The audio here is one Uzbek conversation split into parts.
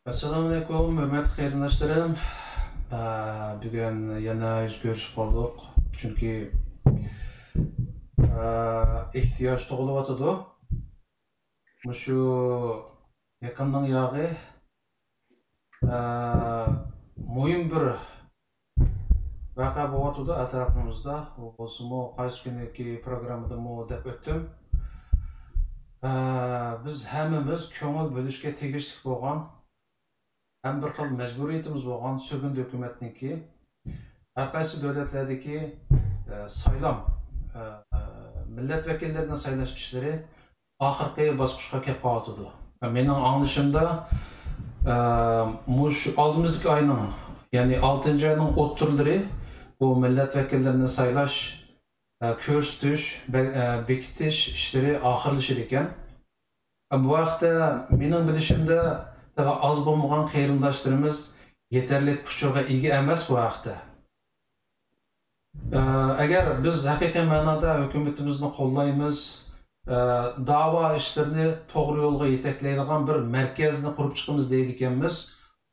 Assalamu alaikum, hürmetli qarindoshlarım. Bugun yana yuz ko'rishib qoldik. Chunki ehtiyoj tug'ilyotidi. Shu yaqinning yog'i muhim bir voqea bo'lyotidi atrofimizda. U bo'lsa-mu qaysi kuniki programmada deb o'tdim. Biz hammamiz ko'ngil bo'lishga tegishli bo'lgan hem bir xil mecburiyetimiz bo'lgan sögün hukumatniki har qaysi davlatlardagi saylam millat vakillarining saylash ishlari oxirgi bosqichga kelib qolyotidi. Mening anglashimda shu oldimizgi oyning, ya'ni 6-oyning o'ttirlari bu millat vakillarini saylash, ko'rsatish, bekitish ishlari oxirlashir ekan. Bu vaqtda mening bilishimda az bo'lmagan qarindoshlarimiz yetarli kuchga ega emas bu haqda. Agar biz haqiqiy ma'noda hukumatimizni qo'llaymiz, da'vo ishlarini to'g'ri yo'lga yetaklaydigan bir markazni qurib chiqamiz deydi ekanmiz,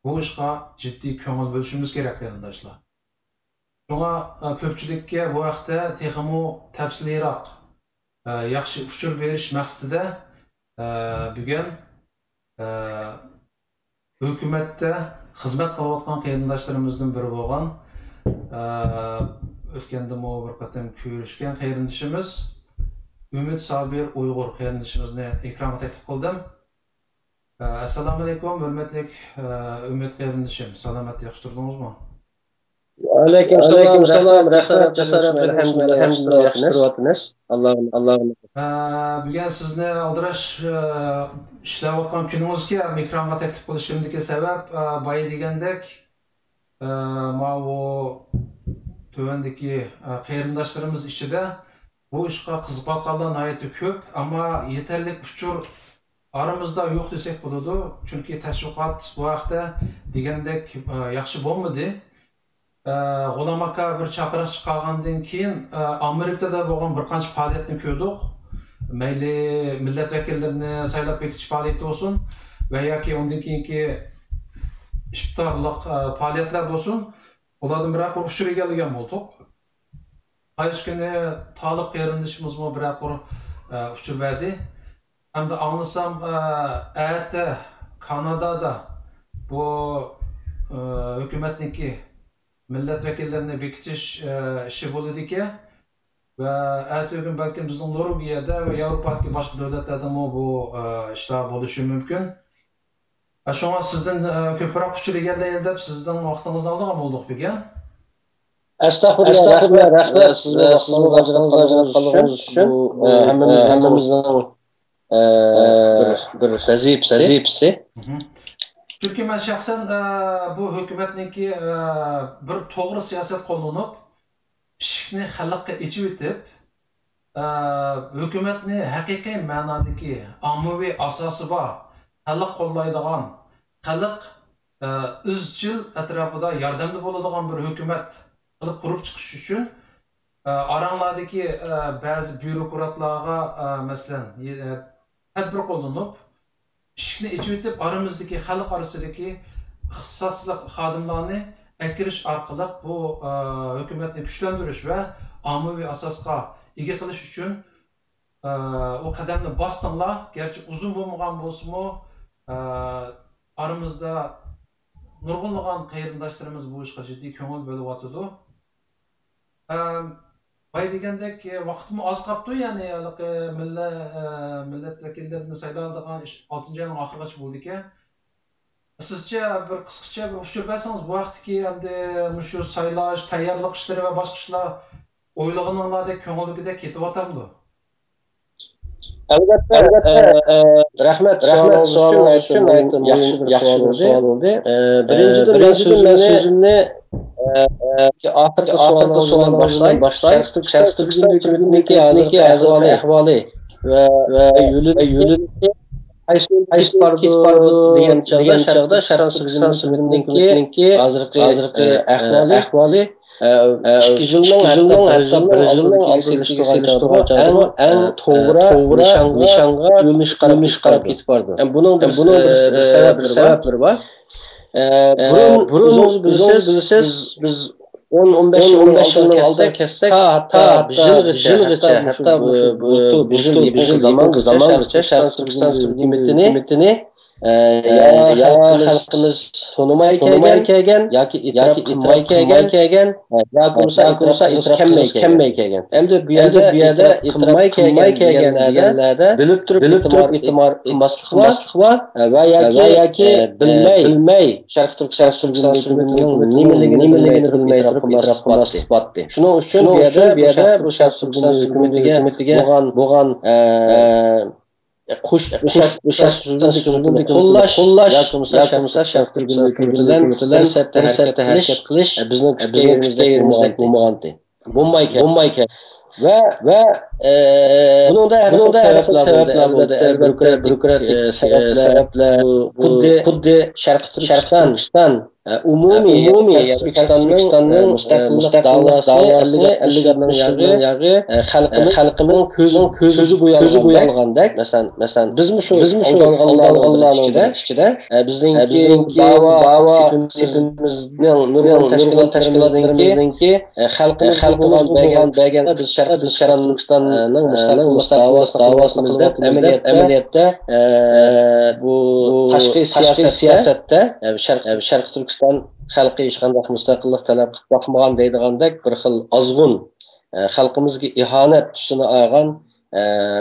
bu ishga jiddiy ko'ngil bo'lishimiz kerak qarindoshlar. Shunga ko'pchilikka bu haqda texmo tafsilroq yaxshi uchur berish maqsadida bugun hukumatda xizmat qilayotgan qarindoshlarımızdan biri bo'lgan o'tganda bir qatam ko'rishgan qarindoshimiz Ümit Sabir Uyg'ur qarindoshimizni ekranga taklif qildim. Assalomu alaykum, hurmatli Ümit qarindoshim. Salomat, yaxshi turdingizmi? Aleyküm selam. Rahmat, jasorat, alhamdulillah, yaxshi turyapmiz. Allohim. Bugun sizni aldirash ishlayotgan kuningizga ekranga taklif qilishimdagi sabab boya degandek bu tuvandagi qarindoshlarimiz ichida bu ishga qiziqayotganlar nihoyatda ko'p, ammo yetarli uchur aramizda yo'q desak bo'ladi. Chunki tashviqot bu vaqtda degandek yaxshi bo'lmadi. G'ulom aka bir chaqiriq chiqargandan keyin Amerikada bo'lgan bir qancha faoliyatni ko'rdik. Mayli millat vakillarini saylab bekitish faoliyati bo'lsin va yoki undan keyingi iftorlik faoliyatlar bo'lsin, ulardan biroq uchur egallagan bo'ldik. Qaysi kuni Tolib qarindoshimizmi biroq uchur berdi. Hamda anglasam Kanadada bu hukumatniki millat vakillarini bekitish ishi bo'ladi ekan va ertaga balki bizning Norvegiyada va Yevropadagi boshqa davlatlarda bu ishlar bo'lishi mumkin. Shunga sizdan ko'proq uchur egallayin deb sizdan vaqtingizni oldigan bo'ldik bugun. Estağfurullah, rahmat. Sizning vaqtingizni uchun hammamizning bir vazifasi. Çünkü ben şahsen bu hükümetniki bir to'g'ri siyosat qo'llanib, ishni xalqqa ichib o'tib, hukumatni haqiqiy ma'nodagi ommaviy asosi bor, xalq qo'llaydigan, xalq izchil atrofida yordamda bo'ladigan bir hukumat qilib qurib chiqish uchun oranglardagi ba'zi byurokratlarga masalan tadbir qo'llanib, ishni ichib o'tib aramizdagi xalq orasidagi ixtisosli xodimlarni akirish orqali bu hukumatni kuchlantirish va ommaviy asosga ega qilish uchun o qadamni bosdinglar. Gerçi uzun bo'lmagan bo'lsa-mu, aramizda nurg'unlagan qarindoshlarimiz bu ishga jiddiy ko'ngil bo'lyotidi. Bay degandek vaqtmi oz qolibdi, ya'ni millat vakillarini saylaydigan 6-oyning oxirigacha bo'ldi ekan. Sizcha bir qisqacha bir uchur bersangiz bu vaqtdagi endi shu saylash, tayyorlik ishlari va boshqa ishlar o'ylaganinglardek ko'ngilingizda ketyaptimi? Albatta, rahmat savol uchun aytdim, yaxshi bir savol bo'ldi. Birinchidan men so'zimni oxirgi savoldan boshlayman. Sharq Turkiston hukumatining hozirgi ahvoli va yo'li qaysi pardo degan chog'da Sharq Turkiston hukumatining hozirgi ahvoli 2 yilning hatto 1 yilning selishtirgan eng to'g'ri nishonga yo'lni chiqarib ketib bordi. Buning bir sabablari bor. burun bilsiz biz 10-15 yılın aldan kessek hatta yılgacha hatta bu bir yıl zamangacha Sharq Turkiston hükümetini ya halkımız tanımay kelgen yoki itiraf kelgen ya kumsa itiraf kemmay kelgen. Endi bu yerda itiraf kelgenlerde bilib turib e'tibor qilmaslik var va yoki bilmay Sharq Turkiston hükümetining nimaligini bilmay turib itiraf qilmaslik. Shuning uchun bu yerda bu Sharq Turkiston hükümetiga bo'lgan qo'llash yoki Sharq Turkiston hükümetidan bir safta harakat qilish bizning yerimizda bo'lmaydi. Va buningda har xil sabablar bo'ldi. Albatta bürokrat sabablar xuddi Sharq Turkiston umumiy Turkistonning mustaqillik davosini 50 yag'i xalqining ko'zi bo'yalgandek. Masalan bizmi shu aldanganlarning ichida bizning da'vo sepimizning nurg'un tashkilotlarimizninki xalqimiz bo'lgan biz Sharq Turkistonning mustaqillik davosini amaliyotda bu tashqi siyosatda Sharq Turkiston xalqi hech qanday mustaqillik talab qilib boqmagan deydigandek bir xil ozg'un xalqimizga ihanat tusini olgan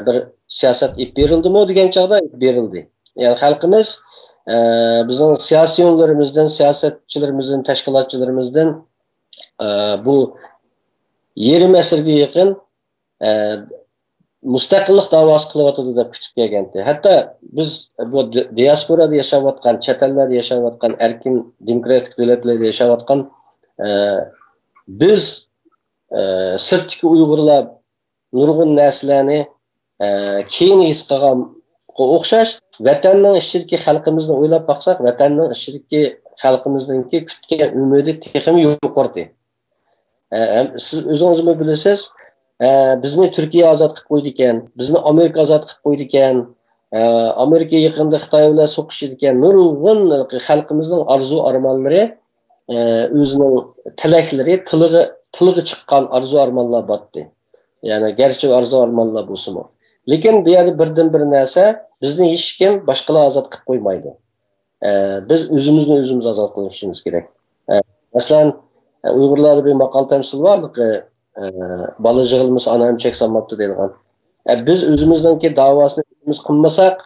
bir siyosat ip berildimi degan chog'da berildi. Ya'ni xalqimiz bizning siyosiy yo'llarimizdan, siyosatchilarimizdan, tashkilotchilarimizdan bu yerim asrga yaqin mustaqillik da'vosi qilyotdi deb kutib kelgandi. Hatto biz bu diasporada yashayotgan, chet ellarda yashayotgan, erkin demokratik davlatlarda yashayotgan biz sirtdagi Uyg'urlar nurg'un narsalarni keyin his qilganga o'xshash vatanning ichidagi xalqimizni o'ylab baqsak, vatanning ichidagi xalqimizningki kutgan umidi texmi yuqordi. Siz o'zingiz bilasiz, bizni Turkiya ozod qilib qo'ydi ekan, bizni Amerika ozod qilib qo'ydi ekan, Amerika yaqinda Xitoy bilan so'qishdi ekan. Nurg'un xalqimizning arzu armonlari, o'zining tilaklari, tiliga chiqqan arzu armonlar botdi. Ya'ni garchi arzu armonlar bo'lsa-mu, lekin bu yerda birdan bir narsa bizni hech kim boshqalar ozod qilib qo'ymaydi. Biz o'zimizni o'zimiz ozod qilishimiz kerak. Masalan, Uyg'urlarda bir maqol tamsil borki, bola jig'ilmiz onam chek solmabdi deydigan. Biz o'zimizningki davosini o'zimiz qilmasak,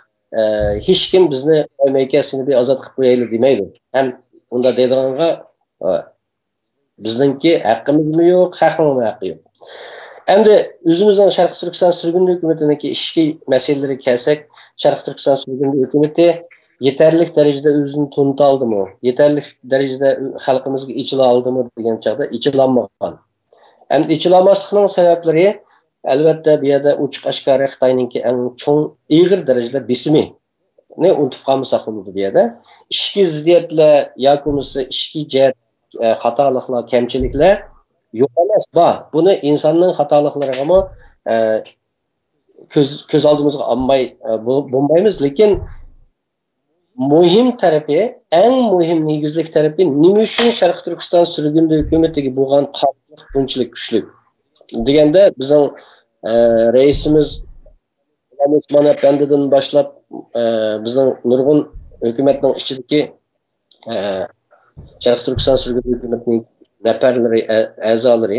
hech kim bizni qo'ymaykasini bir ozod qilib qo'yayli demaydi. Ham unda deydiganga bizningki haqqimizmi yo'q, haqqimizmi haqqi yo'q. Endi o'zimizning Sharq Turkiston sürgün hukumatiningki ishki masalalariga kelsak, Sharq Turkiston sürgün hukumati yeterli darajada o'zini tunta oldimi? Yeterli darajada xalqimizga ichila oldimi degan chog'da ichilanmagan. Endi ichilanmaslikning sabablari albatta bu yerda ochiq oshkora Xitoyningki eng cho'ng ig'ir darajada besimi ne unutib qolmasak bo'ladi bu yerda. Ishki ziddiyatlar yoki ishki jihat xatoliklar, kamchiliklar yo'q emas. Buni insonning xatoliklariga ham ko'z oldimizga olmay bo'lmaymiz, lekin muhim tarafi, eng muhim negizlik tarafi nima uchun Sharq Turkiston sürgün hukumatiga bo'lgan qarshi bunchalik kuchli deganda bizning raisimiz Osmon Afandidan boshlab bizning nurg'un hukumatning ichidagi Sharq Turkiston sürgün hukumatining nafarlari, a'zolari,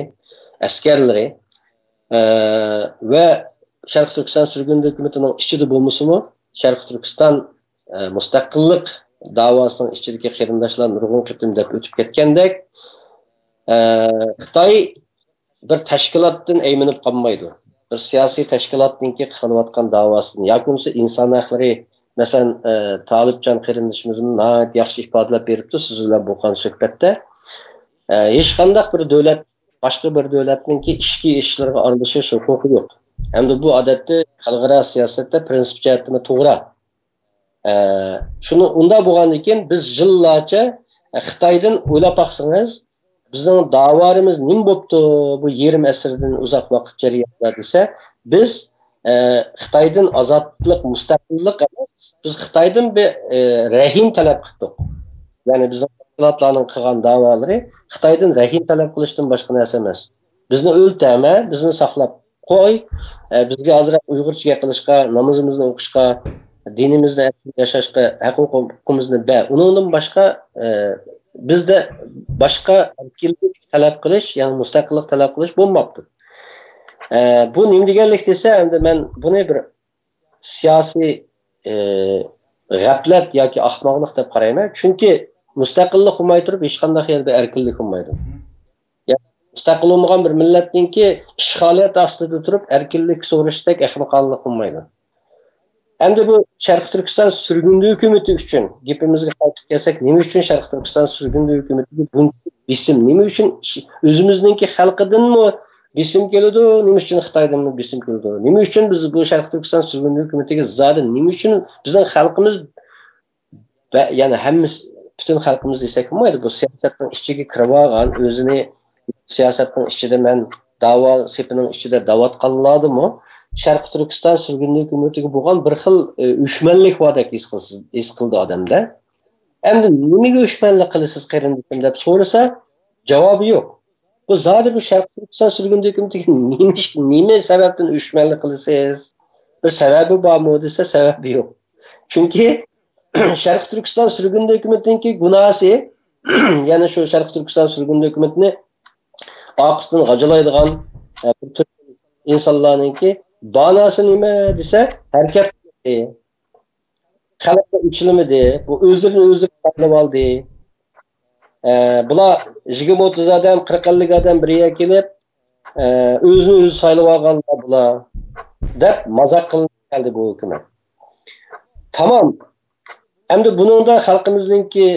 askarlari va Sharq Turkiston sürgün hukumatining ichida bo'lmasa-mu, Sharq Turkiston mustaqillik davosining ichidagi qarindoshlar nurg'un qitim deb o'tib ketgandek, Xitoy bir tashkilotdan aylanib qolmaydi. Bir siyosiy tashkilotningki qilayotgan davosini yoki inson haqlari, masalan, Tolibjon qarindishimizni nihoyat yaxshi ifodalab beribdi siz bilan bo'lgan suhbatda. Hech qanday bir davlat boshqa bir davlatningki ichki ishlariga aralashish huquqi yo'q. Hamda bu odatda xalqaro siyosatda prinsip jihatdan to'g'ri. Shuni unda bo'lgandan keyin biz yillarcha Xitoydan o'ylab baqsangiz, bizning davorimiz nim bo'pti bu yerim asrdan uzoq vaqt jarayonida desa, biz Xitoydan ozodlik, mustaqillik emas, biz Xitoydan bir rahim talab qildik. ya'ni bizning tashkilotlarning qilgan da'volari Xitoydan rahim talab qilishdan boshqa narsa emas. Bizni o'ltama, bizni saqlab qo'y, bizga ozroq Uyg'urcha qilishga, namozimizni o'qishga, dinimizni yashashga huquqimizni ber. Undan boshqa bizda boshqa erkinlik talab qilish, ya'ni mustaqillik talab qilish bo'lmabdi. Bu nima deganlik desa, endi men buni bir siyosiy g'aflat yoki ahmoqlik deb qarayman. Chunki mustaqillik olmay turib hech qanday yerda erkinlik olmaydi. Mustaqil olmagan bir millatningki ishg'oliyat ostida turib erkinlik so'rashdek ahmoqlik olmaydi. Endi bu Sharq Turkiston surgundi hukumati uchun gapimizga qaytib kelsak, nima uchun Sharq Turkiston surgundi hukumatiga buncha bisim, nima uchun o'zimizningki xalqidanmi bisim keladi, nima uchun Xitoydanmi bisim keladi? Nima uchun biz bu Sharq Turkiston surgundi hukumatiga zodi, nima uchun bizning xalqimiz ya'ni hammamiz butun xalqimiz desak bo'lmaydi, bu siyosatning ichiga kirib olgan, o'zini siyosatning ichida men da'vo sepining ichida da'vat qilinadimi? Sharq Turkiston surgundi hukumatiga bo'lgan bir xil uyushmanlik bo'ldek his qildi odamda. Endi nimaga uyushmanlik qilasiz qarindoshim deb so'rasa, javobi yo'q. Bu zodi bu Sharq Turkiston surgundi hukumatiga nima sababdan uyushmanlik qilasiz? Bir sababi bormi desa, sababi yo'q. Chunki Sharq Turkiston surgundi hukumatiningki gunohi, ya'ni shu Sharq Turkiston surgundi hukumatini oqisdan g'ajalaydigan insonlarningki banası nima desa, harakat qildi. Xalqqa ichilmidi, bu o'zlarini o'zi tanlab oldi. Bular 20-30 odam, 40-50 odam birga kelib, o'zini o'zi saylab olganlar bular deb mazoq qilib keldi bu hukumat. Tamam. Endi buningda xalqimizningki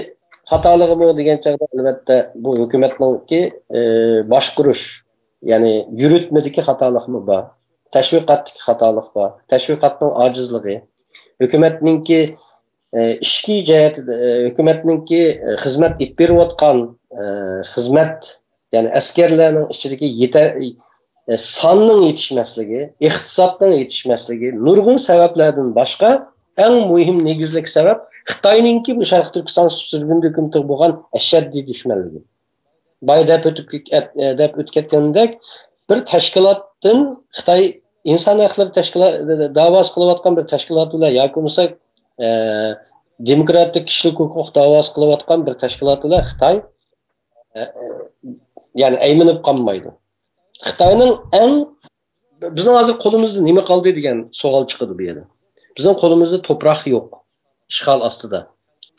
xatoligi bu degan chaqda albatta bu hukumatningki boshqarish, ya'ni yuritmadagi xatolikmi bor. Tashviqotdagi xatolik bor, tashviqotning ojizligi, hukumatningki ishki jihatida, hukumatningki xizmat etib berayotgan xizmat, ya'ni askarlarning ichidagi sonning yetishmasligi, iqtisodning yetishmasligi, nurg'un sabablardan boshqa eng muhim negizlik sabab Xitoyningki bu Sharq Turkiston surgundi hukumatiga bo'lgan ashaddiy dushmanligi. Boy deb o'tib bir tashkilotdan Xitoy inson huquqlari tashkiloti da'vosi qilayotgan bir tashkilot bilan yoki bo'lmasa demokratik kishilik huquq da'vosi qilayotgan bir tashkilot bilan Xitoy ya'ni aylanib qolmaydi. Xitoyning bizning hozir qo'limizda nima qoldi degan savol chiqadi bu yerda. Bizning qo'limizda to'proq yo'q, ishg'ol ostida.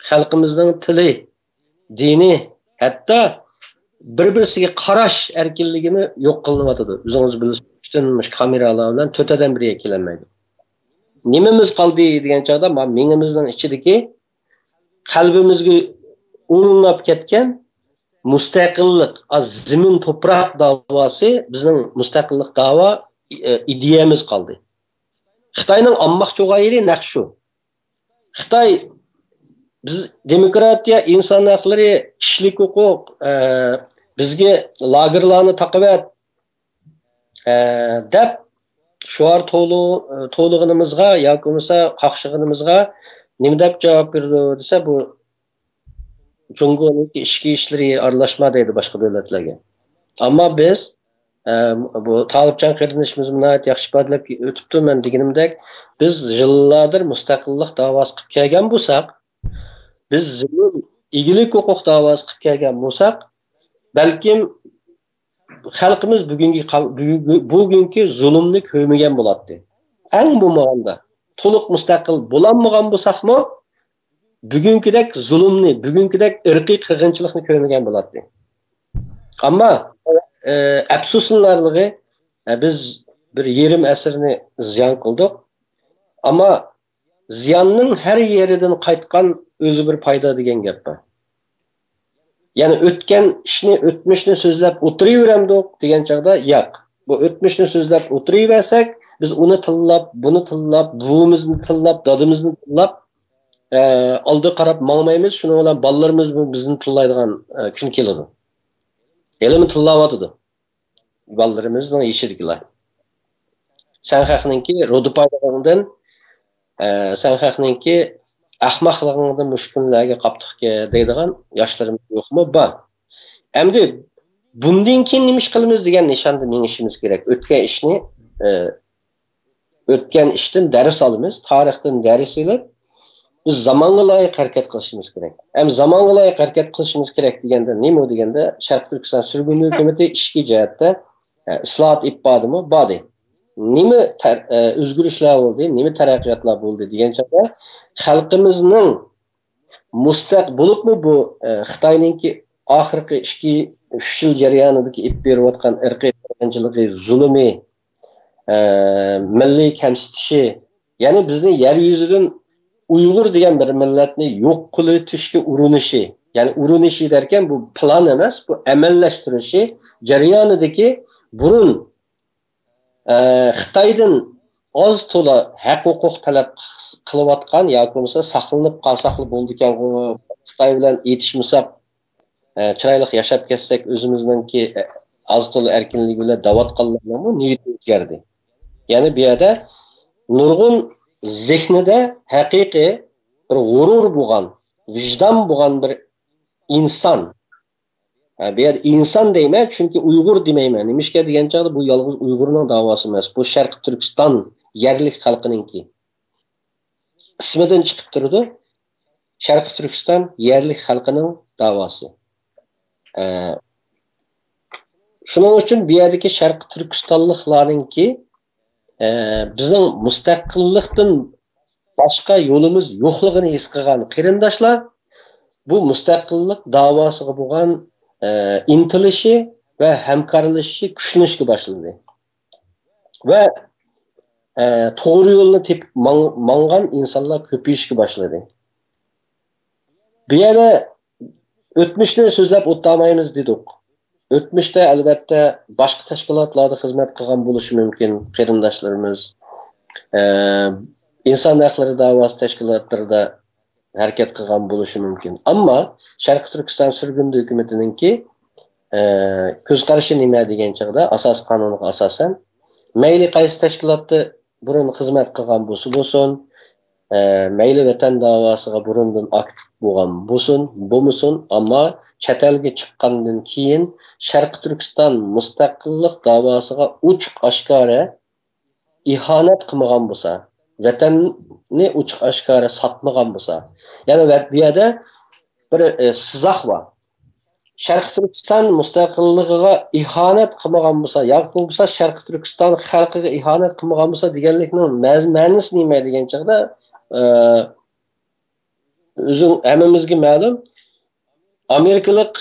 Xalqimizning tili, dini, hatto bir-birisiga qarash erkinligini yo'q qilinadi. O'zingiz bilasiz, tutilmish kameralar bilan to'tadan biriga kelinmaydi. Nimamiz qoldi degan chog'da mingimizning ichidagi qalbimizga o'nlab ketgan mustaqillik, zimin to'proq da'vosi, bizning mustaqillik da'vo ideyamiz qoldi. Xitoyning ommoqchi g'oyiri naq shu. Xitoy biz demokratiya, inson huquqlari, kishilik huquq, bizga lagerlarni taqib deb shuar to'lig'inimizga yoki bo'lmasa qaqshig'inimizga nima deb javob berdi desa, bu Jungoning ichki ishlari aralashma deydi boshqa davlatlarga. Ammo biz bu Tolibjon qarindoshimiz nihoyat yaxshi ifodalab o'tibdi, men deganimdek, biz yillardir mustaqillik da'vosi qilib kelgan bo'lsak, biz egilik huquq da'vosi qilib kelgan bo'lsak, balkim xalqimiz bugungi zulmni ko'rmagan bo'ladi. Eng bo'lmaganda to'liq mustaqil bo'lolmagan bo'lsakmi, bugünkidek zulmni, bugünkidek irqiy qirg'inchilikni ko'rmagan bo'ladi. Ammo afsuslanarligi biz bir yarim asrni ziyon qildik. Ammo ziyonning har yeridan qaytgan o'zi bir foyda degan gap bor. Ya'ni o'tgan ishni, o'tmishni so'zlab o'tiraveramdik degan chog'da yo'q. Bu o'tmishni so'zlab o'tiraversak, biz uni tillab, buni tillab, buvimizni tillab, dadimizni tillab oldi qarab mangmaymiz. Shuning bilan bolalarimiz bizni tillaydigan kun keladi. Elimi tillayotdi. Bolalarimizning yeshidigilar. San haqninki ro'di paydalandan san haqninki ahmoqligingni mushkullarga qaptiqga deydigan yoshlarimiz yo'qmi? Bor. Endi bundan keyin nima ish qilamiz degan nishonda minishimiz kerak. O'tgan ishdan dars olamiz, tarixdan dars olib, biz zamonga loyiq harakat qilishimiz kerak. Ham zamonga loyiq harakat qilishimiz kerak deganda nima deganda Sharq Turkiston surgun hukumati ishki jihatda islohot ibadimi body. Nima o'zgarishlar bo'ldi, nima taraqqiyotlar bo'ldi degan chog'da xalqimizning mustaqbilmi bu Xitoyninki oxirgi 2-3 yil jarayonidagi ib berayotgan irqiy qirg'inchiligi, zulmi, milliy kamsitishi, ya'ni bizni yer yuzidan Uyg'ur degan bir millatni yo'q qilishga urinishi, ya'ni urinishi derken bu plan emas, bu amallashtirishi jarayonidagi burun Xitoydan oz to'la haq-huquq talab qilayotgan yoki bo'lmasa saqlanib qolsaqli bo'ldi ekan, Xitoy bilan yetishmasak, chiroyli yashab ketsak, o'zimizningki oz to'la erkinlik bilan davatqanlarni niyat o'zgardi. Ya'ni bu yerda nurg'un zihnida haqiqiy bir g'urur bo'lgan, vijdon bo'lgan bir inson. Bu yer inson deyman, chunki Uyg'ur demayman. Nimishga degan chog'da bu yolg'iz Uyg'urning da'vosi emas. Bu Sharq Turkiston yerlik xalqininki. Ismidan chiqib turdi. Sharq Turkiston yerlik xalqining da'vosi. Shuning uchun bu yerdagi Sharq Turkistonliklarningki bizning mustaqillikdan boshqa yo'limiz yo'qligini his qilgan qarindoshlar bu mustaqillik davosiga bo'lgan intilishi va hamkorlashishi kuchlashga boshladi. Va to'g'ri yo'lni tepib mangan insonlar ko'payishga boshladi. Bu yerda o'tmishni so'zlab o'tmaymiz dedik. O'tmishda albatta boshqa tashkilotlarda xizmat qilgan bo'lishi mumkin qarindoshlarimiz. İnsan haqlari da'vosi tashkilotlarida harakat qilgan bo'lishi mumkin. Ammo Sharq Turkiston surgun hukumatiningki ko'z qarashi nima degan chog'da asos qonuniga asosan mayli qaysi tashkilotda burun xizmat qilgan bo'lsin, mayli vatan davosiga burundan aktiv bo'lgan bo'lmasin, ammo chet elga chiqqandan keyin Sharq Turkiston mustaqillik davosiga uchiq oshkora ihanat qilmagan bo'lsa, vatanni uchiq oshkora sotmagan bo'lsa, ya'ni bu yerda bir sizoq bor. Sharq Turkiston mustaqilligiga ihanat qilmagan bo'lsa, yoki bo'lsa Sharq Turkiston xalqiga ihanat qilmagan bo'lsa deganlikning ma'nosi nima degan chog'da o'zing hammamizga ma'lum, Amerikalik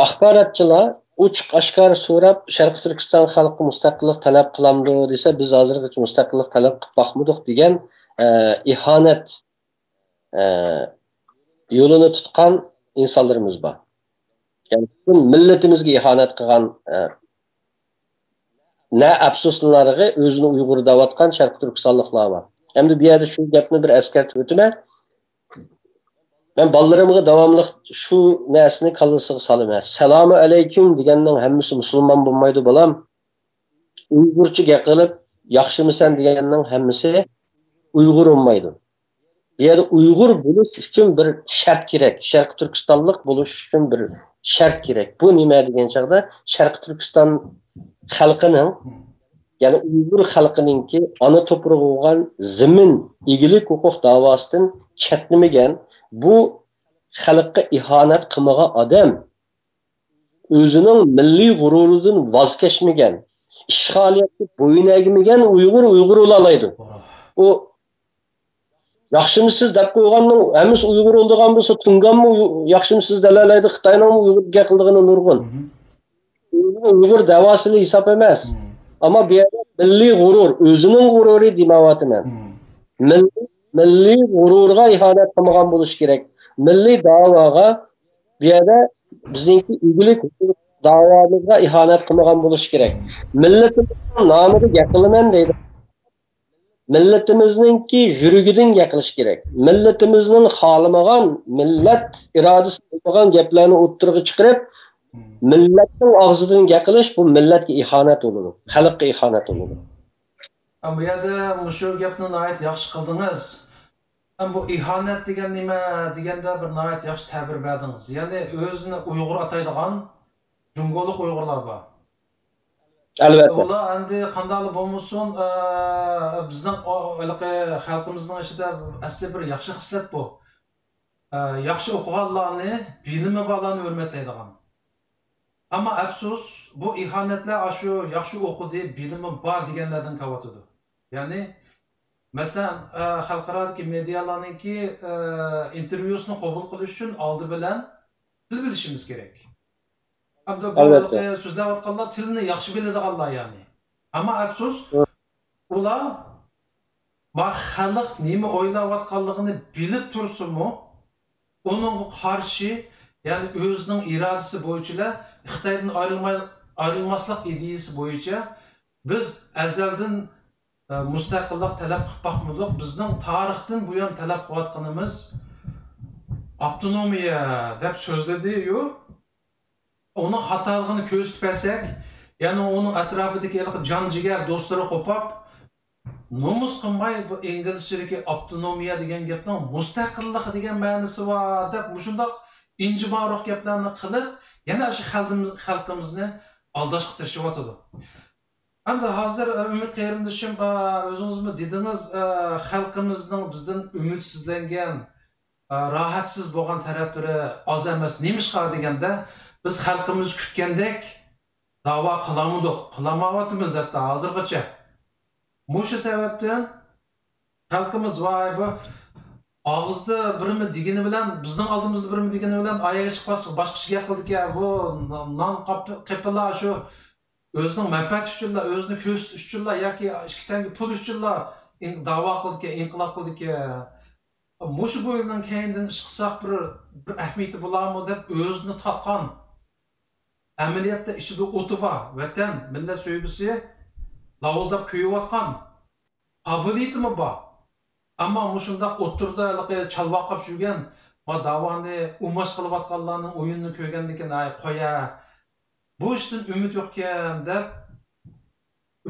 axborotchilar uchiq oshkora so'rab Sharq Turkiston xalqi mustaqillik talab qilamdi desa, biz hozirgacha mustaqillik talab qilib boqmadik degan ihanat yo'lini tutgan insonlarimiz bor. Yani millatimizga ihanat qilgan na afsuslarga o'zini Uyg'ur davatgan Sharq Turkistonliklar bor. Endi bu yerda shu gapni bir eskartib o'taman. Ben balalarımga davamlı şu narsani kallasiga solaman. Assalomu alaykum deganning hammasi musulmon bo'lmaydi bolam. Uyg'urcha gapirib, yaxshimisan deganning hammasi Uyg'ur olmaydi. Bu yerda Uyg'ur bo'lish uchun bir shart kerak. Sharq Turkistonlik bo'lish uchun bir shart kerak. Bu nima degan chog'da Sharq Turkiston xalqining, ya'ni Uyg'ur xalqiningki ona to'prog'i bo'lgan zamin egilik huquq davosidan chetnamagan bu xalqqa ihanat qilmagan odam o'zining milliy g'ururidan voz kechmagan, ishg'oliyatga bo'yin egmagan Uyg'ur bo'la oladi. U yaxshimisiz deb qo'yganning hammasi Uyg'ur bo'lgan bo'lsa, tunganmi yaxshimisiz dalalaydi, Xitoyning Uyg'urga qildig'ini nurg'un. Uyg'ur davosili hisob emas. Ammo bu yerda milliy g'urur, o'zining g'ururi demayapman. Milliy g'ururga ihanat qilmagan bo'lish kerak. Milliy da'voga bu yerda bizningki egilik da'vomizga ihanat qilmagan bo'lish kerak. Millatimizning nomida gapilaman deydi. Millatimizningki yurigidan gapirish kerak. Millatimizning xohlamagan, millat irodasi bo'lmagan gaplarni o'ttirib chiqarib, millatning og'zidan gapirish bu millatga ihanat bo'ladi. Xalqqa ihanat bo'ladi. Bu yerda shu gapni nihoyat yaxshi qildingiz. Bu ihanet degan nima deganda bir nihoyat yaxshi ta'bir berdingiz. Ya'ni o'zini Uyg'ur ataydigan Jungolik Uyg'urlar bor. Albatta. Ular endi qandaylik bo'lmasin, bizning xalqimizning ichida asli bir yaxshi xislat bu. Yaxshi o'qiganlarni, bilimi borlarni hurmatlaydigan. Ammo afsus, bu ihanetlar shu yaxshi o'qidi, bilimi bor deganlardan qoladi. Ya'ni masalan, xalqarodagi medialarningki intervyusini qabul qilish uchun oldi bilan til bilishimiz kerak. Hamda bu so'zlayotganlar tilni yaxshi biladiganlar ya'ni. Ammo afsus, ular xalq nima o'ylayotganligini bilib tursinmi, uningga qarshi, ya'ni o'zining irodasi bo'yicha Xitoydan ayrilmaslik ideyasi bo'yicha biz azaldan mustaqillik talab qilib baxmadik. Bizning tarixdan bu yon talab qilayotganimiz avtonomiya deb so'zladi-yu. Onun xatoligini ko'rsatib bersak, ya'ni uning atrofidagi jon-jigar do'stlari qo'pab, nomus qilmay bu inglizchadagi avtonomiya degan gapning mustaqillik degan ma'nosi bor deb shundoq injimaroq gaplarni qilib, yana shu xalqimizni aldashga tirishyapti. Hamda hozir Umid qarindoshim o'zingizmi dedingiz, xalqimizning bizdan umidsizlangan, rohatsiz bo'lgan taraflari oz emas. Nemishqa deganda biz xalqimiz kutgandek da'vo qilmayapmiz hatto hozirgacha. Shu sababdan xalqimiz voy bu og'izda birimi degani bilan, bizning oldimizda birimi degani bilan ayaga chiqmas boshqa ish gap qildik-ya, bu non qapilar shu o'zining manfaati uchunlar, o'zini ko'rsatish uchunlar yoki ikki tanga pul uchunlar da'vo qildik, inqilob qildik. Shu bo'yidan keyindan ish qilsak bir ahamiyati bo'larmi deb o'zini tatgan amaliyotda ichida o'ti bor, vatan, millat sevgisi lavildab kuyayotgan qobiliyatimi bor. Ammo shundoq o'tirda chalvoqib yurgan va davoni umash qilayotganlarning o'yinini ko'rgandan keyin qo'ya bu ishdan umid yo'qkan deb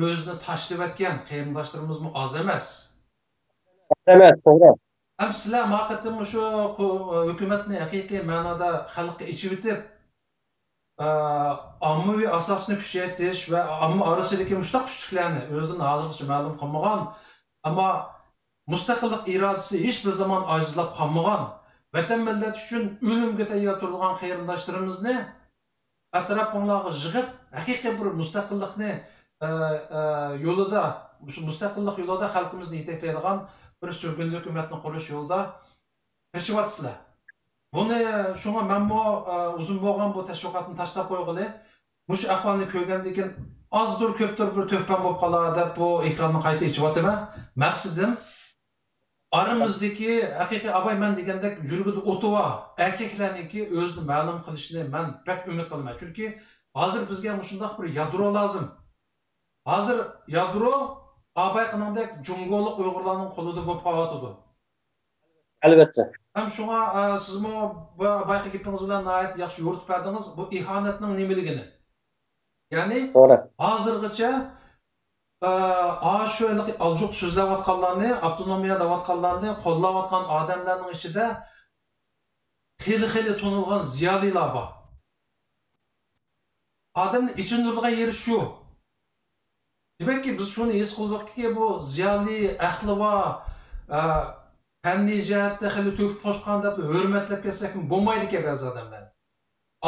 o'zini tashlab o'tgan qarindoshlarimiz oz emas. Emas, to'g'ri. Ham sizlar haqiqatan shu hukumatni haqiqiy ma'noda xalqqa ichib o'tib, ommaviy asosini kuchaytirish va omma orasidagi mushtaq kuchliklarni o'zidan hozirgacha ma'lum qilmagan, ammo mustaqillik irodasi hech bir zaman ojizlab qolmagan, vatan millat uchun o'limga tayyor turgan qarindoshlarimizni atrofinglarga yig'ib, haqiqiy bir mustaqillikni yo'lida, mustaqillik yo'lida xalqimizni yetaklaydigan bir surgun hukumatni qurish yo'lida tirishayapsizlar. Buni shunga menmo uzun bo'lgan bu tashviqotni tashlab qo'yg'ili, shu ahvolni ko'rgandan keyin ozdir ko'pdir bir to'pam bo'lib qolar deb bu ekronni qayta ichyapman. Maqsadim aramizdagi haqiqiy abayman degandek yurgida o'tova erkaklarniki o'zini ma'lum qilishini men pek umid qilaman. Chunki hozir bizga shunday bir yadro lozim. Hozir yadro abay qanandek jungolik Uyg'urlarning qo'lida bo'lib qolyapti. Albatta. Ham shunga sizmi bayqa gapingiz bilan nihoyat yaxshi yo'ritib berdingiz bu ihanatning nimaligini. Ya'ni hozirgacha shu aljuq so'zlayotganlarni, avtonomiya deyotganlarni qo'llayotgan odamlarning ichida xili tonilgan ziyolilar bor. Odamni ichindirgan yeri shu. Demakki biz shuni his qildikki, bu ziyoli ahli va fanniy jihatda xili to'kib qo'shgan deb hurmatlab kelsak bo'lmaydi ekan ba'zi odamlar.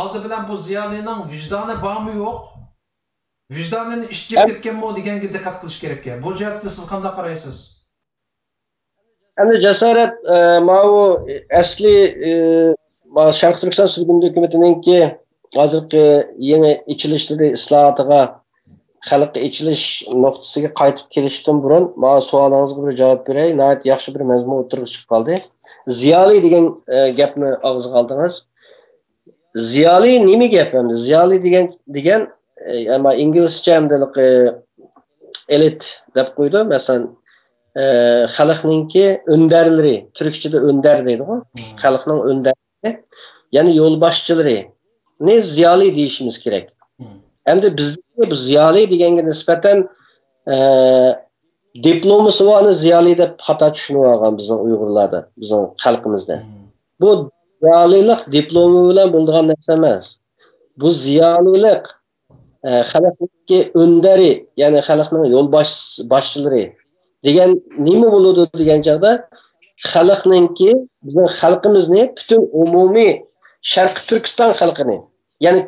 Oldi bilan bu ziyolining vijdoni bormi yo'q? Vijdonini ishga ketganmi deganga diqqat qilish kerak ekan. Bu jihatda siz qanday qaraysiz? Endi jasorat bu asli Sharq Turkiston surgun hukumatiningki hozirgi yangi ichilishlari islohotiga xalqqa ichilish nuqtasiga qaytib kelishdan burun savolingizga bir javob beray. Nihoyat yaxshi bir mazmun o'tirib chiqib qoldi. Ziyoli degan gapni og'ziga oldingiz. Ziyoli nima gap endi? Ziyoli degan ama inglizcha hamdalik elit deb qo'ydi. Masalan, xalqningki önderlari, turkchada önder deydi-ku. Xalqning önderlari, ya'ni yo'lboshchilari. Ne ziyoli deyishimiz kerak. Endi bizda bu ziyoli deganga nisbatan diplomusi varni ziyoli deb xato tushunib olgan bizning Uyg'urlarda, bizning xalqimizda. Bu ziyolilik diplomi bilan bo'ladigan narsa emas. Bu ziyolilik xalqning önderi, ya'ni xalqning yo'lboshchilari degan nima bo'ladi degan chaqda xalqningki, bizning xalqimizni butun umumiy Sharq Turkiston xalqini, ya'ni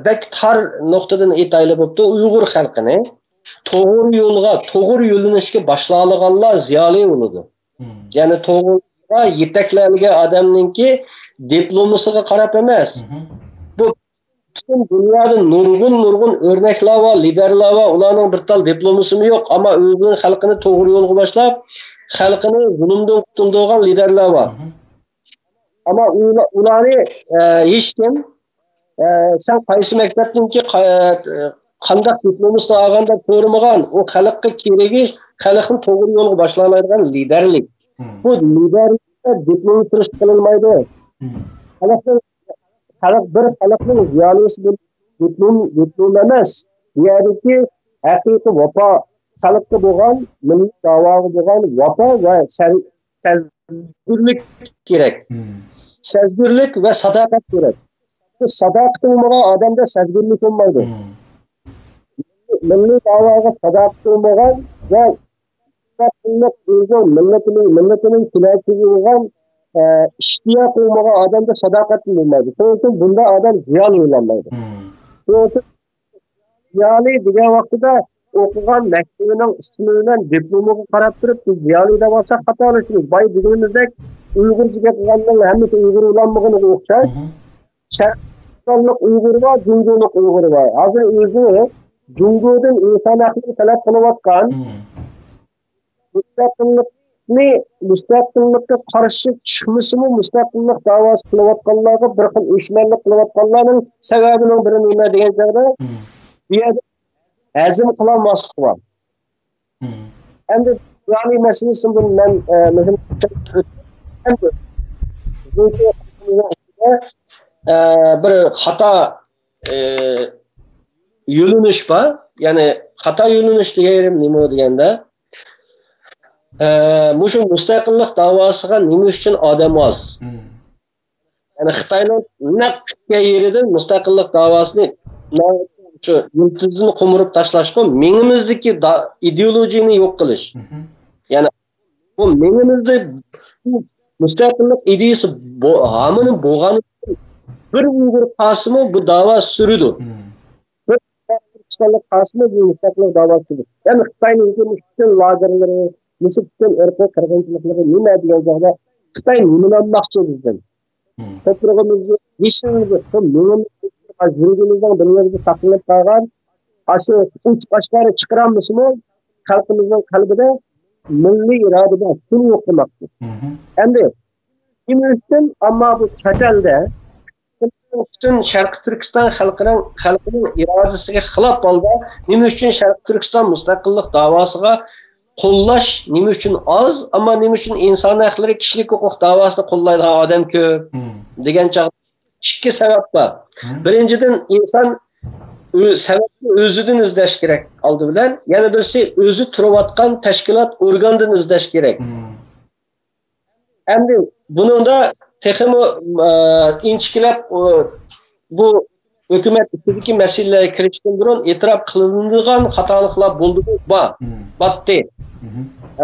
bek tar nuqtadan aytayli bo'pti, Uyg'ur xalqini to'g'ri yo'lga, to'g'ri yo'linishga boshlaganlar ziyoli bo'ladi. Ya'ni to'g'ri yetaklangan odamningki diplomasiga qarab emas. Bu butun dunyoda nurg'un o'rnaklar va liderlar va ularning bir tal diplomasimi yo'q, ammo o'zining xalqini to'g'ri yo'lga boshlab, xalqini zulmdan qutuldirgan liderlar bor. Ammo ularni hech kim sen qaysi maktabdanki qanday diplomasini olganda ko'rmagan, u xalqqa keragi xalqni to'g'ri yo'lga boshlamaydigan liderlik. Bu liderlikda diplom turish qilinmaydi. Xalq bir xalqning ziyolisi diplom emas. Ya'niki haqiqiy vafo, xalqqa bo'lgan, milliy da'voga bo'lgan vafo va sezgirlik kerak. Sezgirlik va sadoqat kerak. Bu sadoqat bo'lmagan odamda sezgirlik bo'lmaydi. Milliy da'voga sadoqat bo'lmagan va millatining kelajagi bo'lgan ishtiyoq bo'lmagan odamda sadoqat bo'lmaydi. Shuning uchun bunda odam ziyoli bo'lmaydi. Shuning uchun ziyoli degan vaqtida o'qigan maktabining ismi bilan diplomiga qarab turib, ziyoli deb olsa xatolashimiz. Boy deganimizdek Uyg'urcha qilganning hammasi Uyg'ur bo'lmaganga o'xshash. Sharqlik Uyg'ur va Jungolik Uyg'ur var. Hozir o'zi Jungodan inson haqini talab qilayotgan mustaqillikka qarshi chiqmasimi, mustaqillik da'vosi qilayotganlarga bir xil o'chmanlik qilayotganlarning sababining biri nima degan joyda bu yerda azm qilolmaslik bor. Endi ya'ni masalan bundan bir xato yo'linish bor. Ya'ni xato yo'linish deganim nima deganda mushu mustaqillik davosiga nima uchun odam oz? Ya'ni Xitoyning naq kuchga yeridan mustaqillik davosini shu yulduzni qo'mirib tashlashga mengimizdagi ideologiyani yo'q qilish. Ya'ni bu mengimizda mustaqillik ideyasi hamının bo'lgani bir Uyg'ur qasimi bu da'vo surdi. Bir Turkistonlik qasimi bu mustaqillik da'vosi surdi. Ya'ni Xitoyning mushkil lagerlari, mushkil irqiy qirg'inchiliklari nima degan joyda Xitoy nima olmoqchi bizdan? To'prog'imizni, ishimizni, yuragimizdan bir yerga saqlanib qolgan, ashu uch qoshlari chiqaramizmi? Xalqimizning qalbida milliy iroda bor, shuni yo'q qilmoqchi. Endi nima uchun ammo bu chatalda butun Sharq Turkiston xalqining irodasiga xilof holda nima uchun Sharq Turkiston mustaqillik davosiga qo'llash nima uchun oz, ammo nima uchun inson haqlari, kishilik huquq davosini qo'llaydigan odam ko'p degan ikki sabab bor. Birinchidan inson sababni o'zidan izlash kerak oldi bilan, yana birisi o'zi turayotgan tashkilot organdan izlash kerak. Endi buningda texmo inchikilab bu hukumat ichidagi masalalarga kirishdan burun e'tirof qilinadigan xatoliklar bo'ldi batdi.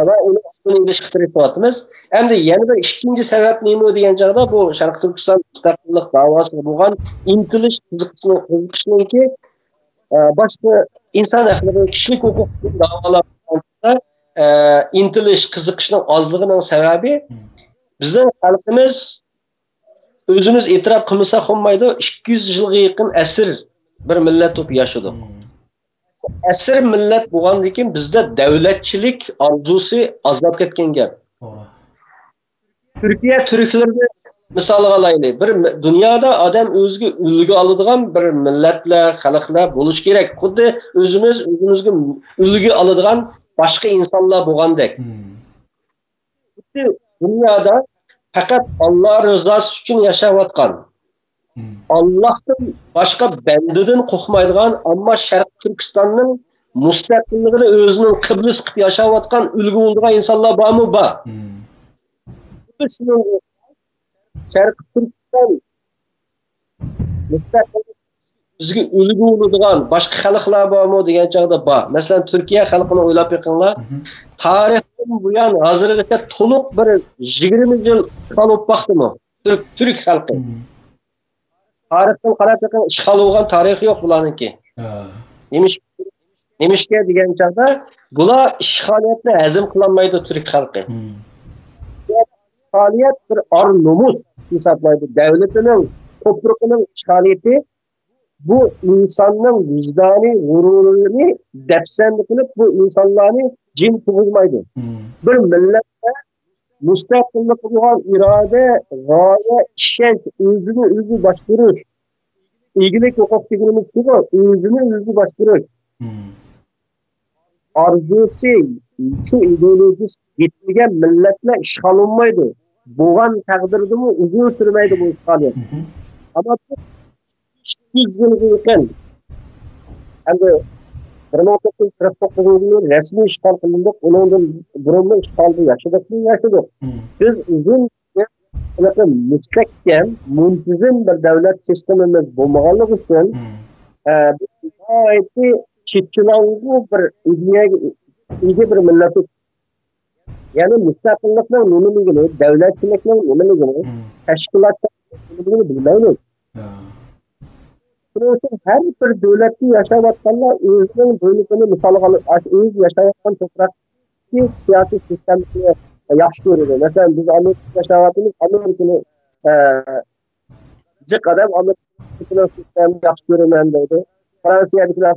Va uni ilishga tirishamiz. Endi yana bir ikkinchi sabab nima degan joyda bu Sharq Turkiston mustaqillik davosiga bo'lgan intilish qiziqishniki boshqa inson haqlari, kishilik huquq da'volarida intilish qiziqishning ozligining sababi bizning xalqimiz o'zimiz e'tirof qilmasa olmaydi, 200 yilga yaqin asr bir millat bo'lib yashadi. Asr millat bo'lgandan keyin bizda davlatchilik orzusi ozlab ketgan gap. Turkiya turklarni misolga olaylik. Bir dunyoda odam o'ziga ulgu oladigan bir millatlar, xalqlar bo'lish kerak. Xuddi o'zimizga ulgu oladigan boshqa insonlar bo'lgandek. Dunyoda faqat Alloh rizosi uchun yashayotgan, Allohdan boshqa bandadan qo'rqmaydigan, ammo Sharq Turkistonning mustaqilligini o'zining qiblisi qilib yashayotgan ulgu bo'lgan insonlar bormi? Bor. Sharq Turkiston mustaqillik bizga ulgu bo'ladigan boshqa xalqlar bormi degan chog'da bor. Masalan, Turkiya xalqini o'ylab yiqinglar. Tarixdan buyon hozirgacha to'liq bir 20 yil qolib baqdimi? Turk xalqi. Tarixdan qarab yiqing, ishg'ol bo'lgan tarixi yo'q bularniki. Nemishga degan chog'da bular ishg'oliyatni hazm qilolmaydi Turk xalqi. İşgaliyet bir ar-nomus hesaplaydı. Devletinin, topluluğunun işgaliyeti bu insanın vicdani gururunu depsendi kılıp bu insanları cin tuğulmaydı. Bir millette müstakillik olan irade, gaye, işenç, özünü başvuruş. İlgilik hukuk dediğimiz şu var, özünü başvuruş. Arzusu, şu ideolojisi yetkigen milletle işgal olmaydı. Boğan takdirde mi uzun sürmeydi bu işgaliyet. Ama 200 yıl yakın, hem de 1949 yılında resmi işgal kılındık, onun durumda işgalde yaşadık. Biz uzun müstehkem, muntizim bir devlet sistemimiz bulmağalık için gayet çiftçilangu bir ilgi bir milleti. Yani müstakillikten numuligini, devletçilikten numuligini, teşkilattan numuligini bilmeyiz. Bunun için her bir devletli yaşayatkanlar özünün bölümünü misal alıp, öz yaşayatkan toprakki siyasi sistemini yaxşı görüyoruz. Mesela biz Amerika'da yaşayatımız, Amerika'nın cık adam Amerika'nın sistemini yaxşı görüyoruz. Fransa'dakiler,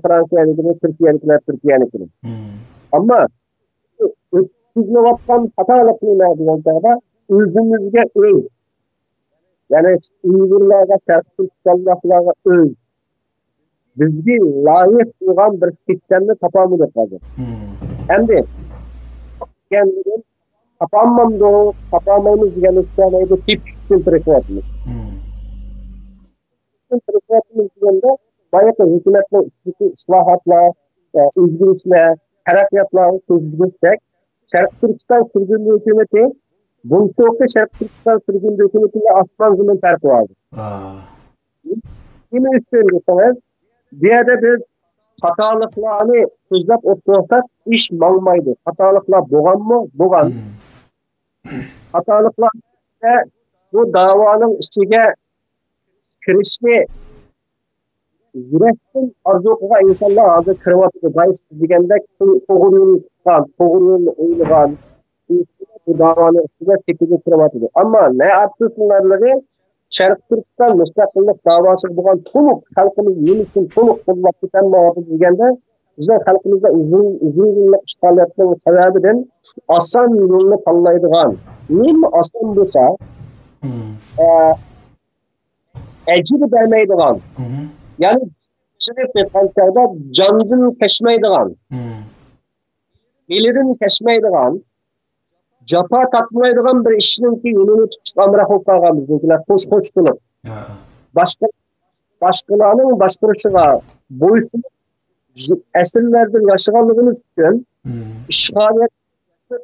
Türkiye'dakiler. Ama ötküzüne vatkan hatalıklılar diyen çağda özümüzge öz. Yani Uygurlarga, Türkçallahlarga öz. Bizgi layık olan bir sistemde tapamıdır hazır. Hem de kendinin tapamayımız diyen üstüne tip filtrekwatımız. Filtrekwatımız diyen de bayağı hükümetle islahatla, özgürlükle, harekatla sözlüksek, Şarkı Türkistan sürgünlü hükümeti, bu soğukta Şarkı Türkistan sürgünlü hükümetiyle aslan zaman farkı vardır. Yine üstlendirseniz, diğerde bir hatalıklarını sözlep otursak, iş malmaydı. Hatalıklar boğan mı? Boğan. Hatalıklar bu davanın içine kirişli yürekten arzu okuğa insanlar ağzı kırmatıdır. Bayız degende toğurun oyulgan bu davanın içine çekildi kırmatıdır. Ama ne yaptırsınlarları Şarkı Türkistan müstakillik davası bulan toluk halkımız yemişsin toluk kullak biten muhafız degende bizden halkımızda uzun yıllık işgaliyatının sebebinden asan yolunu tallaydıgan. Neymi asan bulsa ecri vermeydigan. Yani sınıf etkançlarda canını keşmeydigan. Bilirin keşmeydigan. Capa tatmaydigan bir işinin ki yolunu tutuşuk amrak olkağa bizdekiler hoş kılıp. Başkalarının başkırışığa boyusunu esirlerden yaşıganlığınız için, işgaliyet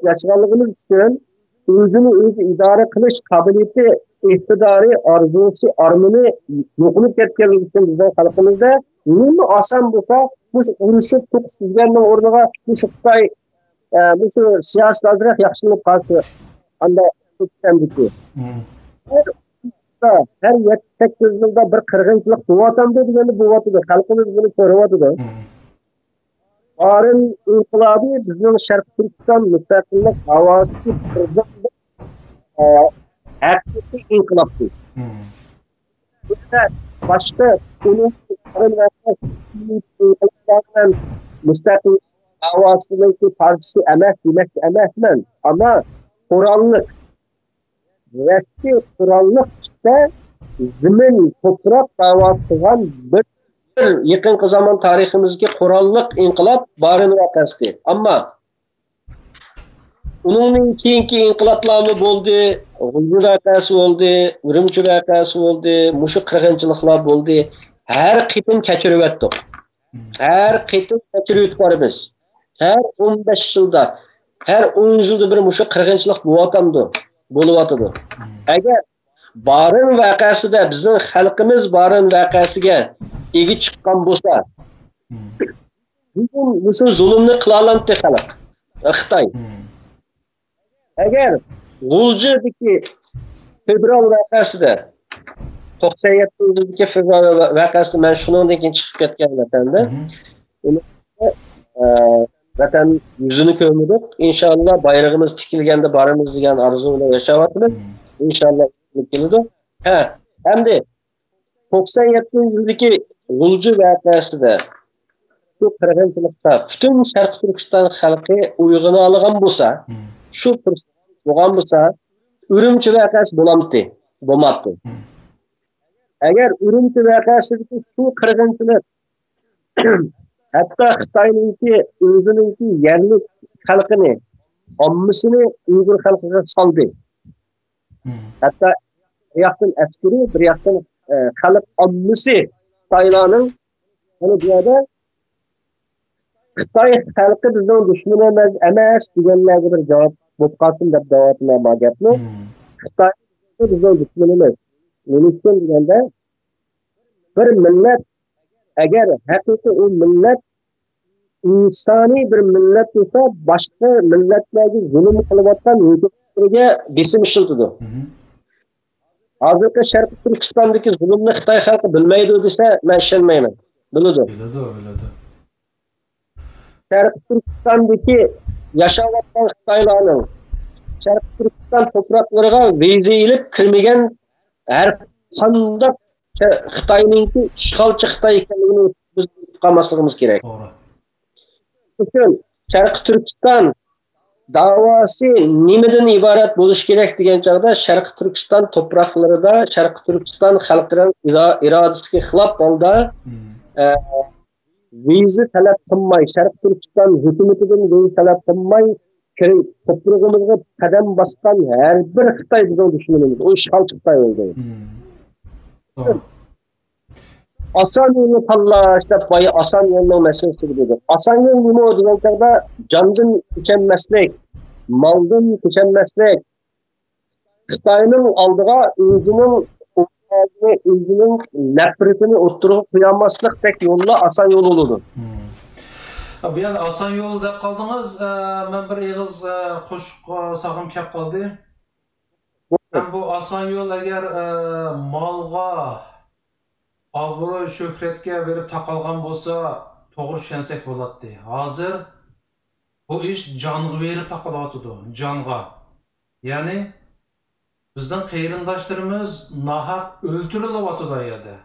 yaşıganlığınız için özünü idare kılış kabiliyeti, iktidarı, arzusu, armını yokulup ketkenlik için bizden halkımızda neymi asan bulsa, bu uruşup tutuksuzlarının orduğa bu şıktay, bu siyasi azrak yakşılıp karşı anda tutuksuzlarındaki. Her 7-8 yılda bir kırgınçılık buvatamdı degeni buvatıdır. Halkımız bunu koruvatıdır. Arın inkılabı bizim Şarkı Türkistan müstakillik havası hakiki inkılaptı. Başka onun müstakillik havasındaki partisi emekmen ama kurallık resmi kurallık işte zemin toprak davasıgan bir yakın zaman tarihimizde kurallık inkılap barın vakası. Ama onun keyinki inkılaplarını boldu, Gulbur vakası oldu, Ürümçi vakası oldu, Muşu kırgınçılıklar oldu. Her kıtım keçirip ettik. Her qitim geçiriyip varımız. Her 15 yılda, her 10 yılda bir muşu kırgınçılık buluvatıdı. Eğer barın vakasıda bizim halkımız barın vakasıga egi çıkkan bolsa, bugün bu zulümni kılalamdı halk. Xitoy. Eğer G'uljudagi fevral vakasida 97-yildagi fevral vakasida men shundan keyin chiqib ketgan vatanda vatan yüzünü ko'mdik. İnşallah bayrağımız tikilganda barimiz degan arzu bilan yashayapmiz. İnşallah keladi. Ha, hamda 97-yildagi G'ulji vakasida şu qirg'inchilikda butun Sharq Turkiston xalqi uyg'ona olgan bo'lsa, shu fursat bo'lgan bo'lsa, Urumchi vakasi bo'lmabdi. Agar Urumchi vakasidagi shu qirg'inchilik hatto Xitoyninki o'zininki yerlik xalqini, ommasini Uyg'ur xalqiga soldi. Hatto bir yoqdan askari, bir yoqdan xalq ommasi Xitoylarning mana bu yerda Xitoy xalqi bizning dushmanimiz emas deganlarga bir javob bo'lib qolsin deb davomlama gapni. Xitoy bizning dushmanimiz. Nima uchun deganda bir millat agar haqiqiy u millat insoniy bir millat bo'lsa, boshqa millatlarga zulm qilayotgan hududlarga besim ishlatadi. Hozirgi Sharq Turkistondagi zulmni Xitoy xalqi bilmaydi desa, men ishonmayman. Biladi. Sharq Turkistondagi yashayotgan Xitoylarning Sharq Turkiston to'proqlariga viza ilib kirmagan har qanday Xitoyninki ishg'olchi Xitoy ekanligini biz qilmasligimiz kerak. To'g'ri. Uchun Sharq Turkiston da'vosi nimadan iborat bo'lishi kerak degan chog'da Sharq Turkiston to'proqlarida Sharq Turkiston xalqining irodasiga xilof holda viza talab qilmay, Sharq Turkiston hukumatidan viza talab qilmay to'prog'imizga qadam bosgan har bir Xitoy bizning dushmanimiz. O ishg'olchi Xitoy bo'ldi. Asan yo'lni tanlash deb boya asan yo'lning masalasi dedi. Asan yo'l nima degan chog'da jondan kechamaslik, maldan kechamaslik, Xitoyning oldiga o'zining nafratini o'ttirib qo'ymaslikdek yo'llar asan yo'l bo'ladi. Bu yana asan yo'l deb qoldingiz, men bir eg'iz qo'shiq sog'im kelib qoldi. Bu asan yo'l agar molga obro' shuhratga berib taqalgan bo'lsa, to'g'ri tushunsak bo'ladi. Hozir bu ish jonga berib taqalyapti, jonga. Ya'ni bizning qarindoshlarimiz nahaq o'ltirilyapti yerda.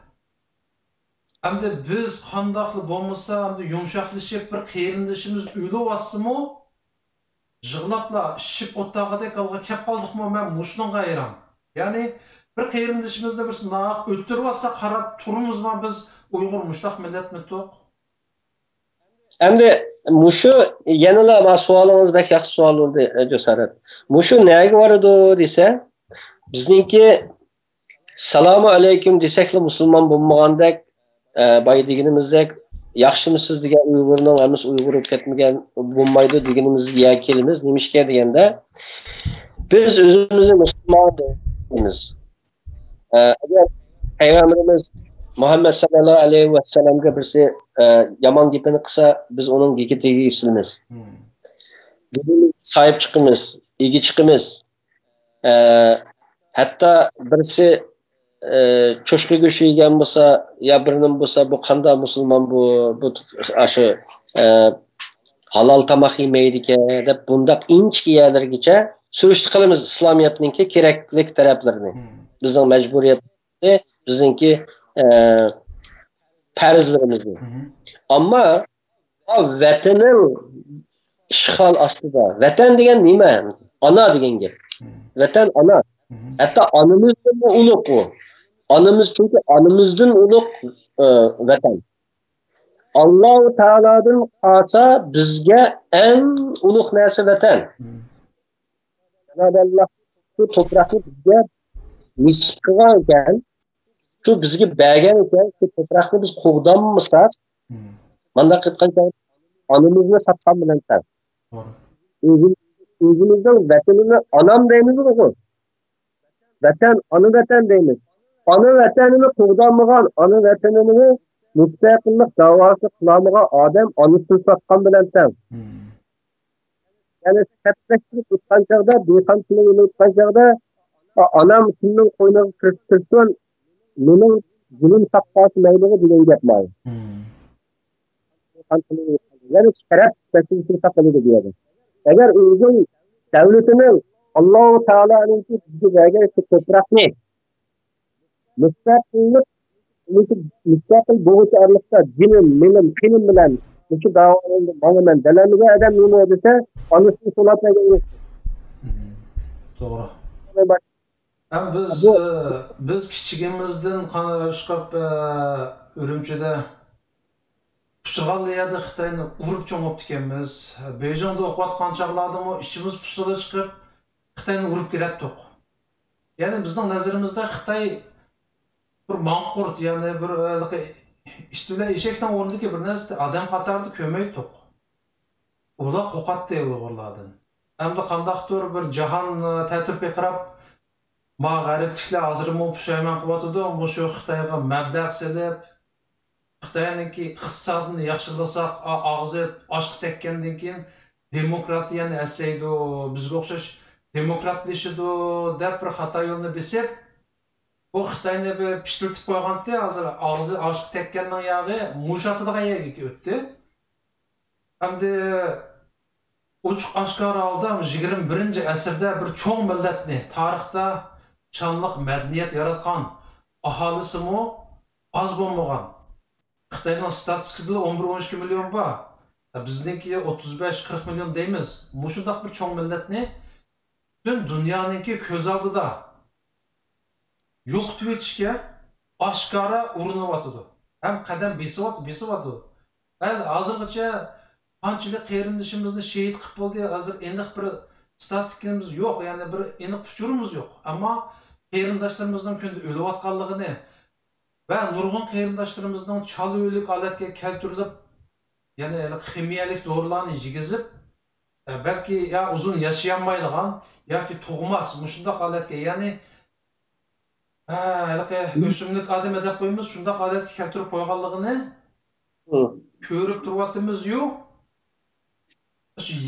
Hamda biz qandoqli bo'lmasa, hamda yumshoqlashib bir qarindoshimiz o'lyapsimi? Yig'labla shib o'tag'idek alga kelib qoldikmi? Men mushunga hayron. Ya'ni bir qarindoshimizni bir nahaq o'ltiryapsa qarab turmizmi biz Uyg'ur mushtaq millatmi to'q? Endi mushu yanala masuolingiz bak yaxshi savol bo'ldi, Jo'sarat. Mushu nega boradi desa, bizningki Assalomu alaykum desakla musulmon bo'lmagandek, boy deganimizdek, yaxshimisiz degan Uyg'urning hammasi Uyg'ur bo'lib ketmagan bo'lmaydi deganimizga kelamiz. Nimishga deganda, biz o'zimizni musulmon deymiz. Agar Payg'ambarimiz Muhammad sallallohu alayhi va sallamga birsi yomon gapini qilsa, biz uning gapitiga islimiz. Biz sahib chiqimiz, egi chiqimiz. Hatto birsi cho'shqa go'shti yegan bo'lsa, ya birinin bo'lsa, bu qanday musulmon bu shu halol tomoq yemaydi ekan deb bundaq inchki yerlargacha surishti qilamiz islomiyatningki keraklik taraflarini. Bizning majburiyatimiz, bizningki farzlarimiz. Ammo vatanning ishg'ol ostida. Vatan degan nima? Ona degan gap. Vatan ona. Hatta anamızdan ulug' bu. Anamız çünkü anamızdan ulug' vatan. Alloh taolodan qolsa bizga eng ulug' narsa vatan. Allah shu to'proqni bizga nisb qilgan ekan, shu bizga bergan ekan, shu to'proqni biz qo'g'danmasak, Mandaq aytgan chog'da onamizni satgan bilan teng. O'zimizning vatanini onam deymiz-ku. Vatan, ona vatan deymiz. Ona vatanini qo'g'damagan, ona vatanini mustaqillik da'vosi qilamagan odam onasini satgan bilan teng. Yani satlaştırıp tutgan chog'da, beqamchilik o'tgan chog'da onam kimning qo'yniga kirib tursin, mening zulm saqqosi mayliga degan gap bor. Yani sharaf tashkil saqlaydi deydi. Agar o'zing davlatining Alloh taoloning bizga bergan ko'proqni mustaqillik mustaqil bo'g'icharlikda dinim, milim, qilim bilan shu da'volarni bo'laman dalamiga adam nima desa, onasini so'latmagan yo'q. To'g'ri. Ham biz kichigimizdan qanashqab Urumchida Pushg'anliyada Xitoyni urib cho'ngib ekanmiz. Bejonda o'qiyotgan chog'lardami ishimiz pusula chiqib Xitoyni urib kelatdik. Ya'ni bizning nazarimizda Xitoy bir manqurt, ya'ni bir ishtilar eshakdan o'rniga bir narsa odam qatorida ko'maydik. Ular qo'qatdi Uyg'urlardan. Hamda qandaqdir bir jahon ta'tirga qarab ma g'aribliklar hozirmi pushaymon qilyotdi, shu Xitoyga mablag' selib Xitoyniki iqtisodini yaxshilasak, og'zi oshib tekkandan keyin demokratiyani aslaydi, bizga o'xshash demokratlashidi deb bir xato yo'lni besib, bu Xitoyni bir pishtirib qo'yganda hozir og'zi oshib tekkanning yog'i mushatadigan yerga o'tdi. Hamda ochiq oshkora holda 21-asrda bir cho'ng millatni tarixda shonliq madaniyat yaratgan aholisimi oz bo'lmagan. Xitoyning statistikasida 11-12 million bor. Bizniki 35-40 million deymiz. Mushundaq bir cho'ng millatni butun dunyoniki ko'z oldida yo'qotib etishga oshkora urinyapti. Ham qadam besyapti. Hozirgacha qanchalik qarindoshimizni shahid qilib bo'ldi, hozir aniq bir statistikamiz yo'q, ya'ni bir aniq uchurimiz yo'q. Ammo qarindoshlarimizning kunda o'layotganligini va nurg'un qarindoshlarimizning chaluvlik holatga keltirilib, ya'ni kimiyalik dorilarni yegizib, balki ya uzun yashayamaydigan yoki tug'mas shunday holatga, ya'ni o'simlik odam deb qo'yamiz, shunday holatga keltirib qo'yganligini ko'rib turyapmiz-yu.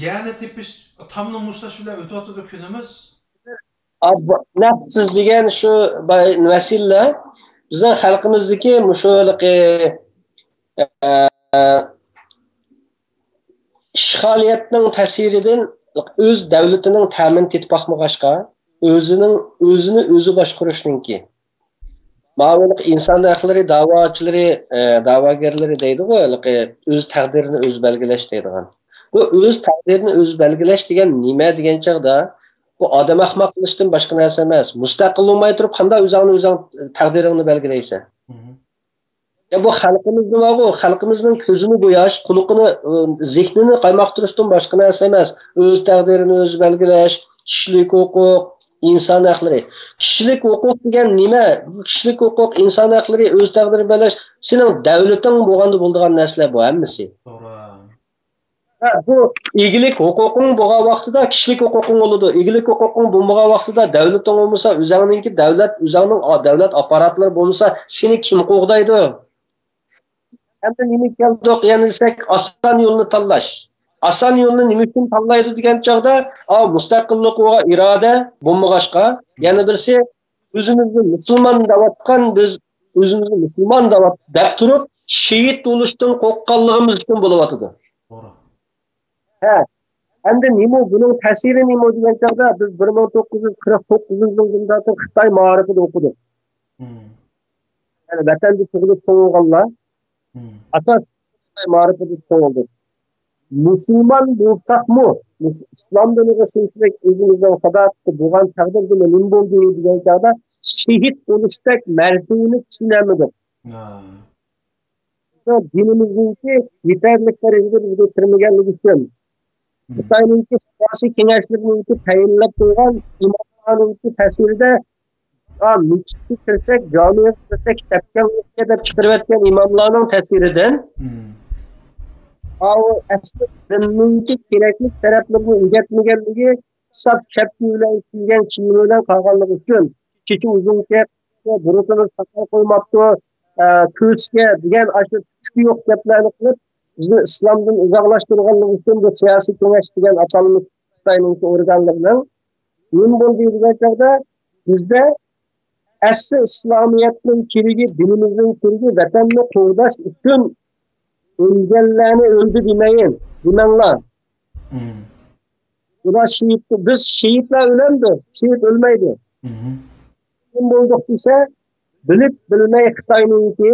Yani tepish tamni mushlash bilan o'tayotdi kunimiz. Nafsiz degan shu vasila bizning xalqimizdagi musho'liqi ishg'oliyatning ta'siridan o'z davlatining ta'min etib boqmag'achqa, o'zini o'zi boshqarishninki. Ma'lum inson haqlari da'vochilari, da'vogarlari deydi-ku, o'z taqdirini o'zi belgilash deydigan. Bu o'z taqdirini o'zi belgilash degan nima degan chog'da bu odam ahmoq qilishdan boshqa narsa emas. Mustaqil bo'lmay turib qanday o'zing taqdiringni belgilaysan? Ya bu xalqimizni va bu xalqimizning ko'zini bo'yash, quloqini, zehnini qaymoqtirishdan boshqa narsa emas. O'z taqdirini o'zi belgilash, kishilik huquq, inson haqlari. Kishilik huquq degan nima? Kishilik huquq, inson haqlari, o'z taqdirini belgilash sening davlating bo'lganda bo'ladigan narsalar bu hammasi. Bu egilik huquqing bo'lgan vaqtida kishilik huquqing bo'ladi. Egilik huquqing bo'lmagan vaqtida davlating bo'lmasa, o'zingninki davlat, o'zingning davlat apparatlari bo'lmasa, seni kim qo'g'daydi? Endi nima keldik, yana desak, oson yo'lni tanlash. Oson yo'lni nima uchun tanlaydi degan chog'da, mustaqillik va iroda bo'lmag'achqa, yana birsi o'zimizni musulmon da'vatgan, biz o'zimizni musulmon deb turib, shahid bo'lishdan qo'rqqanligimiz uchun bo'lyapti. Endi nima buning ta'siri nima degan chog'da biz 1949-yilda Xitoy ma'rifida o'qidik. Yani vatanda tug'ilib tug'ilganlar asos ma'rifida tug'ildi. Musulmon bo'lsaqmi, islom diniga shunchalik o'zimizdan sadoqatli bo'lgan taqdirda nima bo'ldi degan chog'da shahid bo'lishdak martabani tushunamidik. Dinimizningki yetarli darajada bizga kirmaganligi uchun Xitoyninki siyosiy kengashlikninki tayinlab qo'ygan imomlarninki ta'sirida mechitga kirsak, jamiga kirsak, kitobga deb chiqarayotgan imomlarning ta'siridan asli dinninki kerakli taraflarni o'rgatmaganligi sab chapki bilan kiygan kiyimi bilan qolganligi uchun kecha uzunga burutini saqlab qo'ymabdi ko'zga degan shu tuki yo'q gaplarni qilib bizni islomdan uzoqlashtirganligi uchun bu siyosiy kengash degan atalmish Xitoyning organlarining nima bo'ldi degan chog'da bizda asli islomiyatning keligi dinimizning keligi vatanni qo'g'dash uchun o'lganlarni o'ldi demayin demanglar. Ular şehit, biz şehitler ölendi, şehit ölmeydi. Kim bulduk ise bilip bilmey Xitay'nınki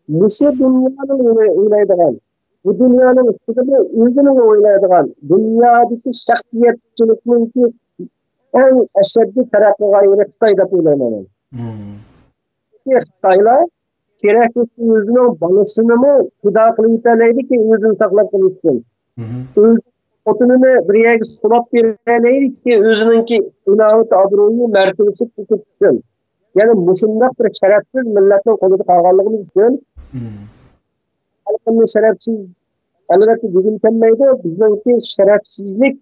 Mısır dünyanın oylaydıgan, bu dünyanın üstünde özünün oylaydıgan, dünyadaki şahsiyetçilikninki en eşeddi tarafı gayrı Xitay'da oylaymanın. Xitaylar gerekli özünün balısını mı fida kılıp ki özünü saklap kılıçsın. Otununu bir yere sulap vermeliydi ki özününki ilahut abroyu mertebesi tutsun. Yani musundak bir şerefsiz milletin koludu kalganlığımız için halkının şerefsiz elbette güdümtenmeydi. Bizimki şerefsizlik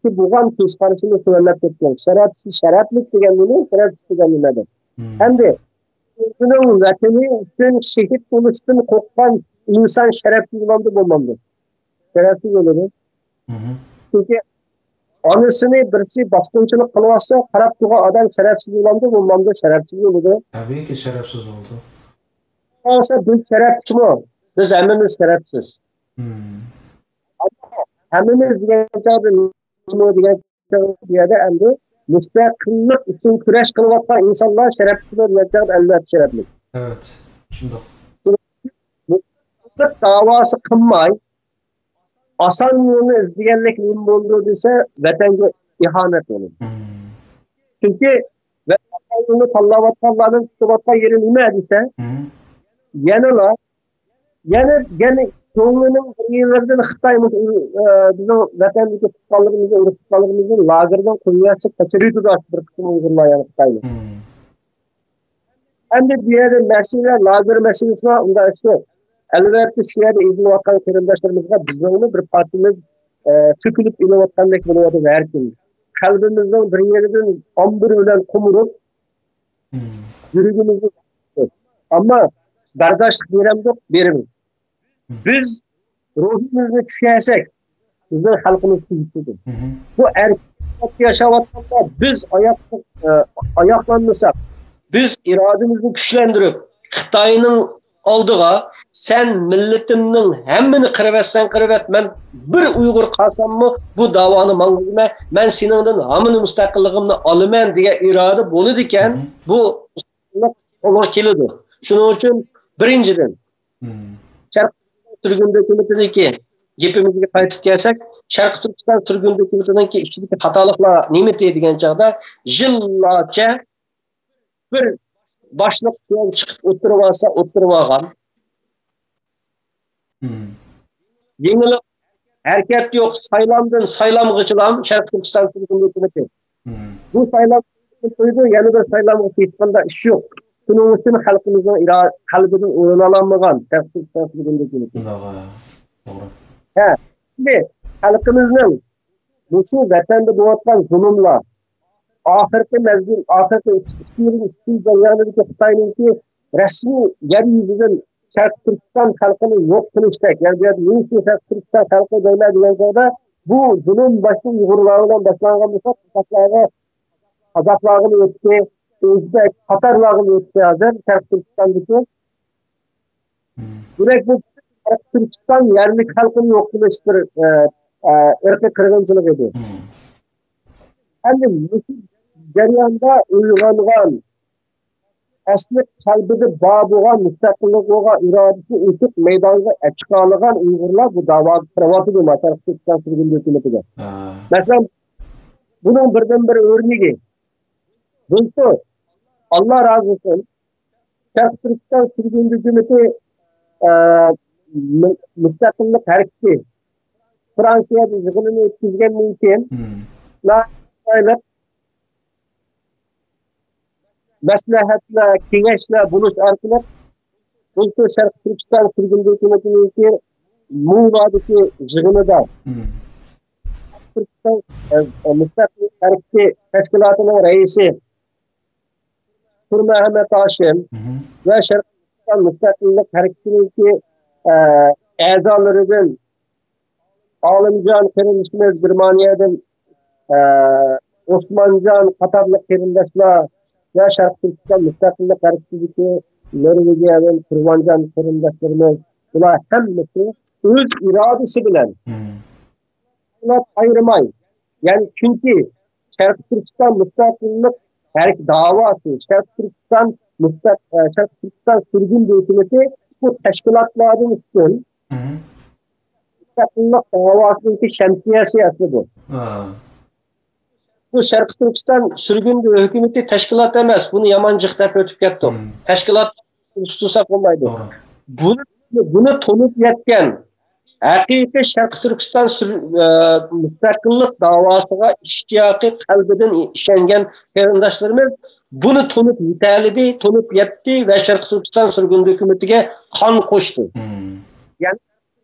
ki buğan söz karşısını söyleyip etken. Şerefsiz, şereflik diyenliğini şerefsiz diyenliğidir. Hem de özünün vatani üstün şehit oluştun kokkan insan şerefsiz olandı bulmandır. Şerefsiz olur. Çünkü anısını birisi baskınçılık kılmazsa karab tuğan adam şerefsiz olandı bulmandı, şerefsiz oldu. Tabii ki şerefsiz oldu. Olsa biz şerefsiz mi? Biz hemimiz şerefsiz. Hemimiz diyen yerde endi müstakillik için küreş kılmakta insanlar şerefsiz olacak elbette şerefli. Evet. Şimdi. Müstakillik davası kılmay asan yolunu izleyenlik neyim olduğu ise vatanga ihanet olur. Çünkü asan yolunu Allah'ın tutubatla yeri nime edilse yanıla yani çoğunluğunun yerlerden Xitay'ımız bizim vatandaki tutkalığımızı, uğru tutkalığımızı lagerden kuyuya çık kaçırıyordu da bir kısmı Uygurlar yani Xitay'lı. Hem de diğer meseleler lager meselesi var. Onda işte elbette şehirde izin vakan kırımdaşlarımızda bizden bir partimiz sökülüp ilim vatanlık buluyordu her gün. Kalbimizden bir yerden ambur bilen kumurup yürüdüğümüzü ama kardeşlik veremiz. Biz ruhumuzu düşersek bizim halkımız kıyısıdır. Bu erkek yaşavatında biz ayaklanırsak, biz irademizi güçlendirip Xitay'nın aldığa sen milletimnin hemmini kırıvetsen kırıvet men bir Uygur kalsam mı bu davanı mangılma men seninle hamını müstakilliğimni alımen diye irade bolu diken bu olur kilidi. Şunun için birinciden Şarkı Türkmen hükümetindeki gepimizge qaytib kelsak, Sharq Turkiston Türkmen hükümetindeki içindeki hatalıklar nimeti degan chaqda yillarcha bir başlık çıkıp oturup algan. Yengil hareket yok, saylandın, saylamgıçılam Sharq Turkiston Türkmen hükümeti. Bu saylam koydu, yani bir saylamgı ketkanda iş yok. Bunun için halkımızın kalbinin oynanamagan Sharq Turkiston Türkmen hükümeti. Şimdi halkımızın bu şu vatanda boğatkan zulümler ahirki mevzul, ahirki istiğrin dünyanıdaki Xitay'nınki resmi yeryüzünden Sharq Turkiston halkını yok kılıştak. Yani bir Sharq Turkiston halkı devlet dünyada bu zulüm başlı Uygurlarından başlangan olsa Kazaklarını öttü, Özbek, Tatarlarını öttü hazır Sharq Turkistan'daki. Direkt bu Sharq Turkiston yerlik halkını yok kılıştır, ırkı kırgınçılık ediyor. Hem de bu jarayonda uyg'ongan asli qalbida bor bo'lgan mustaqillikqa irodasi o'tib maydonga chiqargan Uyg'urlar bu da'voni qirib Sharq Turkiston hükümetiga. Masalan, bunun birdan bir o'rniga bo'lsa Allah razı olsun Sharq Turkiston hükümeti mustaqillik harakati Fransiyada yig'inini o'tkazgandan keyin maslahatlar, kengashlar buluş orqali Sharq Turkiston hükümetinin Mung Vadisi yig'inida Türkiston Mustaqil Harakati Tashkilotining raisi Turmuhammed Hashim ve Sharqiston Mustaqillik Harakatining a'zolaridan Olimjon qarindoshimiz Germaniyadan Osmonjon qatorli qarindoshlar ve Sharq Turkiston Mustaqillik Harakatidagi Norvegiyadan Qurbanjon qarindoshlarimiz bular hammasi o'z irodasi bilan ayırmay. Yani çünkü Sharq Turkiston Mustaqillik davası, Sharq Turkiston sürgün hükümeti bu teşkilatlardan üstün Mustaqillik davasının şemsiyesi aslı bu. Bu Sharq Turkiston sürgün hükümeti teşkilat emez. Bunu yamancık dep ötüp kettik. Teşkilat tutsak olmaydı. Bunu tonup yetken haqiqiy Sharq Turkiston mustaqillik davasına iştiyaqi qalbidan ishongan qarindoshlarimiz buni to'nib yetalidi, to'nib yetdi ve Sharq Turkiston sürgün hükümetiga qon qo'shdi. Yani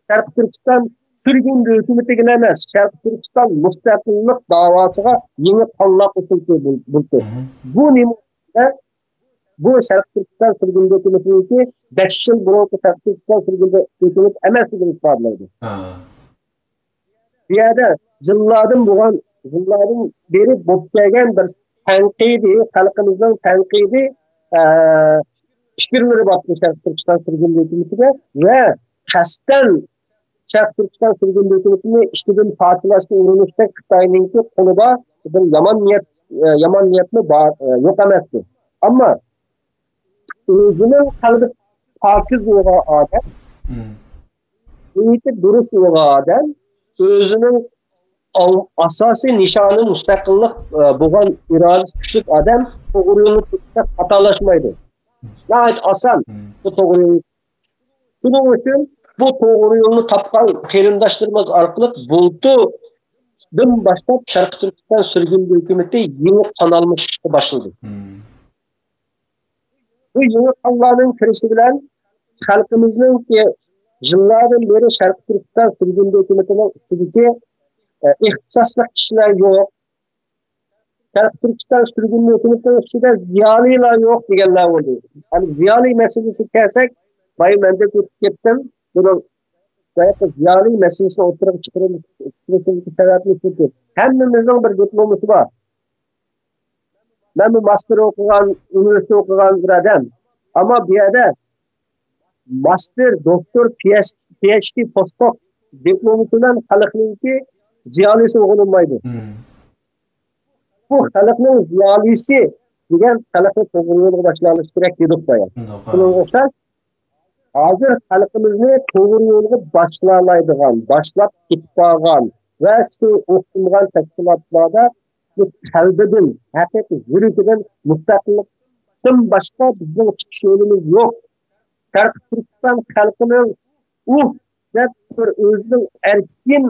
Sharq Turkiston sürgün hükümetiga emas, Sharq Turkiston mustaqillik davasına yeni qonlar qo'shildi buldi. Bu nimada bu Sharq Turkiston sürgün hükümetining 5 yil burungi Sharq Turkiston sürgün hükümeti emasligini ifodalaydi. Bu yerda yıllardan beri bo'lib kelgan bir tanqidiy, xalqimizning tanqidiy fikrlari bor Sharq Turkiston sürgün hükümetiga ve qasddan Sharq Turkiston sürgün hükümetini iştidan parçalashga urinishda Xitoyningki qo'lida bir yomon niyatni yo'q emasdi. Ammo o'zining qalbi pokiz bo'lgan odam, niyati durust bo'lgan odam, o'zining asosiy nishoni mustaqillik bo'lgan irodasi kuchli odam to'g'ri yo'lni tutishda xatolashmaydi. Gayet oson bu to'g'ri yo'l. Shuning uchun bu to'g'ri yo'lni topgan qarindoshlarimiz orqali bultudan boshlab Sharq Turkiston sürgün hükümeti yeni qonalmishga boshladi. Bu yeni qonlarning kirishi bilan xalqimizning yillardan beri Sharq Turkiston sürgün hükümetining ustidagi ixtisosli kishilar yo'q. Sharq Turkiston sürgün hükümetining ustida ziyolilar yo'q deganlar bo'ldi. Hani ziyoli masalasi kelsak, menda ketdim. Bunun ziyoli meselesini ortaya çıkarılması sebepli çünkü hemmimizin bir diploması var. Ben bu master okuyan, üniversite okuyan bir adam. Ama bir yerde master, doktor, PhD, postdoc diplomasından halkınınki ziyalisi okunulmaydı. Bu halkının ziyalisi diyen halkın topluluğuna başlanmış direkt dedik bayağı. Bunun olsa hazır xalqimizni to'g'ri yo'lga boshlamaydigan, boshlab ketmagan va shu o'qitilgan tashkilotlarda qalbidan, haqiqiy yuragidan mustaqillikdan boshqa bizning chiqish yo'limiz yo'q. Sharq Turkiston xalqining deb bir o'zining erkin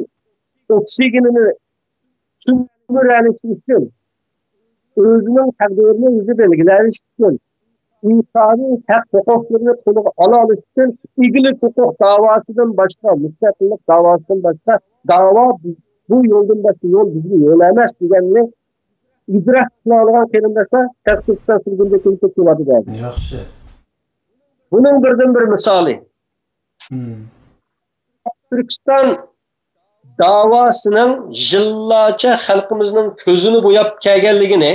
oksigenini sumuralish uchun, o'zining taqdirini o'zi belgilash uchun insani hak hukuklarını qo'liga ola olish uchun igilik hukuk davasından başka, mustaqillik davasından başka dava bu yo'ldan boshqa yo'l bizga yo'l emas deganni idrok qila olgan qarindoshlar Sharq Turkiston sürgünde kelib keladi derdi. Yaxshi. Bunun birden bir misali. Türkiston davasının yillarcha xalqimizning ko'zini bo'yab kelganligini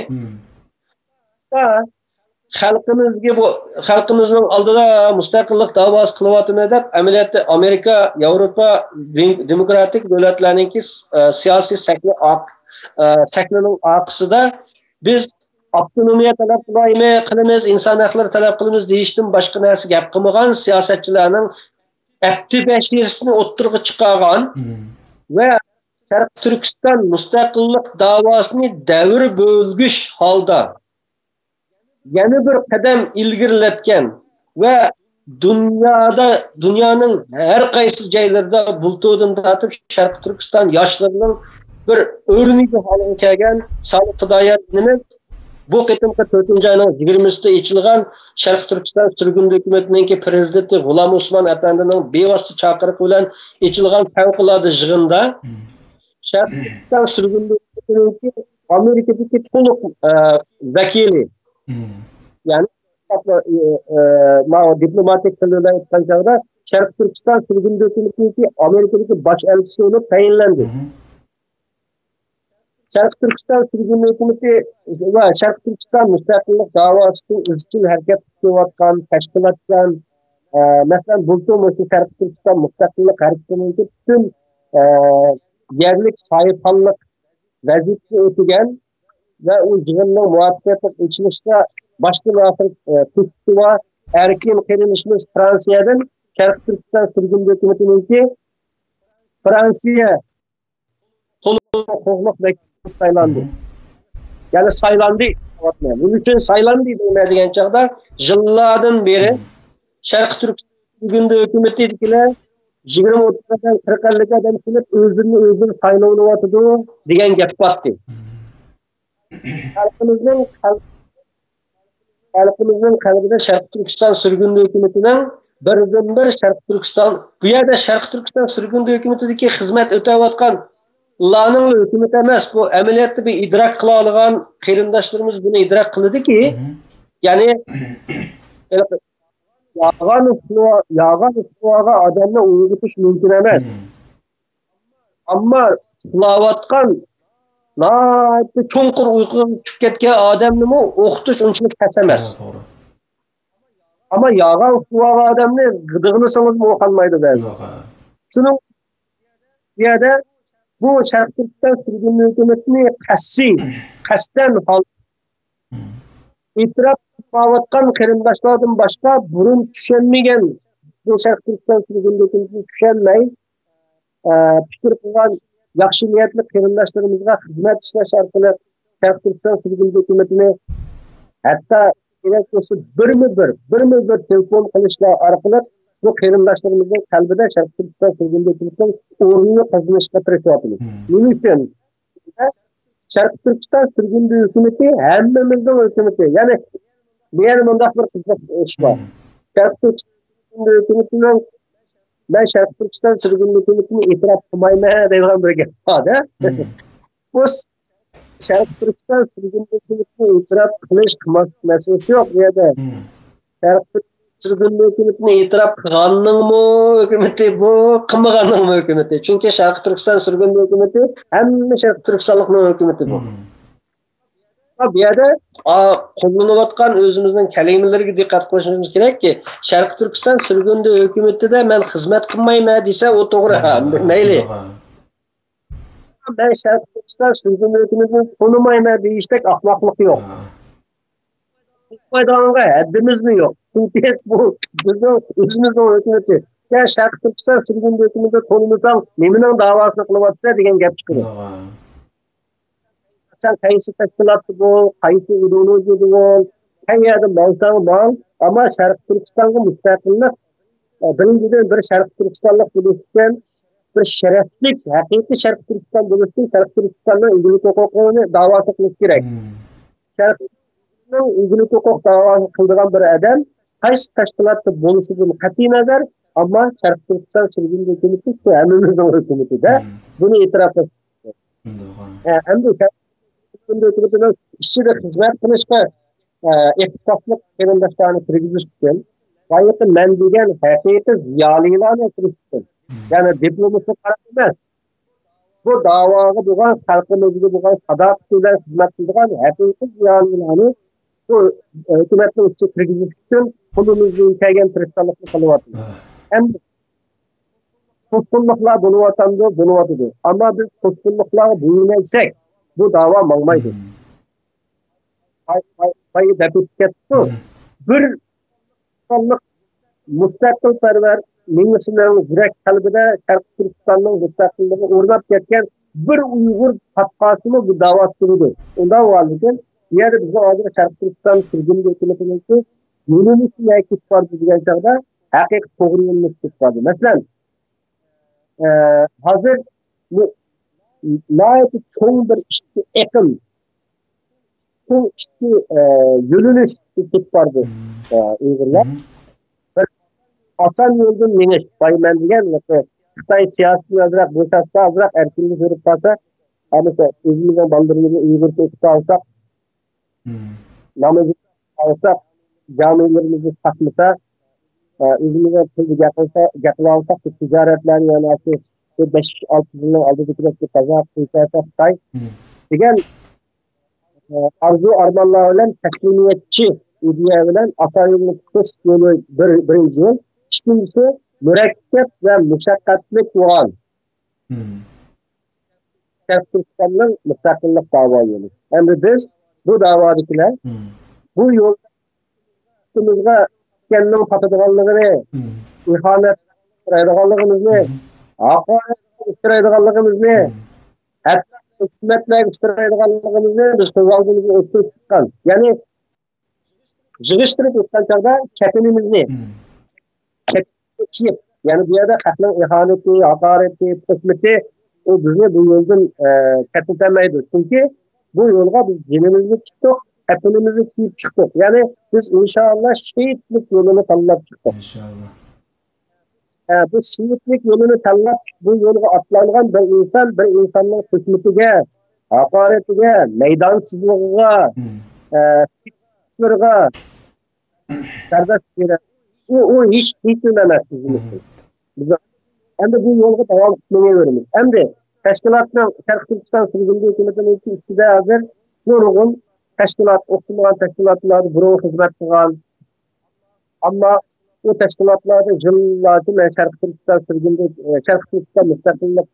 xalqimizning oldida mustaqillik davası qilyaptimi deb amaliyotda Amerika, Yevropa demokratik davlatlarninki siyosiy saklining orqasida biz avtonomiya talab qilamiz, inson haqlari talab qilamiz deyishdan boshqa narsa gap qilmagan siyosatchilarning aqti bashirsini o'ttirg'i chiqargan va Sharq Turkiston mustaqillik davosini davr bo'lgich holda yana bir qadam ilgirlatgan va dunyoning har qaysi joylarida bultudan tortib Sharq Turkiston yoshlarining bir o'rniga holiga kelgan Sodiq Xudoyevning Bu qitimqi 4 ayning 20sida ochilgan Sharq Turkiston sürgün hökumətining prezidenti G'ulom Usmon apandining bevosita chaqiriqi bilan ochilgan favqulodda yig'inda Sharq Turkiston sürgün hökumətining Amerikadagi to'liq vakili, ya'ni diplomatik tilda aytgan chog'da Sharq Turkiston sürgün hökumətining Amerikadagi bosh elchisi bo'lib tayinlandi. Sharq Turkiston sürgün hökuməti va Sharq Turkiston mustaqillik davosida izchil harakat qilayotgan tashkilotlar, masalan, bultur Sharq Turkiston mustaqillik harakatining butun yerlik soyibxonlik vazifasini o'tagan va u yig'inning muvaffaqiyatli ochilishida boshqa turkiston va erkin qarindoshimiz Fransiyadan Sharq Turkiston sürgün hökumətining Fransiya to'liq vakili saylandı. Yani saylandı. Bunun için saylandı degan chog'da yillardan beri Sharq Turkiston sürgün hökumətidagilar 20-30dan 40 adam kelib o'zini saylanayotdi degan gap chiqdi. Xalqimizning qalbida Sharq Turkiston sürgün hökumətining birdan-bir Sharq Turkiston, bu yerda Sharq Turkiston sürgün hökumətiga xizmat o'tayotgan ularning hukumat emas, bu amaliyotda bir idrok qila olgan qarindoshlarimiz buni idrok qildiki, ya'ni yag'an ustuvaga odamni uyg'otish mumkin emas. Ammo qilayotgan cho'nqur uyquga tushib ketgan odamni o'qitish unchalik tas emas. Ammo yag'an ustuvaga odamni g'idig'lasangiz o'qolmaydi ba'zi. Shuning yerda bu Sharq Turkiston sürgün hökumətining qasdan e'tirof qilayotgan qarindoshlardan boshqa burun tushunmagan bu Sharq Turkiston sürgün hökumətiga tushunmay fikr qilgan yaxshi niyatli qarindoshlarimizga xizmat ishlash orqali Sharq Turkiston sürgün hökumətini hatto kerak bo'lsa birma-bir telefon qilishlar orqali bu qarindoshlarımızın qalbida Sharq Turkiston sürgün hökumətining o'rnini qazanishga tirishyapmiz. Buning uchun Sharq Turkiston sürgün hökuməti hammamizning hökuməti. Ya'ni bu yerda mundaq bir qiziq ish bor. Sharq Turkiston hökumətining ben Sharq Turkiston sürgün hökumətini e'tirof qilmayman degan bir gap bor. Bu Sharq Turkiston sürgün hökumətini e'tirof qilish masalasi yo'q bu yerda. Sharq sürgün hökumətini e'tirof qilganning-mi hökuməti bu, qilmaganning-mi hökuməti? Chunki Sharq Turkiston sürgün hökuməti hamma Sharq Turkistonlikning hökuməti bu. Bu yerda qo'llanayotgan o'zimizning kalimalarga diqqat qilishimiz kerakki, Sharq Turkiston sürgün hökumətida men xizmat qilmayman desa, u to'g'ri, mayli. Ben Sharq Turkiston sürgün hökumətini tanımayman deyishdak ahmoqlik yo'q. Maydonga haddimiz mi yok? Çünkü bu bizim özümüzün hükümeti. Ya Sharq Turkiston sürgün hökuməti tanımısan, nemenin davasını qılıbatsa degan gap chiqadi. Sen qaysi tashkilot bu, qaysi ideologiya bu, qayerda bo'lsang bor, ammo Sharq Turkistonga mustaqillik birinchidan bir Sharq Turkistonlik bo'lishdan bir sharaflik, haqiqiy Sharq Turkiston bo'lishdan Sharq Turkistonning ilgili huquqini da'vosi qilish kerak. Sharq ilgili huquq da'vosi qilgan bir odam qaysi tashkilotda bo'lishidan qat'iy nazar, ammo Sharq Turkiston sürgün hökuməti hammamizning hukumatida buni e'tirof qilish. Endi hökumatning ichida xizmat qilishga ixtisosli qarindoshlarni kirgizish uchun g'oyatda man degan haqiqiy ziyolilarni kirgizishsin. Ya'ni diplomatga qarab emas. Bu da'voga bo'lgan xalqimizga bo'lgan sadoqat bilan xizmat qilgan haqiqiy ziyolilarni bu hukumatning ichiga kirgizish uchun qo'limizdan kelgan tirishchilikni qilyapmiz. Hem to'sqinliklar bo'lyotdi. Ammo biz to'sqinliklarga bo'yinmasak, bu da'vo mangmaydi. Payı depit ketdi. Bir sonliq mustaqilparvar minglisining yurak qalbida Sharq Turkistonning mustaqilligi o'rnab ketgan bir Uyg'ur tapqasini bu da'vo qildi. Undan oldin yer bizni hozir Sharq Turkiston sürgün hökumətining yo'lini yakib bordi degan chog'da haqiqiy to'g'ri yo'lni tutib bordi. Masalan, hozir bu cho'ng bir ishchi eqim bu işte yönünüş tip vardı Uygurlar. Bir asan yoldan yeniş. Bayman degan Xitoy siyosiy azroq bo'shatsa, azroq erkinlik berib qolsa, hamisi o'zimizning bolalarimizni Uyg'urcha o'qita olsak, namoz olsak, jamilarimizni saqlasak, o'zimizga tilda gapira olsak, tijoratlarni yana shu 5-6 yilning oldidagi qozoq, Xitoy degan arzu armonlar bilan taslimiyatchi ideya bilan asoyilni tutish yo'li birinchi yo'l. İkincisi murakkab va mushaqqatli bo'lgan Türkistanning mustaqillik da'vo yo'li. Endi biz bu da'vodagilar bu yo'limizga kendim patadiganligini, ihanat qiladiganligimizni, haqorat qiladiganligimizni, hatto hukumatlarga qiladiganligimizni biz ko'zaldigimizga o'tkazib chiqqan. Ya'ni yig'ishtirib o'tgan chog'da ketinimizni yani bu yerda xalqning ihanati, haqorati, qismati o bizni bu yo'ldan ketitamaydi. Chunki bu yo'lga biz jinimizni chiqdik, ketinimizni kiyib chiqdik. Ya'ni biz inshaalloh shehidlik yo'lini tanlab chiqdik. İnşallah. Bu shehidlik yo'lini tanlab bu yo'lga otlangan bir insonning qismatiga, haqoratiga, maydonsizligiga, sirga sardosh beradi. O hiç emas bizim için. Endi bu yo'lga davom etmayveramiz. Endi tashkilotning Sharq Turkiston sudida hukumatining ustida hozir nurg'un tashkilot, o'qimagan tashkilotlar birov xizmat qilgan. Ammo o tashkilotlarda yillardan Sharq Turkiston sudida Sharq Turkiston mustaqillik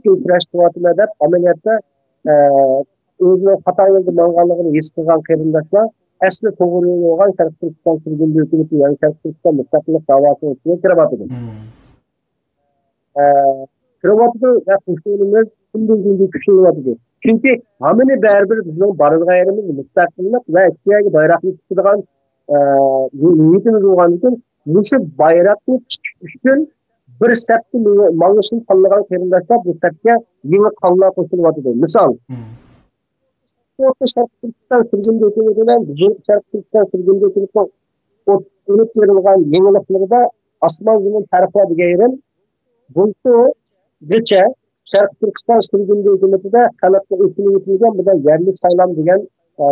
kurash qilyaptilar deb amaliyotda o'zini xato yo'lda borganligini his qilgan qarindoshlar asli to'g'ri yo'l olgan Sharq Turkiston sudida hukumati, ya'ni Sharq Turkiston mustaqillik davosini kirabatdi. Kirabatdi va qo'shunimiz kundan kunga kuchayapti. Chunki hamini baribir bizning boradiganimiz mustaqillik va Rossiyaga bayroqni tutadigan niyatimiz bo'lgan uchun shu bayroqni tutish uchun bir sapni mangishni tanlagan qarindoshlar bu sapga yangi qonlar qo'shilyapti. Misol Orta Sharq Turkiston sudida hukumatidan Sharq Turkiston sudida hukumati unut verilgan yeniliklarda asman zulüm tarafı diyelim. Bunsu geçe Sharq Turkiston sudida hukumatida xalqqa o'tini yetilgan bu da yerli saylam degan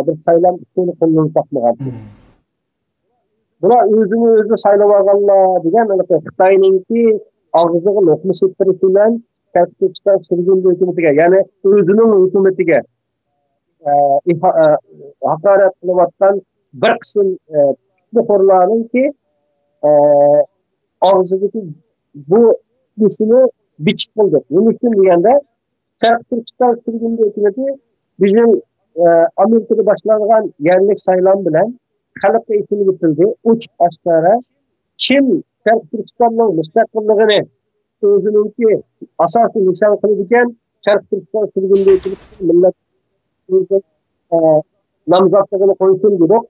bir saylam usuli qo'llanilmoqda. Bular o'zini saylab olganlar degan Xitoyninki og'ziga lokma septirish bilan Sharq Turkiston sudida hukumatiga, ya'ni o'zining hukumatiga hakaret kılıvattan bir kısım buhurlarının ki ağzıdaki bu isini biçip bulduk. Bunun için diyende Sharq Turkiston sudida hükümeti bizim Amerika'da başlanan yerlik sayılan bilen halkta isini bitirdi. Uç aşkara kim Sharq Turkiston'un müstakilliğini özününki asası nişan kılıdırken Sharq Turkiston sudida hükümeti millet namzatlarını koysun dedik.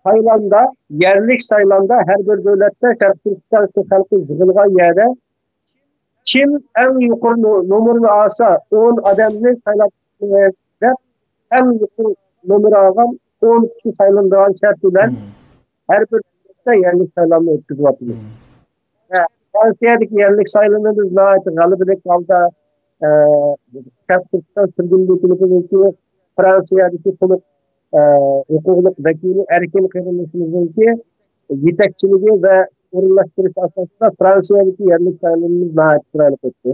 Sayılanda, yerlik sayılanda her bir devlette Sharq Turkiston halkı yığılgan yerde kim en yukarı numarını alsa 10 adamını sayılandığında en yukarı numarı alan 10 kişi sayılandığın şartıyla her bir devlette yerlik sayılanma etkisi Fransiyadaki yerlik sayılanımız nahayet galibiyet kaldı. Sharq Turkiston sudida hukumati Fransiyadagi huquqliq vakili erkin qarindoshimizning yetakchiligi va o'rinlashtirish asosida Fransiyadagi yerlik saylovimiz nihoyat chiroyli o'tdi.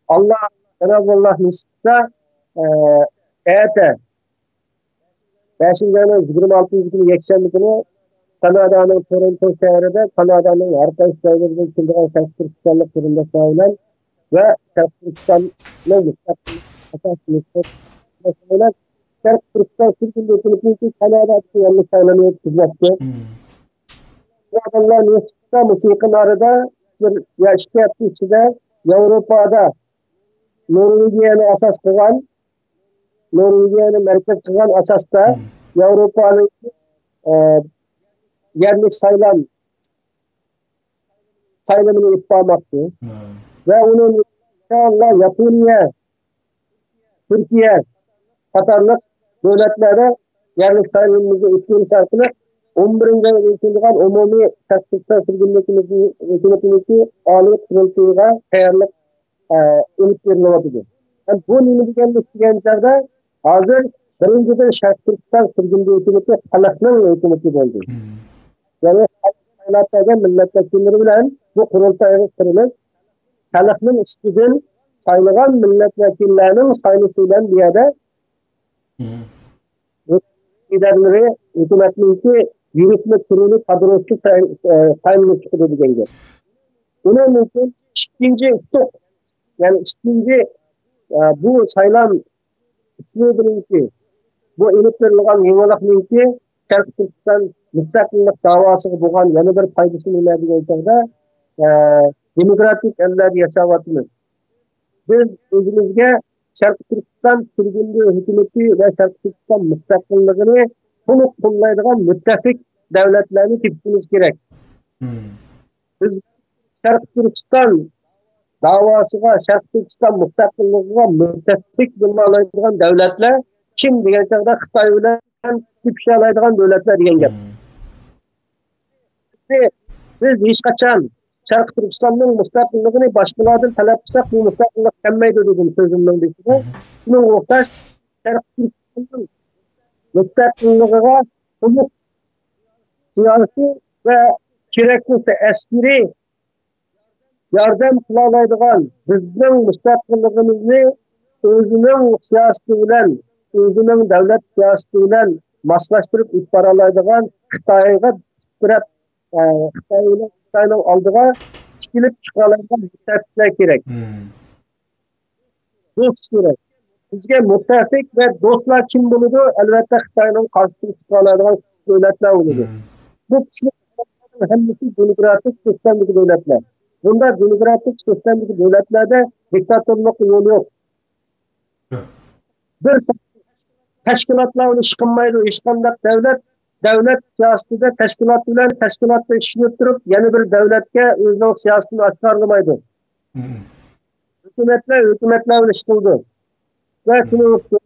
Allah Cenab-ı Allah nisbetda erta 5-26 kuni yakshanba kuni Kanadaning Toronto shahrida Kanadaning har qaysi joylaridan kelgan Sharq Turkistonlik qarindoshlar bilan ve Sharq Turkistonning mustaqillik asosini ko'rib, Sharq Turkiston sudida hukumati Kanadadagi yerlik saylovni o'tkazmoqchi. Adamlar nesbetda musiqa narida bir ikki hafta ichida Yevropada Norvegiyani asos qilgan, Norvegiyani markaz qilgan asosda Yevropaning yerlik saylovini o'tkazmoqchi. Ve onun inşallah Japonya, Türkiye, qatorliq davlatlarda yerlik saylovimizda o'tkazish orqali 11-nji ayda o'tkazilgan umumiy tasdiqdan hukumatimizni oliy qurultayga tayyorlik olib berilyapti. Bu nima deganligida hozir birinchidan Sharq Turkiston sirgindi hukumati xalqning hukumati bo'ldi. Ya'ni saylovdagi millat vakillari bilan bu qurultayga kirilib, xalqning ustidan saylagan millat vakillarining saylashi bilan bu yerda liderleri hükümetninki yürütme kurulu kadrosu sayılmış çıkıyor degan gap. Bunun için ikinci stok, yani ikinci bu saylan üslubininki, bu elektrikliğin yenilikninki Sharq Turkiston müstakillik davası bo'lgan yana bir foydasi nima deganda demokratik ellarda yashayapmiz. Biz o'zimizga Sharq Turkiston sirgindi hukumati va Sharq Turkiston mustaqilligini to'liq qo'llaydigan muttafik davlatlarni topishimiz kerak. Biz Sharq Turkiston davosiga, Sharq Turkiston mustaqilligiga muttafik bo'lma oladigan davlatlar kim degan chog'da Xitoy bilan tepisha oladigan davlatlar degan gap. Biz hech qachon Sharq Turkistonning mustaqilligini boshqalardan talab qilsak, bu mustaqillik kelmaydi dedim so'zimning ichida. Shunga o'xshash Sharq Turkistonning mustaqilligiga to'liq siyosiy va kerak bo'lsa askariy yordam qila oladigan, bizning mustaqilligimizni o'zining siyosati bilan, o'zining davlat siyosati bilan moslashtirib o'tib oladigan Xitoyga taraf Xitoyning oldiga tikilib chiqa oladigan muttafaqlar kerak. Do'st kerak. Bizga muttafaq va do'stlar kim bo'ladi? Albatta Xitoyning qarshisiga chiqa oladigan davlatlar bo'ladi. Bu kuchli hammasi demokratik sistemdagi davlatlar. Bunda demokratik sistemdagi davlatlarda diktatorlik yo'li yo'q. Bir tashkilotlar ish qilmaydi, hech qanday davlat siyosatida tashkilot bilan tashkilotda ishlab turib, yana bir davlatga o'zining siyosatini oshkorlamaydi. Hukumatlar bilan ish qildi. Va shuning uchun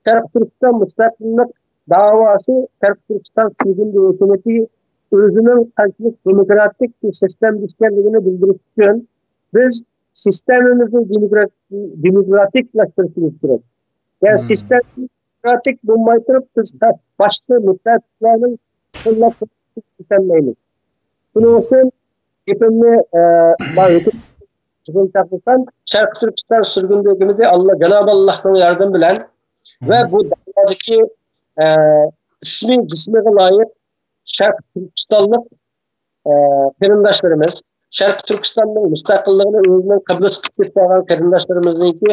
Sharq Turkiston mustaqillik da'vosi Sharq Turkiston sirgindi hukumati o'zining qanchalik demokratik sistem ekanligini bildirish uchun biz sistemimizni demokratiklashtirishimiz kerak. Yani sistem demokratik bo'lmay turib biz boshqa muddatlarning qo'llab-quvvatlamaymiz. Shuning uchun hepimni Sharq Turkiston sirgindi hukumati Cenab-ı Allah'ın yardım bilen ve bu davadaki cismiga layık Sharq Turkistonlik qarindoshlarimiz, Sharq Turkistonning mustaqilligini o'zining qiblasi qilib ketgan qarindoshlarimizningki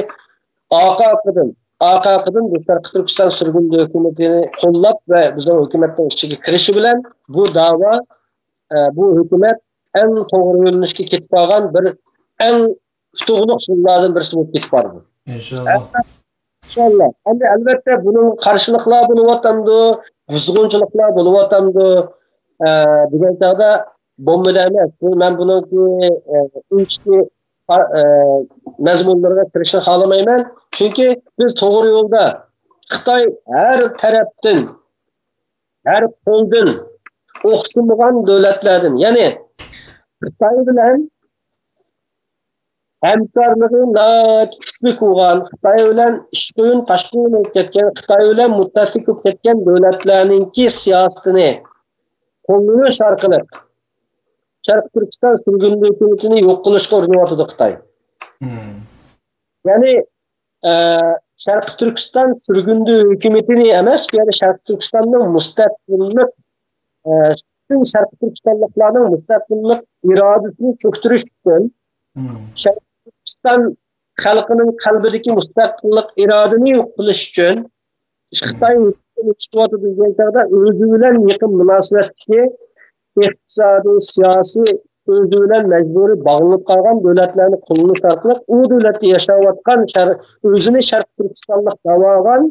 AKP'dan bu Sharq Turkiston sirgindi hukumatini qo'llab va bizning hukumatning ichiga kirishi bilan bu da'vo bu hukumat eng to'g'ri yo'nalishga ketib qolgan bir eng futuqli usullardan birisi bo'lib ketib qoldi. İnşallah. Endi albatta buning qarshiliklar bo'layotgandi, buzg'unchiliklar bo'layotgandi. Degan chog'da bo'lmaydi emas. Men buniki ichki mazmunlarga kirishni xohlamayman. Chunki biz to'g'ri yo'lda Xitoy har tarafdan, har qo'ldan o'xshamagan davlatlardan, ya'ni Xitoy bilan hamkorligi kuchli bo'lgan, Xitoy bilan ishqo'yin tashkil etgan, Xitoy bilan muttafaq bo'lib ketgan davlatlarningki siyosatini qo'llash orqali Sharq Turkiston sirgindi hukumatini yo'q qilishga uriniyotir Xitoy. Ya'ni Sharq Turkiston sirgindi hukumatini emas, bu yerda Sharq Turkistonning mustaqillik Sharq Turkistonliklarning mustaqillik irodasini cho'ktirish uchun Sharq Turkiston xalqining qalbidagi mustaqillik irodani yo'q qilish uchun Xitoy hukumati degan chog'da o'zi bilan yaqin munosabatdagi iqtisodiy, siyosiy o'zi bilan majburiy bog'lanib qolgan davlatlarni qo'llash orqali u davlatda yashayotgan o'zini Sharq Turkistonlik da'vogan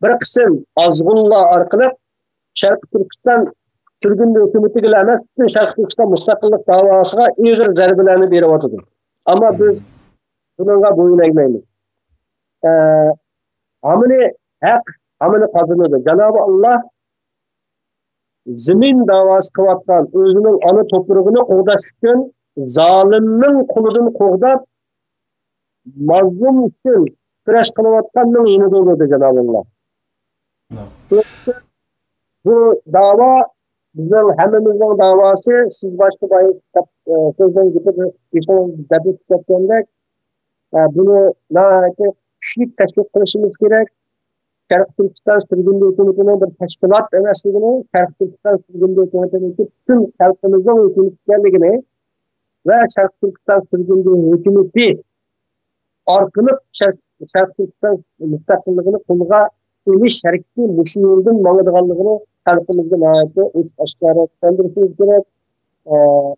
bir qism ozg'unlar orqali Sharq Turkiston sirgindi hukumatiga emas, butun Sharq Turkiston mustaqillik davosiga og'ir zarbalarni beryapti. Ammo biz bunga bo'yin egmaymiz. Amını hak, amını kazanırdı. Cenab-ı Allah zemin davası kıvattan özünün ana toprağını qoğdaş üçün zalimnin kuludun qoğdap mazlum üçün kıraş kılıvattanın yeni dolurdu Cenab-ı Allah. Bu dava bizim hemimizin davası siz başka bayı sözden gibi bir son debit kitaplarında bunu güçlük teşvik kılışımız gerek. Şarkı Türkistan sürgünlü hükümetinin bir teşkilat emasligini, Şarkı Türkistan sürgünlü hükümetinin tüm halkımızın hükümetlerligini ve Şarkı Türkistan sürgünlü hükümeti arqılıp Şarkı Türkistan müstakillığını kulga iliş hareketi muşu yoldan mağdırganlığını halkımızın hayatı uç aşkara söndürmemiz gerek,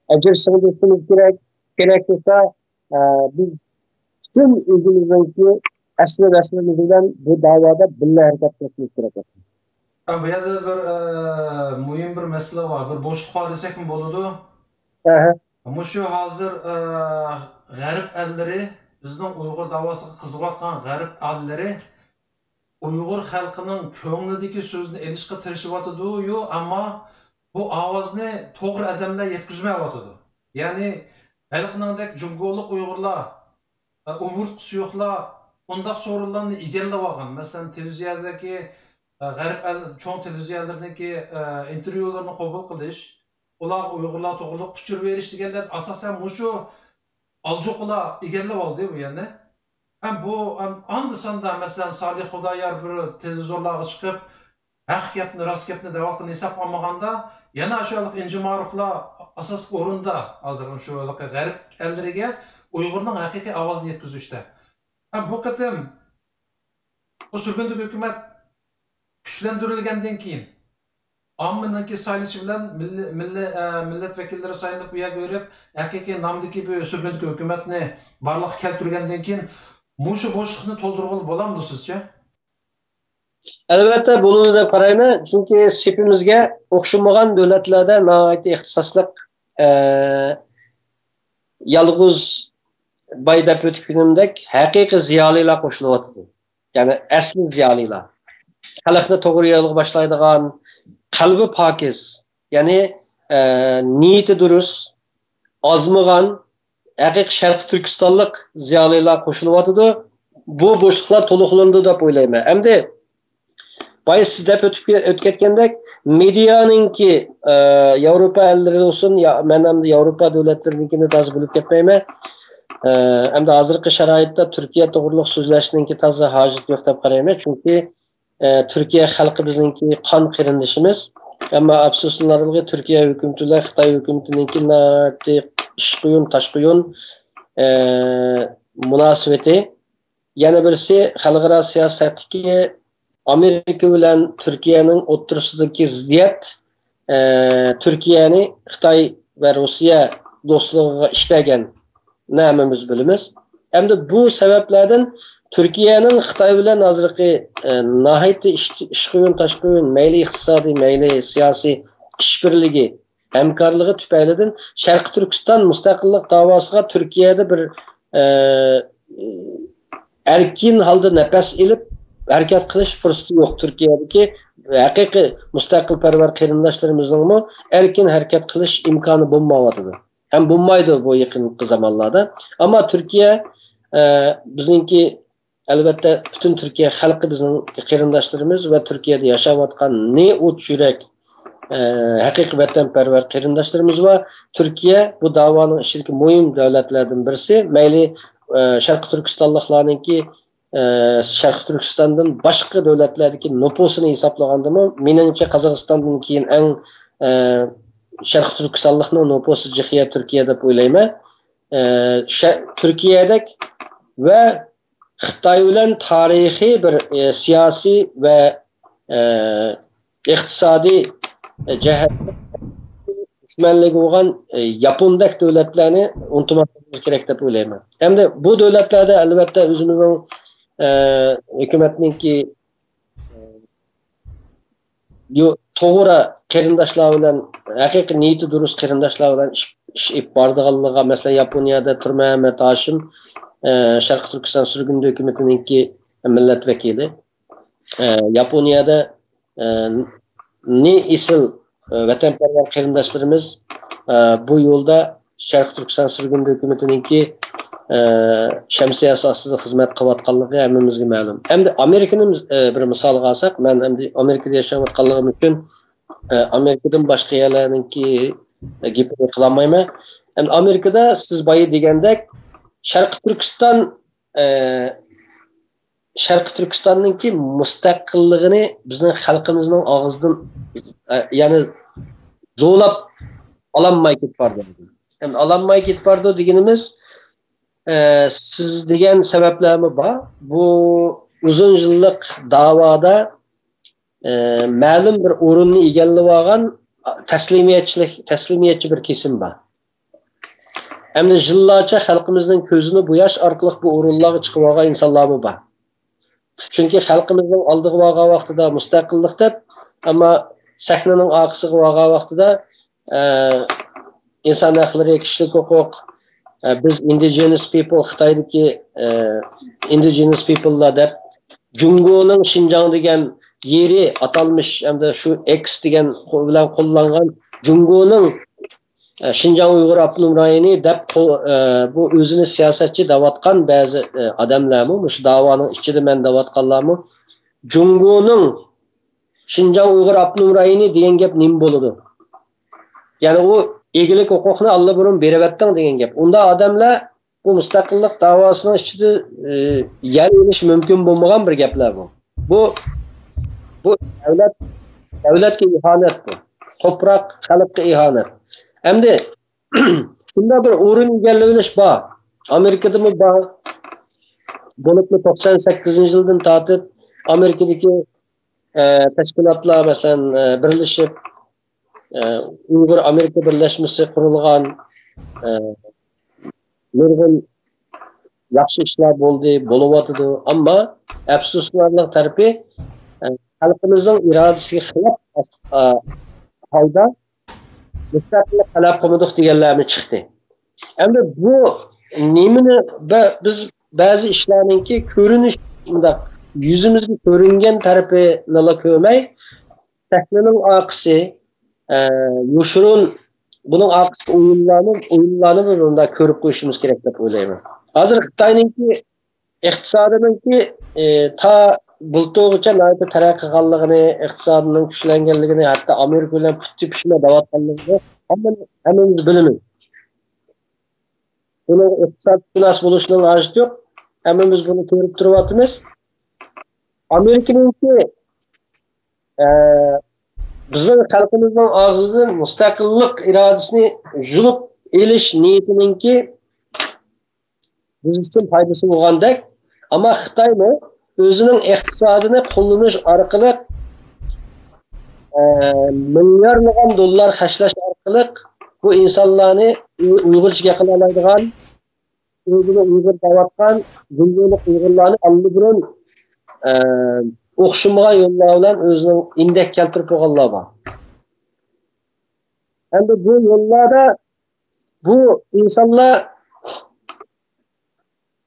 acır söndürmemiz gerek, gerekirse biz tüm ülkemizdeki aslı bu davada birle hareket etmek gerek. Bu yerda bir muhim bir mesele var. Bir boşluk var desek mi boludu? Ama şu hazır garip elleri, bizning Uyg'ur davosiga qiziqayotgan garip elleri Uyg'ur xalqining ko'nglidagi so'zni elishga tirishyapti yo, ammo bu ovozni to'g'ri odamlar yetkazmayapti. Ya'ni xalqiningdek jumgolik Uyg'urlar, umurtqisi yo'qlar undaq so'rinlarni egallab olgan. Masalan, televiziyadagi g'arb cho'ng televiziyalarniki intervyularni qabul qilish, ular Uyg'urlar to'g'riliq uqtirib berish deganlar asosan mushu aljoqlar egallab oldi bu yerni. Hem bu andısanda mesela Salih Xudoyor bir televizorlarga chiqib haq gapni, rost gapni davolqini hisoblaganda yana shulik inji ma'ruflar asosiy o'rinda hozir shu g'arb ellariga Uyg'urning haqiqiy ovozini yetkazishda. Bu qatim bu surgundagi hukumat kuchlantirilgandan keyin ommaninki saylashi bilan millat vakillari saylanib bu yerga berib haqiqiy nomdagi bu surgundagi hukumatni barliqqa keltirgandan keyin Muşu boşluğunu toldurğulu bolamdı sizce? Elbette bunu da qarayman. Çünkü sepimizge o'xshamagan davlatlarda nihoyat ixtisosliq yalğız baydap o'tib kunimdek haqiqiy ziyolilar qo'shilyapti. Ya'ni asli ziyolilar. Xalqni to'g'ri yo'lga boshlaydigan, qalbi pokiz, ya'ni niyati durust, ozmagan haqiqiy Sharq Turkistonlik ziyolilar qo'shilyapti. Bu bo'shliqlar to'liqlandi deb o'ylayman. Endi boya siz deb o'tib ketgandek medianinki Yevropa ellari olsun, men ham Yevropa davlatlarinikini toza bilib ketmayman. Endi hozirgi sharoitda Turkiya to'g'riliq so'zlashninki toza hojat yo'q deb qarayman. Chunki Turkiya xalqi bizningki qon qarindishimiz. Ammo afsuslanarli Turkiya hukumatilar Xitoy hukumatininki ishqiyun, tashqiyun munosabati. Yana birisi xalqaro siyosatdagi Amerika bilan Turkiyaning o'rtasidagi ziddiyat Turkiyani Xitoy va Rossiya do'stligiga ishlagan namimiz bilamiz. Endi bu sabablardan Turkiyaning Xitoy bilan hozirgi nihoyat ishqiyun, tashqiyun, mayli iqtisodiy, mayli siyosiy ishbirligi hamkorligi tufaylidan Sharq Turkiston mustaqillik davosiga Turkiyada bir erkin holda nafas ilib harakat qilish fursati yo'q. Turkiyadagi haqiqiy mustaqilparvar qarindoshlarimizning erkin harakat qilish imkoni bo'lmayotdi. Ham bo'lmaydi bu yaqinqi zamonlarda. Ammo Turkiya bizningki albatta butun Turkiya xalqi bizning qarindoshlarimiz va Turkiyada yashayotgan ne o't yurak haqiqiy vatanparvar qarindoshlarimiz va Turkiya bu da'voning ichidagi muhim davlatlardan birisi. Mayli Sharq Turkistonliklarningki Sharq Turkistondan boshqa davlatlardagi nüfusini hisoblagandimi, meningcha Qozog'istondan keyin eng Sharq Turkistonlikning nüfusi jihiya Turkiya deb o'ylayman. Turkiyadek va Xitoy bilan tarixiy bir siyosiy va iqtisodiy jihatdan dushmanligi bo'lgan Yapondek davlatlarni unutmasligimiz kerak deb o'ylayman. Endi bu davlatlarda albatta o'zimizning hukumatninki to'g'ri qarindoshlar bilan haqiqiy niyati durust qarindoshlar bilan ish olib bordiganligiga, masalan Yaponiyada Turma Ahmad Hoshim Sharq Turkiston surgunda hukumatininki milletvekili. Yaponiyada ne isil vatanperver qarindoshlarimiz bu yo'lda Sharq Turkiston sürgün hükümetininki şemsiyasi ostida xizmat qilayotganligi hammamizga ma'lum. Hamda Amerikani bir misolga olsak, men hamda Amerikada yashayotganligim uchun Amerikadan boshqa yerlarninki gapini qila olmayman. Hamda Amerikada siz boya degandek Sharq Turkistonninki mustaqilligini bizning xalqimizning og'zidan ya'ni zo'lab ololmay ketibdi. Hem alanmay ketibdi deganimiz siz degan sabablarmi bor. Bu uzun yillik da'voda ma'lum bir o'rinni egallab olgan taslimiyatchi bir kesim bor. Hamda yillarcha xalqimizning ko'zini bu yosh orqali bu o'rinlarga chiqib olgan insonlarmi bor. Chunki xalqimizning oldiga olgan vaqtida mustaqillik deb, ammo sahnaning orqasiga olgan vaqtida inson haqlari, kishilik huquq, biz indigenous people, Xitoydagi indigenous people'lar deb Jungoning Xinjiang degan yeri atalmış hamda shu X degan bilan qo'llangan Jungoning Xinjiang Uyg'ur Abnum rayoni deb bu o'zini siyosatchi deyotgan ba'zi odamlarmi, shu da'voning ichida men deyotganlarmi Jungoning Xinjiang Uyg'ur Abnum rayoni degan gap nim bo'ladi. Ya'ni u egilik huquqni allaburun beravatding degan gap. Unda odamlar bu mustaqillik davosining ichida yer olish mumkin bo'lmagan bir gaplar bu. Bu davlatga ihanat bu. Toprak xalqqa ihanat. Hamda shunda bir o'rin egallanish bor. Amerikadami bor. Bo'lib 98-yildan tortib Amerikadagi tashkilotlar masalan birlashib Uyg'ur Amerika birlashmasi qurilgan nurg'un yaxshi ishlar bo'ldi, bo'lyotdi. Ammo afsuslarning tarafi xalqimizning irodasiga xilof holda mustaqillik talab qilmadik deganlarni chiqdi. Endi bu nimani biz ba'zi ishlarningki ko'rinish unda yuzimizga ko'ringan tarafini ko'rmay, sahnaning orqasi yoshurun bunun arkasında oyunlarını bunda körüp koyuşumuz gerek dep o'ylayman. Hozir Xitoyninki iqtisodiningki ta bulto'g'icha nayta taraqqiy qilganligini, iqtisodining kuchlanganligini, hatto Amerika bilan putchi pishma davatganligini hammamiz bilamiz. Buning iqtisodshunos bo'lishning hojati yo'q. Hammamiz buni ko'rib turyapmiz. Amerikaninki bizning xalqimizning og'zidan mustaqillik irodasini yulib elish niyatininki biz uchun foydasi bo'lgandek, ammo Xitoyni o'zining iqtisodini qo'llanish orqali milliardlagan dollar xashlash orqali bu insonlarni Uyg'urchaga qila oladigan, o'zini Uyg'ur deyotgan dunyolik Uyg'urlarni alliburun o'xshamagan yo'llar bilan o'zining indek keltirib qo'yganlar bor. Endi bu yo'llarda bu insonlar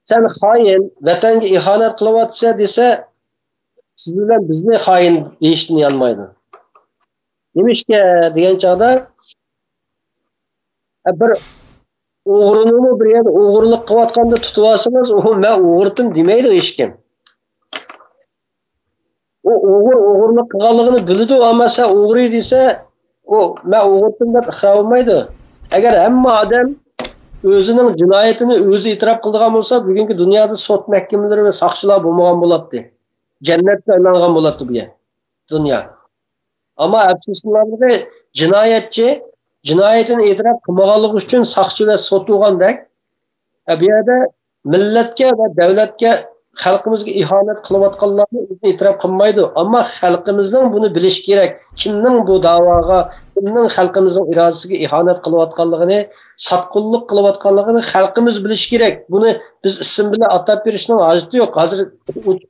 sen xoin, vatanga ihanat qilyapsa desa, siz bilan bizni xoin deyishni yanmaydi. Nimishga degan chog'da bir o'g'rini bir yerda o'g'irlik qilayotganda tutib olsangiz, u men o'g'irdim demaydi hech kim. O o'g'irlik qilganligini biladi, ammo sen o'g'ri desa, o men o'g'irdim deb iqror bo'lmaydi. Agar hamma odam o'zining jinoyatini o'zi e'tirof qilgan bo'lsa, bugungi dunyoda sud mahkamalari va soqchilar bo'lmagan bo'ladi. Jannatga aylangan bo'ladi bu yer. Dunyo. Ammo afsuslanarli jinoyatchi jinoyatini e'tirof qilmaganligi uchun soqchi va sud bo'lgandek, bu yerda millatga va davlatga xalqimizga ihanat qilayotganlarni o'zi e'tirof qilmaydi. Ammo xalqimizning buni bilish kerak. Kimning bu da'voga, kimning xalqimizning irodasiga ihanat qilayotganligini, sotqinlik qilayotganligini xalqimiz bilish kerak. Buni biz ism bilan atab berishning hojati yo'q. Hozir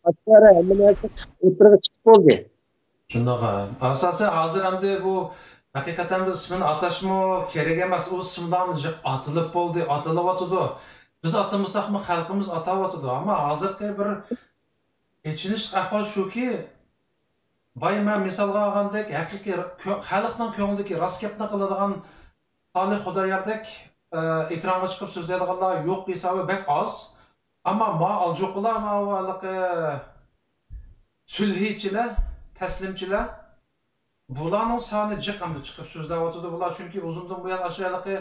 ochqara hamma narsa o'tirib chiqib bo'ldi. Shundoq. Asosan hozir hamda bu haqiqatan bu ismini atashmi kerak emas. U ismdan atilib bo'ldi, atilyotdi. Biz atamasaqmi xalqimiz atayotdi, ammo hozirgi bir Echinish ahvol shuki, boya men misolga olgandek, haqiqiy xalqning ko'nglidagi rostgapni qiladigan Salih Xudoyordek ekronga chiqib so'zlaydiganlar yo'q hisobi bek oz. Ammo ma aljuqlar, ma sulhichilar, taslimchilar bularning soni jiqimli chiqib so'zlayotdi. Bular chunki uzundan buyon ashulalarga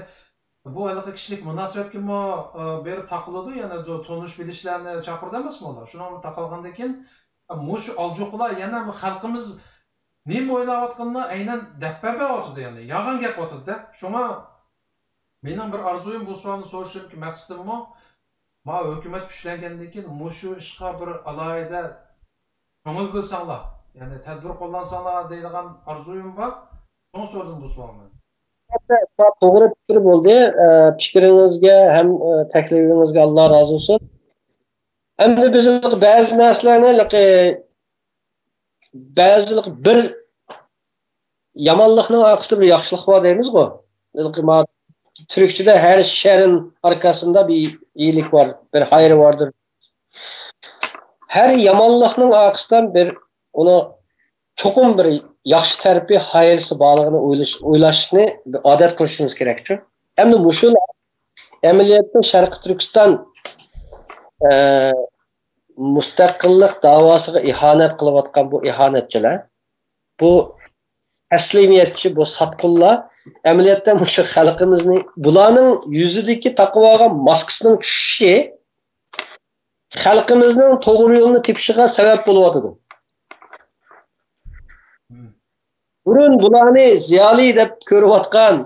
bu aloqa kishilik munosabatga berib taqiladi, yana tonish bilishlarni chaqirdi emasmi ular? Shuni taqilgandan keyin mush aljuqlar yana xalqimiz nima o'ylayotganini aynan dabbabayotdi, ya'ni yolg'on gap o'tdi. Shunga mening bir orzuyim bu savolni so'rashimki, maqsadim ma hukumat kuchlangandan keyin mushu ishga bir alohida ko'ngil bo'lsanglar, ya'ni tadbir qo'llansanglar deydigan orzuyim bor. Shuni so'radim bu savolni. To'g'ri fikr bo'ldi. Fikringizga ham taklifingizga Alloh rozi bo'lsin. Endi biz ba'zi narsalarni ba'zilik bir yomonlikning orqasida bir yaxshilik bor deymiz-ku. Türkçe'de her şerrin arkasında bir iyilik var, bir hayır vardır. Her yamanlıqның arkasından bir onu çokum bir yaxşı tərəfi, hayırlısı bağlığını oylaşını bir adet qilishimiz kerakdir. Hem de muşular əməliyyatda Şərqi Türkistan müstəqillik davasına ihanet qılıb atqan bu ihanetçiler, bu təslimiyetçi, bu satqullar əməliyyatda şu xalqimizni bularning yuzidagi taqvoga maskasının tushişi xalqimizning to'g'ri yo'lni tepishiga sabab bo'lyotdi. Burun bularni ziyoli deb ko'rayotgan,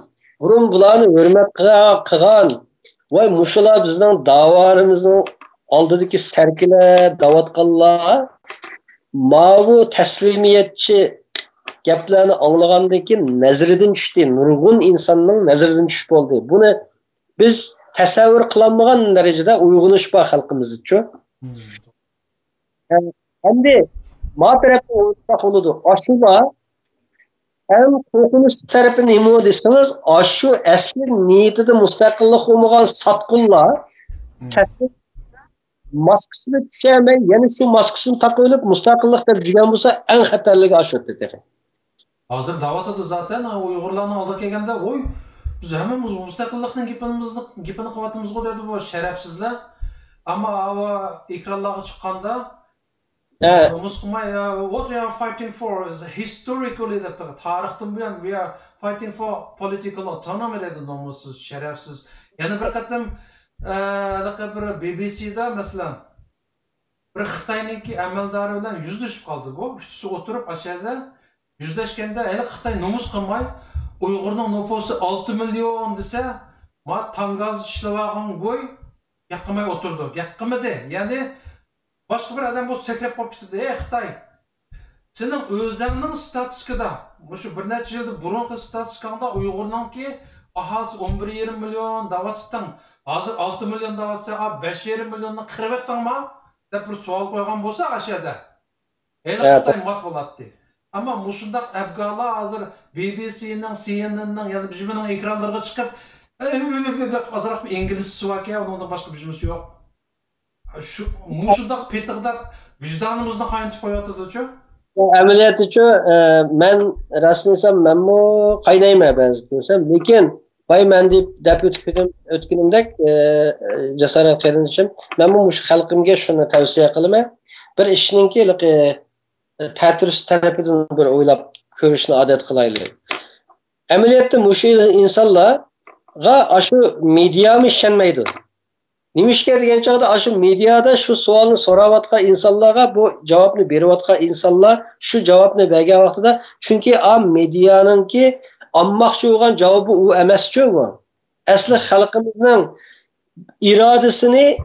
burun bularni hurmat qilgan va mushular bizning da'vorimizning oldidagi sarkilar, davatqanlar mavu taslimiyatchi gaplarni anglagandan keyin nazaridan tushdi. Nurg'un insonning nazaridan tushib bo'ldi. Buni biz tasavvur qilolmagan darajada uyg'unish bor xalqimizda-ku. Endi ma tarafda o'tmoq bo'ladi. Ashula ham qo'rqinish tarafi nima desangiz, ashu asli niyatida mustaqillik olmagan satqullar maskasini tishmay, yana shu maskasini taqib olib mustaqillik deb jurgan bo'lsa, eng xatarligi ashu dedi. Hozir da'vatda zaten Uyg'urlarning oldiga kelganda, "Voy, biz hammamiz mustaqillikning gapini qilyapmiz-ku" dedi bu sharafsizlar. Ammo ekranlarga chiqqanda, Musqimay, what we are fighting for is historically deb tarixdan buyon we are fighting for political autonomy dedi nomussiz, sharafsiz. Yana bir qatam bir BBC'da masalan bir Xitoyniki amaldori bilan yuzlashib qoldi bu. Ikisi o'tirib ashada yüzleşkende hele Xitay nomus qilmay Uyg'urning nupusi 6 million desa, ma tangaz ishlavagan go'y yaqmay o'tirdi. Yaqmadi. Ya'ni boshqa bir odam bu sakrab qolib ketdi. Ey Xitoy, sening o'zingning statistikada, shu bir necha yil burungi statistikada Uyg'urningki aholisi 11,5 million davatdan, hozir 6 million davatsa, 5,5 millionni qirib etdingmi? deb bir savol qo'ygan bo'lsa, ashada. Hele Xitoy mat bo'ladi. Ama muşundaq əbqalar hazır BBC-nin, CNN-nin, yani bizimle ekranlarına çıkıp azıraq bir İngilizcesi var ki, ondan başka bizimiz yok. Şu muşundaq petiqdaq vicdanımızda kaynatıb koyuyordu çok. Əməliyyatı mən rastlansam, mən mu qaynayma bəzi görsəm, lekin bay mən deyib ötkünümdək cesaret qerinişim, mən bu xalqimga şunu tavsiye qılıma, bir işinin ki, ta'tirist tarafidan bir o'ylab ko'rishni odat qilaylik. Amaliyotda mushu insonlarga shu mediami ishonmaydi. Nima ishga degan chog'da shu mediada shu savolni so'rayotgan insonlarga bu javobni berayotgan insonlar shu javobni bergan vaqtida, chunki medianingki olmoqchi bo'lgan javobi u emas-ku. Asli xalqimizning irodasini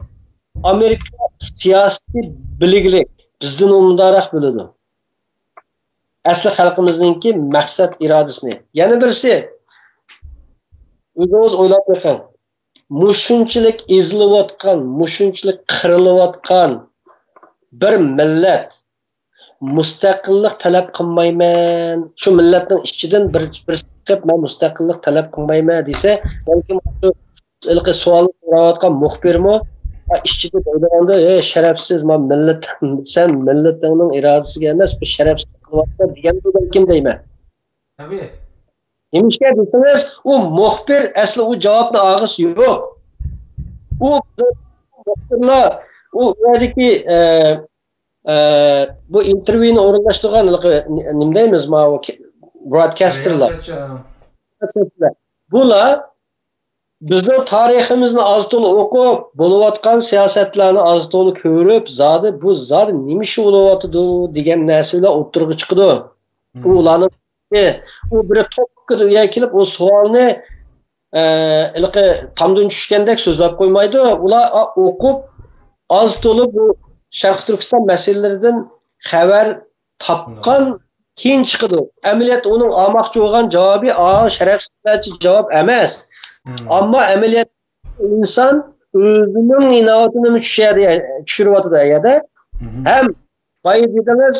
Amerika siyosiy biliglik bizdan umumdaroq biladi. Asli xalqimizningki maqsad irodasini. Yana birisi o'zingiz o'ylab ko'ring. Mushunchilik ezilayotgan, mushunchilik qirilayotgan bir millat mustaqillik talab qilmayman. Shu millatning ichidan bir chiqib men mustaqillik talab qilmayman desa, balki shu ilqi savolni so'rayotgan muxbirmi ishchida deydiganda, sharafsiz, men sen millatingning irodasiga emas, bir sharafsiz qilyapsan degan kim deyman. Tabii. Nimishga desangiz, u muxbir asli u javobni olg'isi yo'q. U muxbirlar u yerdagi bu intervyuni o'rinlashtirgan nima deymiz, mana broadcasterlar. Bular bizning tariximizni oz-to'la o'qib, bo'layotgan siyosatlarni oz-to'la ko'rib, bu zodi nima ish bo'layotdi degan narsalar o'tirg'i chiqdi. Ularni u bir to'pkida kelib, o savolni ilqi tomdan tushgandek so'zlab qo'ymaydi. Ular o'qib, oz-to'la bu Sharq Turkiston masalalaridan xabar topgan keyin chiqdi. Amaliyot uning olmoqchi bo'lgan javobi sharafsizlarcha javob emas. Ammo amaliyot inson o'zining inoatini tushiryapti agarda ham boya dedingiz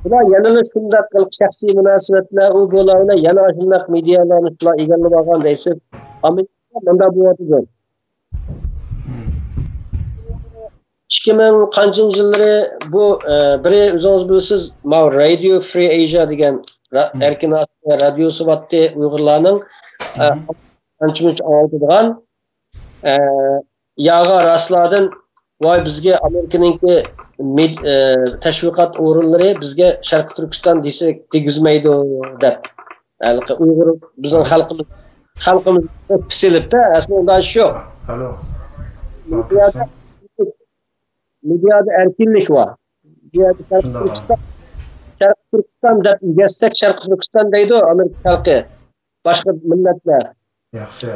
bular yana shunday qilib shaxsiy munosabatlar u bo'larlar yana shunday medialarni shular egallab olgan deysiz. Amerika bunda bo'lyapti. 2000 qanchinchi yillari bu biri o'zingiz bilasiz, Radio Free Asia degan erkin radiosi vatdi Uyg'urlarning ancha-muncha oldigan yaga rastladan voy bizga Amerikaningki tashviqot o'rinlari bizga Sharq Turkiston desak tegizmaydi deb. Uyg'ur bizning xalqimiz pisilibdi, aslida ish yo'q. Mediada erkinlik var. Sharq Turkiston deb yozsak Sharq Turkiston deydi Amerika xalqi. Boshqa millatlar. Yaxshi.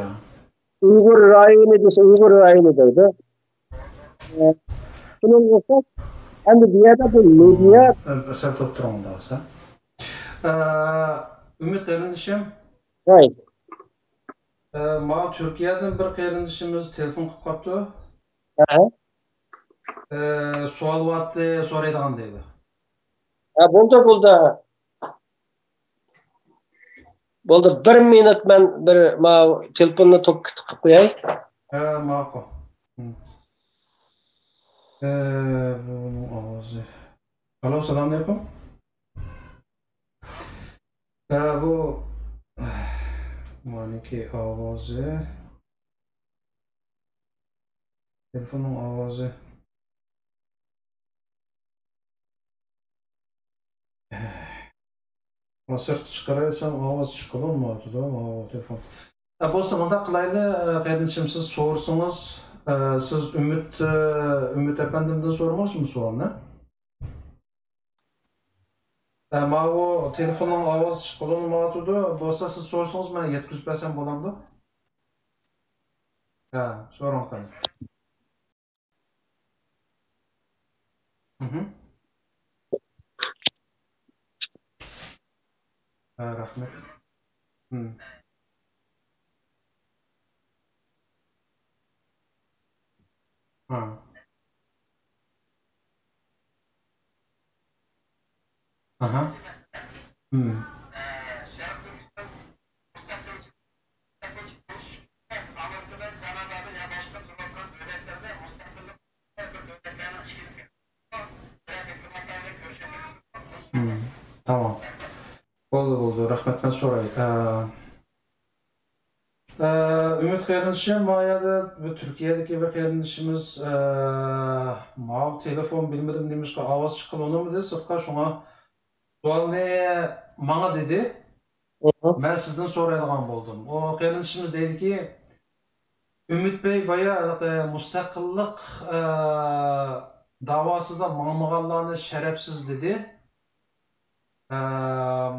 Uyg'ur rayoni desa Uyg'ur rayoni deydi. Shuning uchun endi bu yerda bu media sotib turganda bo'lsa. Umid qarindishim. Voy. Ma Turkiyadan bir qarindishimiz telefon qilib qopti. Sual vatı so'raydigan deydi. Bo'ldi. Bo'ldi, 1 minut men bir telefonni to'kib qo'yay. Ma'qul. Ovozi. Alo, assalomu alaykum. Bu maniki ovozi. Telefonning ovozi. Sırt çıkarırsam ovoz çıkılmıyordu da o telefon. Bo'lsa unda qilayli, qarindishim siz so'rsangiz, siz Umid efendimdan so'ramoqchimisiz savolni? Ma o telefonning ovozi chiqilmayotdi, bo'lsa siz so'rsangiz men yetkazib bersam bo'lamdi? So'rang qani. Rahmet. Aha. Tamam. Oldu. Rahmetden sonra. Ümit qarindishim, mayada Turkiyadagi bir qarindishimiz mal telefon bilmedim demişki ovoz chiqilonimi sirtqa shunga savolni menga dedi. Men sizdan so'raydigan bo'ldim. O qarindishimiz deydiki, Ümit Bey baya mustaqillik davosida ma'murlarni sharafsiz dedi.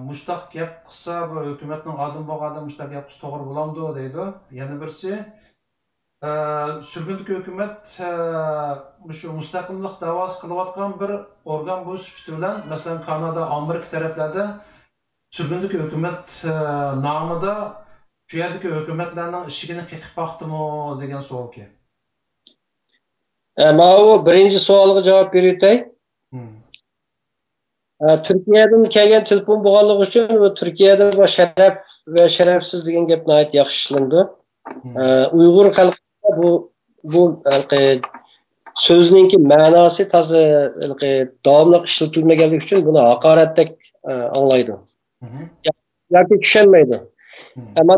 Muştaq gap qilsa bu hukumatning oldin bo'lganda muştaq gap qilsa to'g'ri bo'lamdi deydi. Yana birisi sürgündeki hukumat shu mustaqillik da'vosi qilayotgan bir organ bo'lish bilan, masalan Kanada, Amerika taraflarda sürgündeki hukumat nomida shu yerdagi hukumatlarning ishigini qiqib baqdimi degan savol ki. Mana bu birinchi savolga javob berayotay. Türkiye'den kelgan telefon bo'lganligi uchun Turkiyada bu sharaf va sharafsiz degan gapni aytib yaxshi ishlanadi. Uyg'ur xalqida bu bu so'zningki ma'nosi toza davomli ishlatilmaganligi uchun buni haqoratdek anglaydi yoki tushunmaydi. Ammo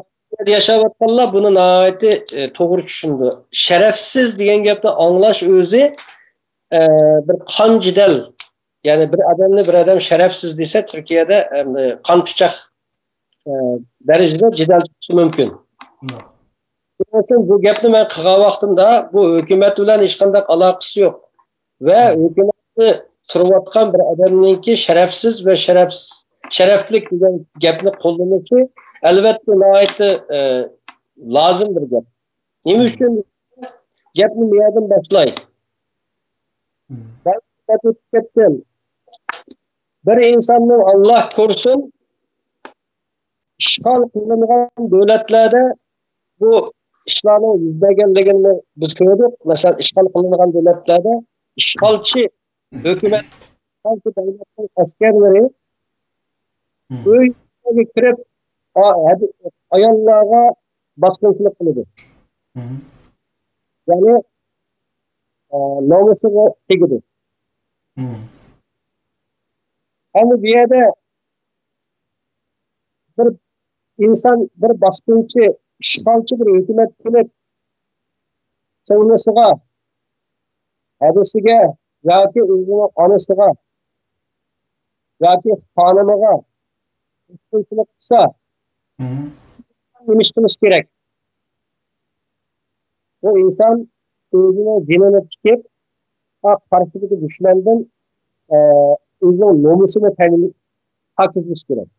yashayotganlar buni nihoyatda to'g'ri tushundi. Sharafsiz degan gapni anglash o'zi bir qon jidal, ya'ni bir odam sharafsiz desa Turkiyada qon pichoq darajada jidal chiqishi mumkin. Shuning uchun bu gapni men qilgan vaqtimda bu hukumat bilan hech qanday aloqasi yo'q va hukumatni turayotgan bir odamningki sharafsiz va sharaflik degan gapni qo'llanishi albatta nihoyatda lozim bir gap. Nima uchun gapni bu yerdan boshlay? Bir insonning Alloh ko'rsin ishg'ol qilingan davlatlarda bu ishlarning yuz berganligini biz ko'rdik. Masalan, ishg'ol qilingan davlatlarda ishg'olchi hukumat davlatning askarlari uyga kirib ayollarga bosqinchilik qiladi. Ya'ni nomusiga tegadi. Ama bir yerde bir insan, bir bosqinchi, ishg'olchi bir hukumat kelib singlisiga, adasiga yoki o'zining onasiga yoki xonimiga bosqinchilik qilsa, nima qilish kerak? O insan o'zini jinini tikib, qarshidagi dushmandan o'zining nomusini ta'kidlash kerak.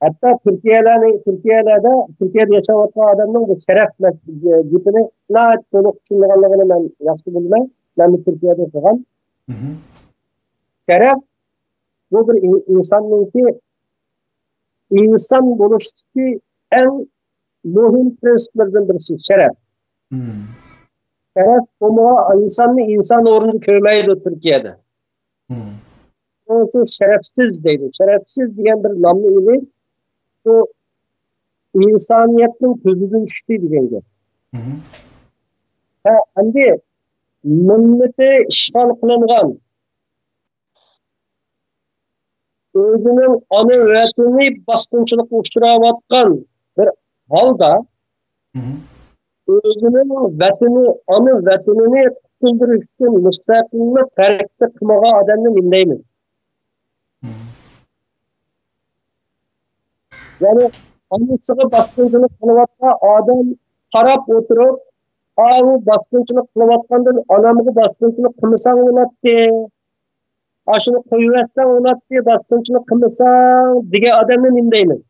Hatta Türkiye'de yaşayotgan adamның bu sharaf gapini to'liq tushunganligini men yaxshi bilmayman. Men Turkiyada o'qigan. Sharaf bu bir insonningki inson bo'lishdagi eng muhim prinsiplardan birisi sharaf. Sharaf insonni inson o'rnida ko'rmaydi Turkiyada. Onun için şerefsiz deydi. Şerefsiz diyen bir namlı ili bu insaniyetin közüdün düştüğü bir genge. Şimdi milleti işgal kılıngan özünün ana öğretini baskınçılık uçuravatkan bir halda özünün ana vətini kıldırış için müstakillik hareketi kılmağa adamını dinleymiz. Yani annesine baskıncılık kılıvatsa adam taraf oturup bu baskıncılık kılıvatkandan anamı baskıncılık kılmasan olattı. Aşını koyuversen olattı, baskıncılık kılmasan diye adamın indeyiniz.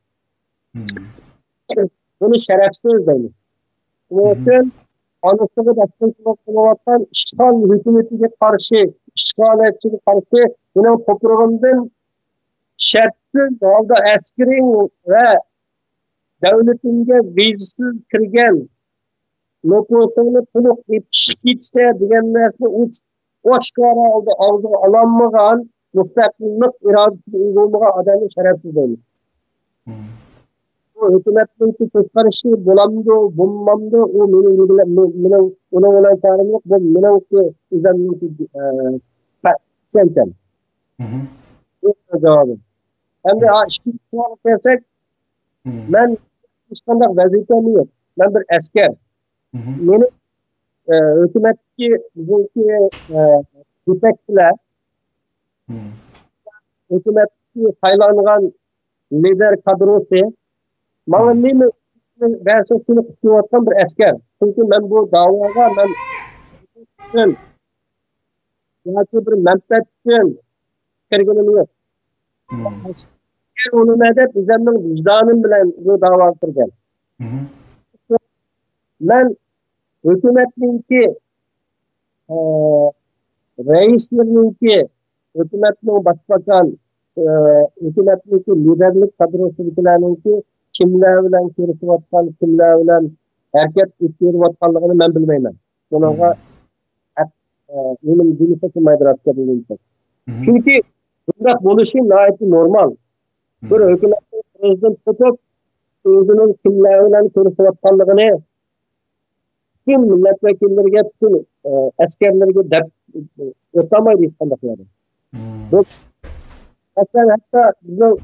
Bunu şerefsiz deyiniz. Bunun için annesine baskıncılık kılıvatkan işgal hükümetine karşı, işgal etçilik karşı bunun toprağından şartsız halda askirin ve devletinge vizsiz kirgen nüfusunu to'liq chiqib ketsa degan narsa oshkora alanmagan mustaqillik irodasiga ega bo'lmagan odamni sharafsiz deymiz. Bu hukumatning ko'zqarashi bo'lamdi, bo'lmamdi, u mening bilan ta'minlik bu meniki o'zimniki tushuncham. Bu javobim. Hem de işki dersek, ben hiç qanday vazifam yo'q. Ben bir asker. Meni hükümetki bizimki yetakchilar, hükümetki saylangan lider kadrosi, bana nima versa shuni kutayotgan bir asker. Çünkü ben bu davoga yoki bir manfaat uchun kirganim yo'q. Onun edep bizimle vicdanım bilen bu dava kırgan. Ben hükümetninki reislerinki hükümetnin başbakan hükümetninki liderlik kadrosu bilenninki kimler bilen görüşüvatkan, kimler bilen hareket etirivatkanlığını ben bilmeyim. Bununla benim dinifetim maydıratta bulunacak. Çünkü bundak buluşu nihayet normal. Bir hükümetin prezident tutup özünün kimler bilen görüşüvatkanlığını bütün milletvekilleriga, bütün askerlerge deb o'tamaydi hech qanday qiladi. Bu masalan hatto bizning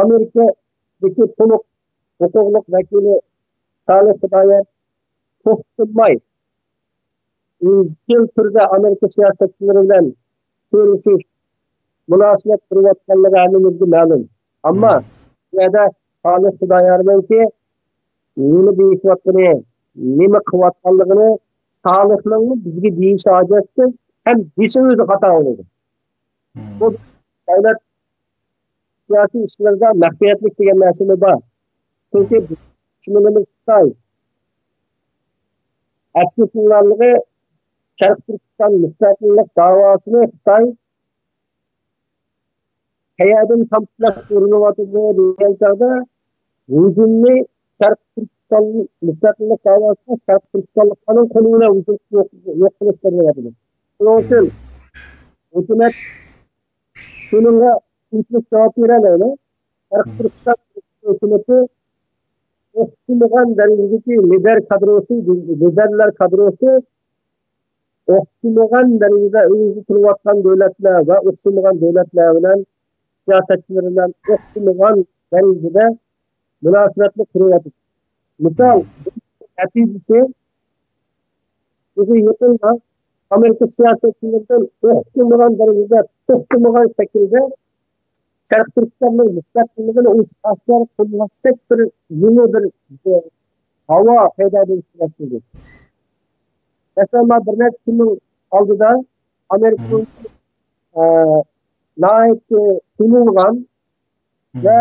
Amerikadagi to'liq huquqli vakili Salih Xudoyor to'xtamay izchil turda Amerika siyosatchilari bilan ko'rishish, munosabat qurayotganligi hammamizga ma'lum. Ammo bu yerda Salih Xudoyorninki nima deyishyaptini, nima qilayotganligini Salihning bizga deyishi hojatsiz, ham desa o'zi xato bo'ladi. Bu davlat siyosiy ishlarda maxfiyatlik degan masala bor. Chunki tushunimiz Xitoy aktivlarligi Sharq Turkiston mustaqillik davosini Xitoy qayerdan tamlash urinyapti degan chog'da hujumni Sharq Turkiston mustaqillik davosini Sharq Turkistonliklarning qo'lida yo'q qilish kerak. Shuning uchun hukumat shunga tinchlik javob beradi. Sharq Turkiston hukumati o'xshamagan darajadagi liderlar kadrosi o'xshamagan darajada o'zi turayotgan davlatlar va o'xshamagan davlatlar bilan siyosatchilar bilan o'xshamagan darajada munosabatni quryapti. Misol, natijasi o'zi yaqinda Amerika siyosatchilaridan o'xshamagan darajada, o'xshamagan shaklda Sharq Turkistonning mustaqilligini askar qo'llashda bir yeni bir havo paydo bo'lishi. Masalan, bir necha kunning oldida Amerikaning tunilgan ve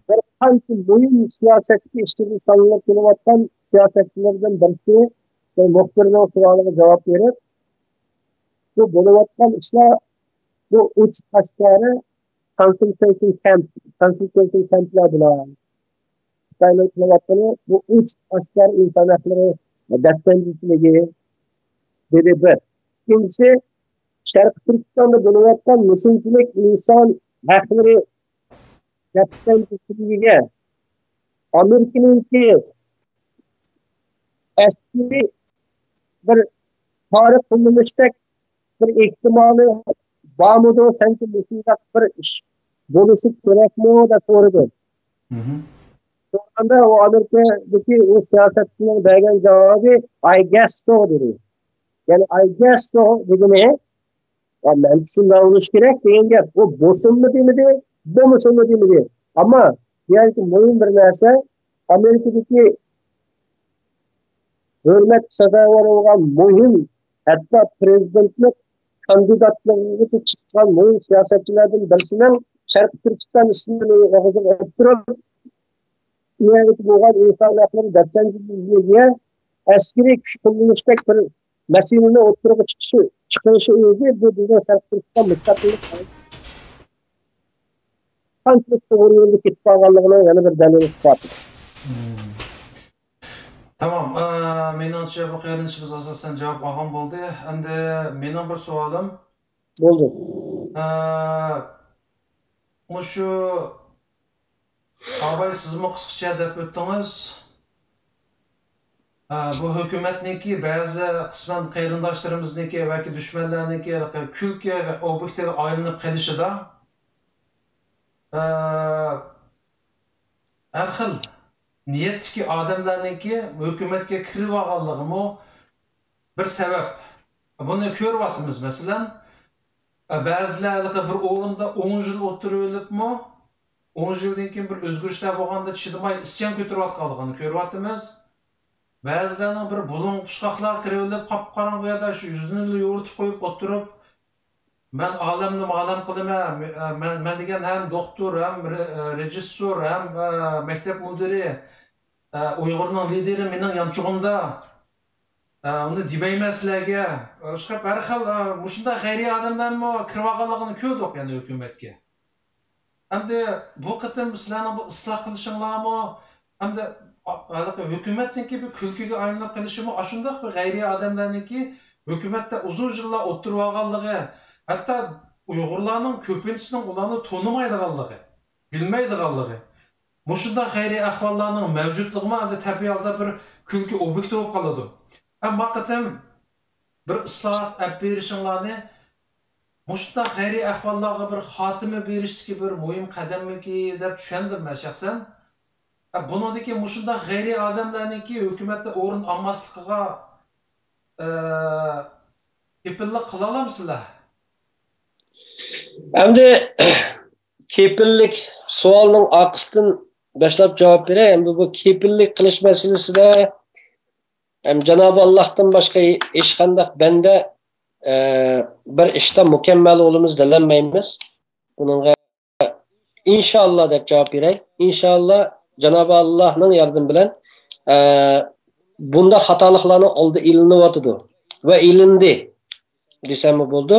bir qancha muhim siyosatga ishtirok solinib kelayotgan siyosatchilardan birisi muxbirning savoliga javob berib, bu bo'layotgan ishlar bu uch askari concentration camplar bilan bu uch askar inson haqlari daftarchiligi dedi bir. İkincisi, Sharq Turkistonda bo'layotgan musulchilik inson haqlari daftarchiligiga Amerikaningki askari bir tarix qilinishdek bir ehtimoli bormidi, sanki musulchilik bir ish bo'lishi kerakmi deb so'radi. Sonunda o Amerika'daki o siyasetçinin bergen cevabı I guess so dedi. Yani I guess so dediğine ben şundan oluş gerek deyince o bosun mu demedi, bu musun mu demedi. Ama diğer ki mühim bir nerse Amerika'daki hürmet sadaları olan mühim hatta prezidentlik kandidatlarını çıkan mühim siyasetçilerden birisinin Şarkı Türkistan ismini oturup nihayet bo'lgan inson haqlari daftarchiligiga askariy kuch qo'llanishda bir masalani o'tirib chiqishi o'zi bu bizning Sharq Turkiston mustaqillik qancha to'g'ri yo'lda ketib qolganligini yana bir dalil isboti. Tamam, menimcha bu qilinishimiz asosan javob olgan bo'ldi. Endi mening bir savolim bo'ldi. Shu Ağabey siz mi kısaca dep öttünüz? Bu hükümetniki bazı kısmen kayırındaşlarımızdaki belki düşmanlarındaki külke obyektleri ayrılıp kalışı da her xil niyetki adamlarınki hükümetke kirip ağalığı mı bir sebep. Bunu görüyoruz mesela. Bazıları bir oğlunda 10 yıl oturup mu? 10 yıldan keyin bir o'zgarishlar bo'lganda chidamay isyon ko'tarayotganligini ko'ryapmiz. Ba'zilarning bir bulun pushqoqlar kirib qop-qorong'i yerda shu yuzini yo'ritib qo'yib o'tirib, men olamni ma'lum qilaman, men degan ham doktor, ham rejissor, ham maktab mudiri, Uyg'urning lideri mening yonchug'imda. Uni demayman sizlarga. Boshqa bir xil shunday xayriya odamlarni kirib olganligini ko'rdik yana hukumatga. Hamda bu qitim sizlarning bu isloh qilishinglarmi, hamda hukumatniki bir kulkiga aylanib qilishimi, shunday bir g'ayriy odamlarniki hukumatda uzun yillar o'tirib olganligi, hatto Uyg'urlarning ko'pinchisining ularni tonimaydiganligi, bilmaydiganligi. Muşunda xeyri ahvallarının mevcutluğu da tabii halda bir külki obyekti olup kaladı. Ama hakikaten bir ıslahat ep berişinlarni muşunda xeyri ahvallarga bir xatimi beriştiki bir muhim qadamiki deb tushundim ben şahsen. Bunundaki muşunda xeyri adamlarniki hükümette o'rin olmasligiga kepillik qila olamsizlar? Endi kepillik savolning orqasidan boshlab javob beray. Endi bu kepillik qilish masalasida ham Janobi Allohdan boshqa hech qanday banda bir ishda mukammal bo'lamiz delanmaymiz. Buningga inshaalloh deb javob beray. Inshaalloh Janobi Allohning yordami bilan bunda xatoliklarni oldi ilinyotidi va ilindi desam bo'ldi.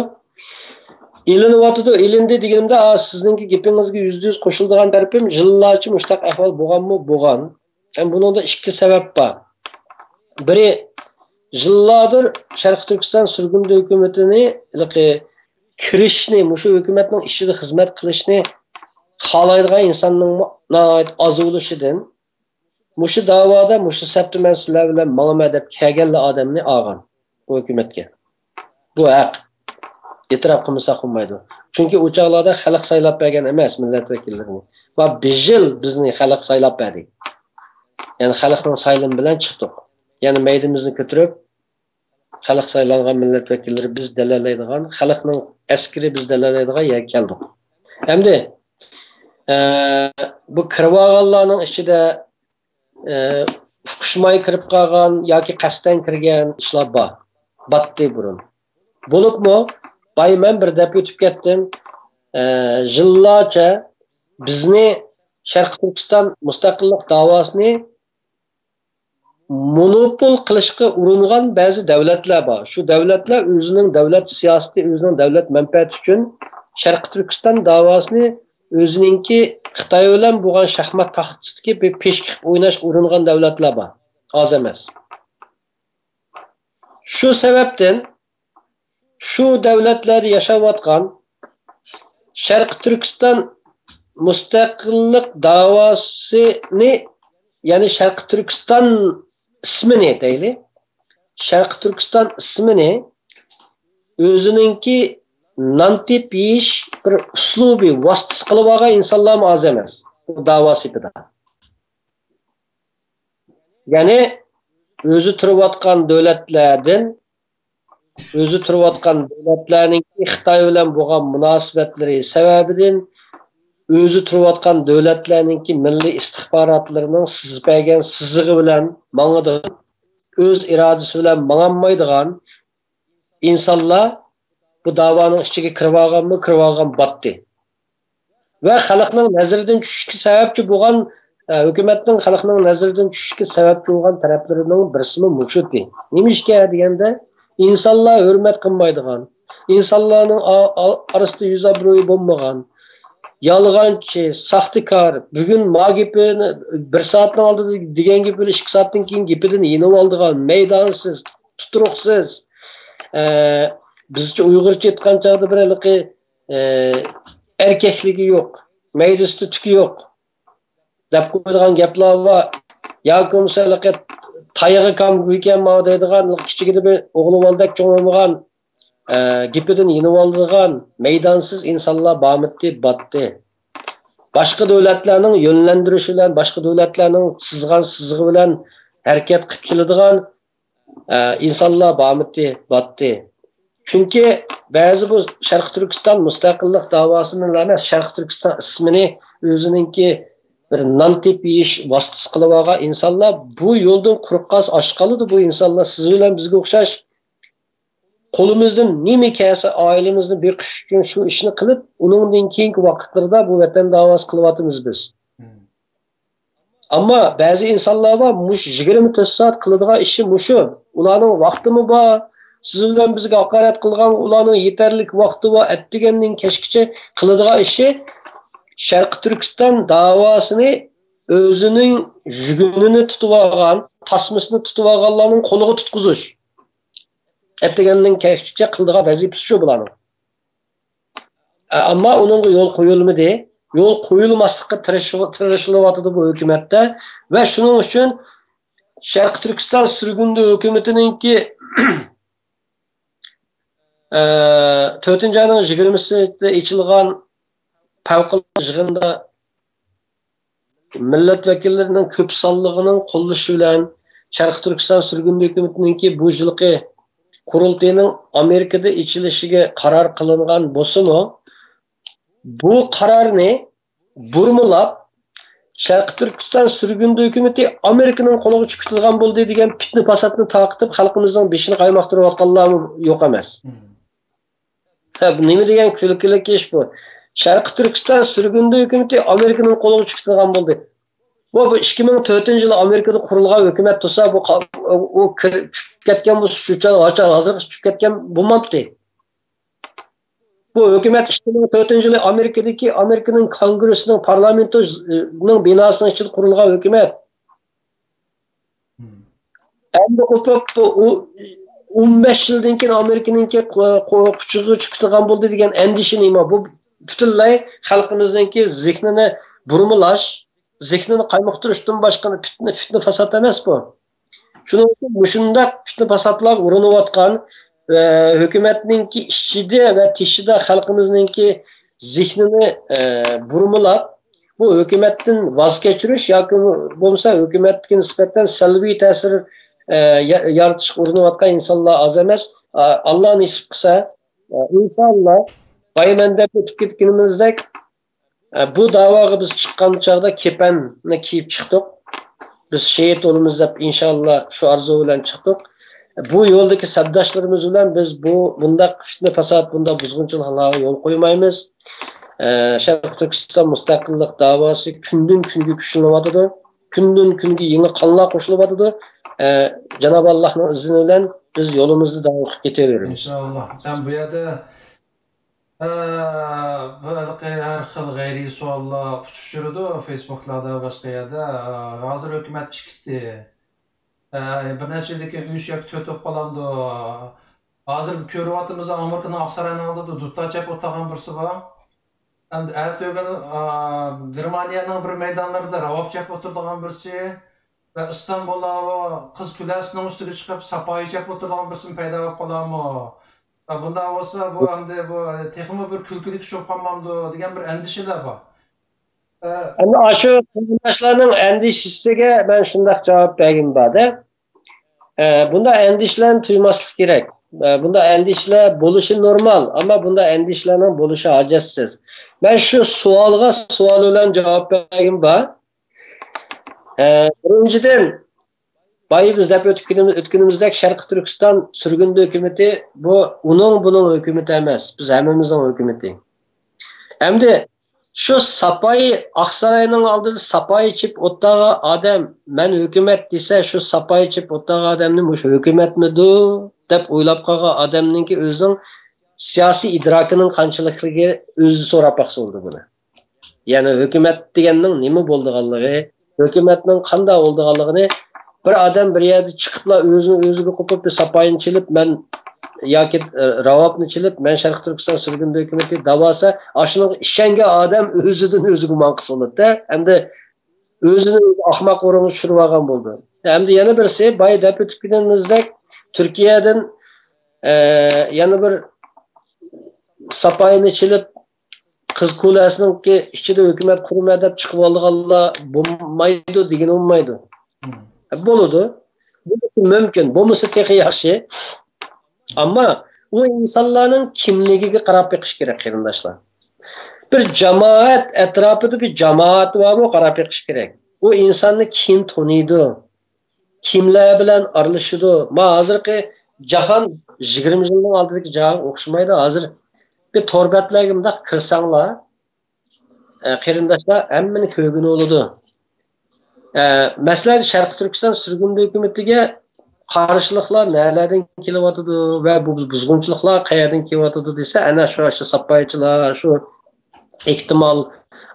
İlindi deganimda sizningki gapingizga %100 qo'shiladigan tarafim yillarcha mushtaq ahvol bo'lganmi bo'lgan. Ham buningda ikki sabab bor. Biri yillardir Sharq Turkiston surgundi hukumatini kirishni, mushu hukumatning ishida xizmat qilishni xohlaydigan insonning oz bo'lishidan mushu da'voda mushu sabti men sizlar bilan ma'lum deb kelganlar odamni olgan bu hukumatga. Bu haq. E'tirof qilmasa qilmaydi. Chunki u chaqlarda xalq saylab bergan emas millat vakillarini. Va bijil bizni xalq saylab berdi. Ya'ni xalqning saylimi bilan chiqdik. Ya'ni maydimizni ko'tarib xalq saylangan millat vakillari biz dalalaydigan, xalqning askari biz dalalaydigan yerga keldik. Endi bu kirib ichida uqishmay kirib qolgan yoki qasddan kirgan ishlar bor. Batdi burun. Bo'libmi? Ben bir dep o'tib ketdim. Yillarcha bizni Sharq Turkiston mustaqillik davosini monopol qilishga uringan ba'zi davlatlar bor. Shu davlatlar o'zining davlat siyosati, o'zining davlat manfaati uchun Sharq Turkiston davosini o'zininki Xitoy bilan bo'lgan shaxmat taxtisidagi bir peshqib o'ynashga uringan davlatlar bor. Oz emas. Shu sababdan şu devletler yaşavatkan Şarkı Türkistan müstakillik davasını yani Şarkı Türkistan ismini değil Şarkı Türkistan ismini özününki nantip iş bir uslubi vasıtası kılıvaga insanlar az emez bu davası bir daha. Yani özü turvatkan devletlerden özü turvatkan devletlerinin Xitoy bilan bo'lgan munosabatlari sababidan özü turvatkan devletlerninki milliy istihbarotlarining sizib bergan sizig'i bilan mangadi öz irodasi bilan manganmaydigan insonlar bu da'voning ichiga kirib olgan batdi. Va xalqning nazaridan tushishga sababchi bo'lgan hukumatning xalqning nazaridan tushishga sababchi bo'lgan taraflarining birisi mushuti. Nimishga deganda İnsanlar hürmet kılmaydıgan, insanların arasında yüz abroyu bulmagan, yalğançı, sahtekar, bugün ma gipini bir saatten aldı degen gibi 2 saatten keyin gipidin yenip aldıgan, meydansız, tuturuksuz, bizce Uygurca etken çağda bir erkekligi yok, meydisti tükü yok. Dep koyduğun gepler var. Ya komiserlik tayağı kam güyken ma deydigan kichigida bir o'g'li boldak cho'ng'ilgan gipidan yenib oldigan meydansız insonlar bormidi batdi. Boshqa davlatlarning yo'nlantirishi bilan boshqa davlatlarning sizgan sizig'i bilan harakat qilib keladigan insonlar bormidi batdi. Chunki ba'zi bu Sharq Turkiston mustaqillik davosini emas Sharq Turkiston ismini o'zininki bir nantip iş vasıtası qilib olgan insonlar bu yo'ldan quruqqas oshqalidi bu insonlar siz bilan bizga o'xshash qo'limizdan nima kelsa oilamizni beqish uchun shu ishni qilib uningdan keyingi vaqtlarda bu vatan davosi qilyapmiz biz. Ammo ba'zi insonlar bor mush 24 soat qiladigan ishi mushu. Ularning vaqtimi bor. Siz bilan bizga haqorat qilgan ularning yetarli vaqti bor. Atdigandan kechgacha qiladigan ishi Sharq Turkiston davosini o'zining yugunini tutib olgan, tasmasini tutib olganlarning qo'liga tutqizish. Atdigandan kechgacha qiladigan vazifasi shu bularning. Ammo uning yo'l qo'yilmadi. yo'l qo'yilmaslikqa tirishilyotir bu hukumatda va shuning uchun Sharq Turkiston surgundi hukumatiningki 4 ayning 20sida ochilgan favqulodda yig'inda millat vakillarining ko'p sonligining qo'llashi bilan Sharq Turkiston surgundi hukumatiningki bu yilgi qurultayning Amerikada ichilishiga qaror qilingan bo'lsa-mu, bu qarorni burmulab Sharq Turkiston surgundi hukumati Amerikaning qo'liga chiqitilgan bo'ldi degan fitna fasodni taqitib xalqimizning beshini qaymoqtirayotganlar yo'q emas. Bu nima degan kulkilik ish bu? Sharq Turkiston surgundi hukumati Amerikaning qo'liga chiqitilgan bo'ldi. Bu 2004-yil Amerikada qurilgan hukumat bo'lsa, bu u tushib ketgan bu hozir tushib ketgan bo'lmabdi. Bu hukumat 2004-yil Amerikaning Kongressining parlamentining binosining ichida qurilgan hukumat. Endi u 15 yildan keyin Amerikaninki quchug'i chiqtirgan bo'ldi degan andisha nima? Bu butunlay xalqimizningki zehnini burmulash, zehnini qaymoqtirishdan boshqa fitna fasod emas bu. Shuning uchun bu shunday fitna fasodlar urinayotgan hukumatninki ichida va tishida xalqimizningki zehnini burmulab bu hukumatdan voz kechirish yoki bo'lmasa hukumatga nisbatan salbiy ta'sir yaratishga urinayotgan insonlar oz emas. Alloh nasib qilsa inshaalloh baymanda o'tib ketganimizdek bu da'voga biz chiqqan chog'da kepanni kiyib chiqdik. Biz shehid bo'lamiz deb inshaalloh shu orzu bilan chiqdik. Bu yo'ldagi sabdoshlarimiz bilan biz bundaq fitna fasod, bundaq buzg'unchiliklarga yo'l qo'ymaymiz. Sharq Turkiston mustaqillik da'vosi kundan kunga kuchlanadi. Kundan kunga yangi qonlar qo'shilyapti. Cenab-ı Allah'ın izniyle biz yolumuzu devam ettiriyoruz. İnşallah. Ben bu yerda böyle her xil gayri suallar uçup yurdi Facebook'larda başka yerda. Hazır hükümet chiqdi. Bir necha yildan keyin 3 yoki 4 bo'lib qoldi. Hozir ko'ryapmiz Amerikaning Oqsaroyning oldida dutachap o'tgan birisi bor. Endi ertaga Germaniyaning bir maydonlarida ravobchap o'tirgan birisi ve İstanbul'a Kız Kulesi'nin üstüne çıkıp sapayı çap oturan birisini payda yapıp kalamı. Bunda olsa bu hem de bu tekme bir külkülük şopkanmamdı diyen bir endişeler var. Ama şu arkadaşlarının endişesiyle ben şundak cevap vereyim bana. Bunda endişelen duymaslık gerek. Bunda endişle buluşu normal ama bunda endişlerin buluşu hacetsiz. Ben şu sual olan cevap vereyim bana. Birinciden bayı biz dep ötkünümüzdeki Şarkı Türkistan sürgündü hükümeti bu bunun hükümeti emas. Biz hemimizin hükümeti. Hem de şu sapayı Aksaray'ın aldığı sapayı içip ottağı adam men hükümet dese şu sapayı içip ottağı adamın bu hükümet midir dep oylap kalan adamın ki özün siyasi idrakının kançılıklığı özü sorapaksı oldu buna. Yani hükümet diyenin nemi bolduğalığı hükümetinin qanday olduğunu bir adam bir yerde çıkıpla özünü kopup bir sapayını çilip ben yoki ravobni çilip men Sharq Turkiston surgundi hukumati davasa aşının işenge adam özüden özü guman qilsa bo'ladi. Endi özünü ahmoq o'ringa tushirib olgan bo'ldi. Endi yana birisi boya deb o'tib ketganimizdek Turkiyadan yana bir sapayını çilip Kız Kulesi'ninki içinde hükümet kurmaya deb chiqib olganlar bo'lmaydi degan olmaydi. Bo'ladi. Bu mümkün. Bo'lmasa texi yaxshi. Ama o insanların kimligiga qarab beqish kerak qarindoshlar. Bir jamoat etrafida bir jamoat bormi qarab beqish kerak. O insonni kim tanıydi? Kimlar bilan aralashadi? Ma hozirgi jahon 20 yildan oldingi jahon o'xshamaydi. Hozir bir torbatlarga bundoq kirsanglar, qarindoshlar hammani ko'rgini bo'ladi. Masalan, Sharq Turkiston surgundi hukumatiga qarshiliklar nelerden kelyapti va bu buzg'unchiliklar qayerdan kelyapti desa, ana shu sapaychilar, shu ehtimol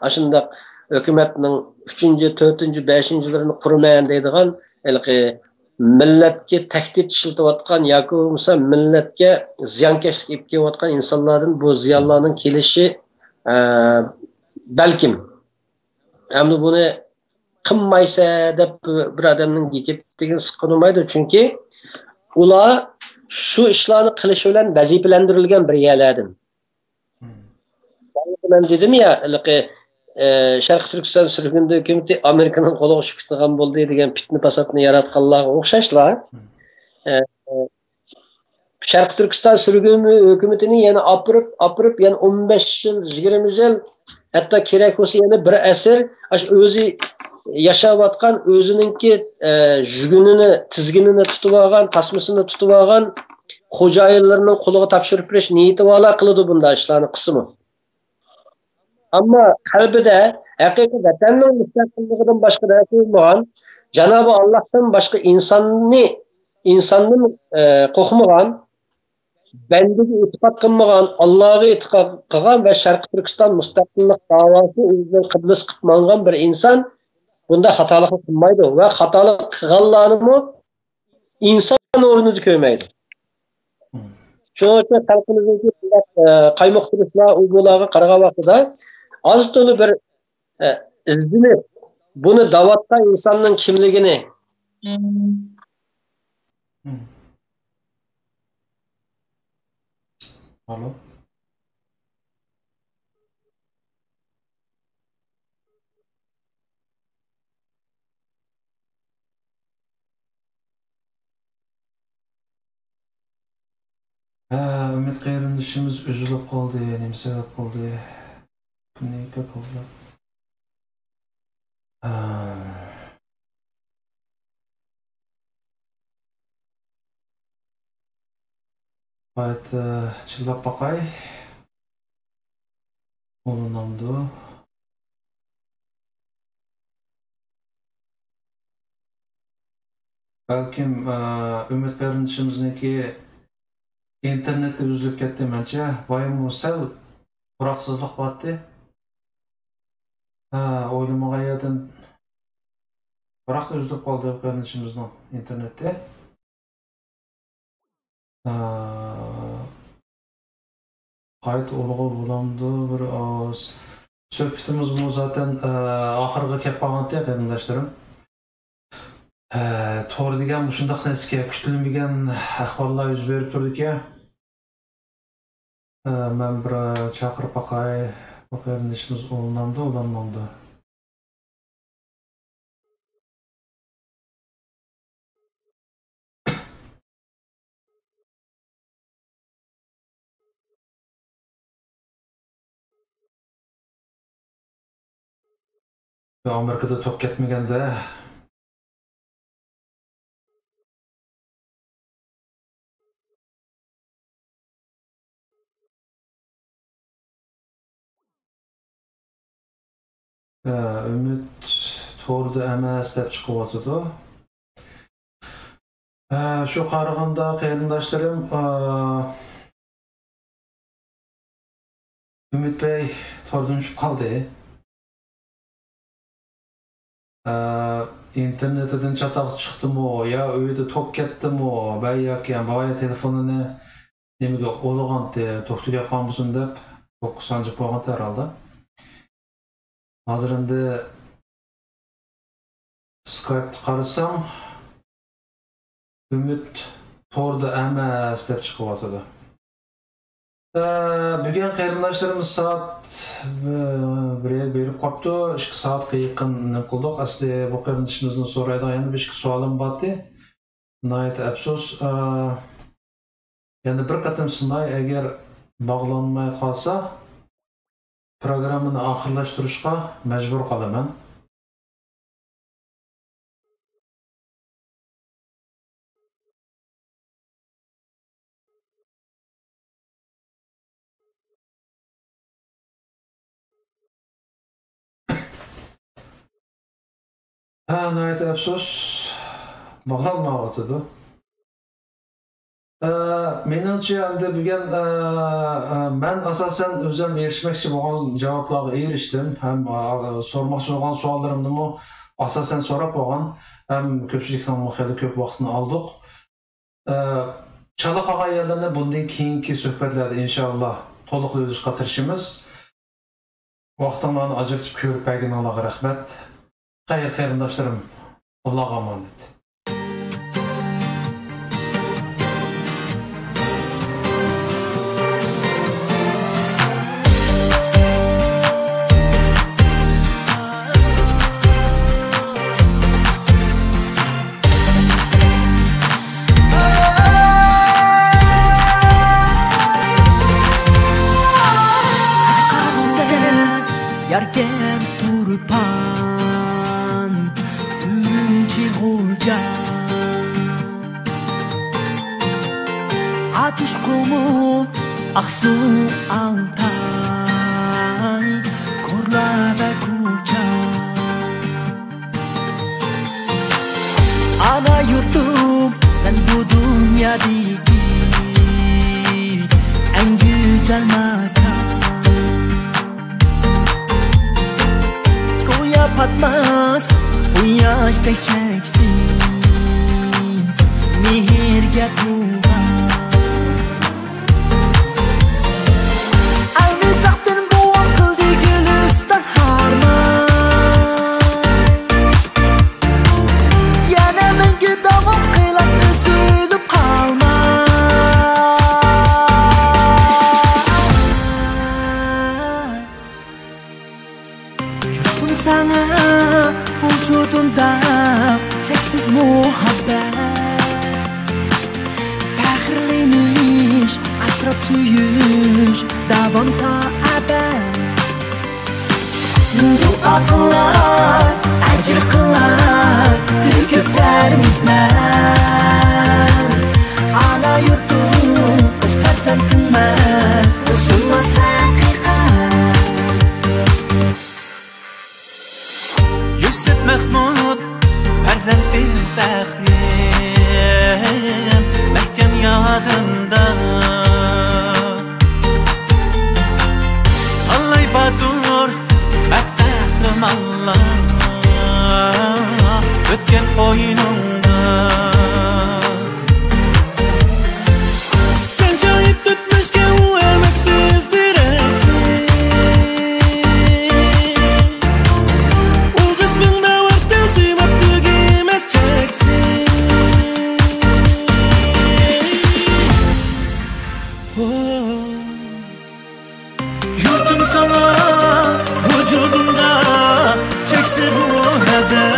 ashunda hukumatning 3-4, 5-yilarini qurmayan deydigan, millatga tahdid ishlatayotgan yoki bo'lmasa millatga ziyonkashlik qilib kelayotgan insonlardan bu ziyonlarning kelishi balkim endi buni qilmaysa deb bir odamning ketdigini siqilmaydi, chunki ular shu ishlarni qilish bilan vazifalantirilgan bir yerlardan. Ben dedim ya, Sharq Turkiston sürgünde hükümeti Amerika'nın kolu uçup gittiğin buldu degan fitne pasatını yaratganlarga o'xshashlar. Sharq Turkiston sürgünü hükümetini yana apırıp yani 15 yıl, 20 yıl hatta kerak bo'lsa yana bir asr o'zi yashayotgan o'zininki jugunini, tizginini tutib olgan, tasmasini tutib olgan xo'jayinlarning qo'liga topshirib berish niyati vola qiladi bunday ishlarni qismi. Ammo qalbida haqiqiy vatanning mustaqilligidan boshqa narsa bo'lmagan, Janobi Allohdan boshqa insonning qo'rqmagan, bandaga e'tiqod qilmagan, Allohga e'tiqod qilgan va Sharq Turkiston mustaqillik da'vosi o'zining qiblasi qilmagan bir inson bunda xatolik qilmaydi va xatolik qilganlarni inson o'rnida ko'rmaydi. Shuning uchun xalqimizdagi qaymoqtirishlar ularga qaragan vaqtida az to'la bir izlanib buni davatdan insonning kimligini Alo. Ümit qayrindishimiz üzülüp qoldi, nima sabab bo'ldi? Nega bo'ldi? Bayt chillab baqay. Olinamdı. Balkim Ümit qayrindishimizniki internetda uzilib ketdi mencha. Boyim sal quroqsizlik bo'pti. O'ylamagan yerdan biroq uzilib qoldi qayrindishimizning internetda. Qayt ulug'i bo'lamdi bir oz. Suhbatimiz bu zaten oxiriga kelib qolgandi qarindoshlarim. To'g'ri degan shunday narsaga kutilmagan ahvollar yuz berib turdi ekan. Men bir chaqirib baqay, qarindishimiz ulanmadi. Amerikada top ketmaganda Ümit to'g'rida emas deb chiqyotdi. Shu qaraganda qarindoshlarim Ümit Bey to'g'ridan tushib qoldi. İnternetden çatak çıktımı ya uyda top ketdimi yoki boya telefonini nimaga o'lg'andi to'xtab yapganmisin deb to'qsanchi bo'lgan herhalde. Hozir endi Skype'ni qarasam Ümit to'g'rida emas deb chiqyapti. Bugun qarindoshlarimiz soat 1 berib qopti, 2 soatga yaqin qildik. Asli bu qarindishimizdan so'raydigan yana bir savolim bordi. Nihoyat afsus. Yani bir qatim sinay agar bog'lanmay qolsa, programmani oxirlashtirishga majbur qolaman. Nihoyat afsus. Bog'lanmayotdi. Menimcha endi bugun men asosan o'zim erishmoqchi bo'lgan javoblarga erishdim. Ham sormoqchi bo'lgan savollarimni asosan so'rab bo'lgan. Ham ko'pchilikdan xeyli ko'p vaqtni oldik. Chala qolgan yerlarni bundan keyingi suhbatlarda inshaalloh to'liq o'rganishga tirishamiz. Vaqtımdan acıqçı körpəgin Allah'a rəhmət. Xeyr xeyrindaşlarım. Allah'a emanet. Yargen turpan ürümçi hulca Atış kumu aksu altay Korla ve kuca Ana yurtum sen bu dünyadaki en güzel makan Patmaz bu yaşta çeksiz mehirge tuğan Aynı zaten bu akıl digilisten harman Yana menge davam kıylan üzülüp kalma Yurtum sana vücudumda çeksiz muhabbet Bəxirleniş, asrab suyuş, davamda əbəd Dua qılar, əcr qılar, tüküblər mitmən Ana yurtum, öz pərsəntim mən, üzülməz həqiqət Yusuf Mahmud Ferzendin Fəxrim Məhkəm yadında Allah badur Mətbəxrim Allah Ötken oyununda Sen şahit tutmuşken o emeksizdir Yurtum sana vücudumda çeksiz muhabbet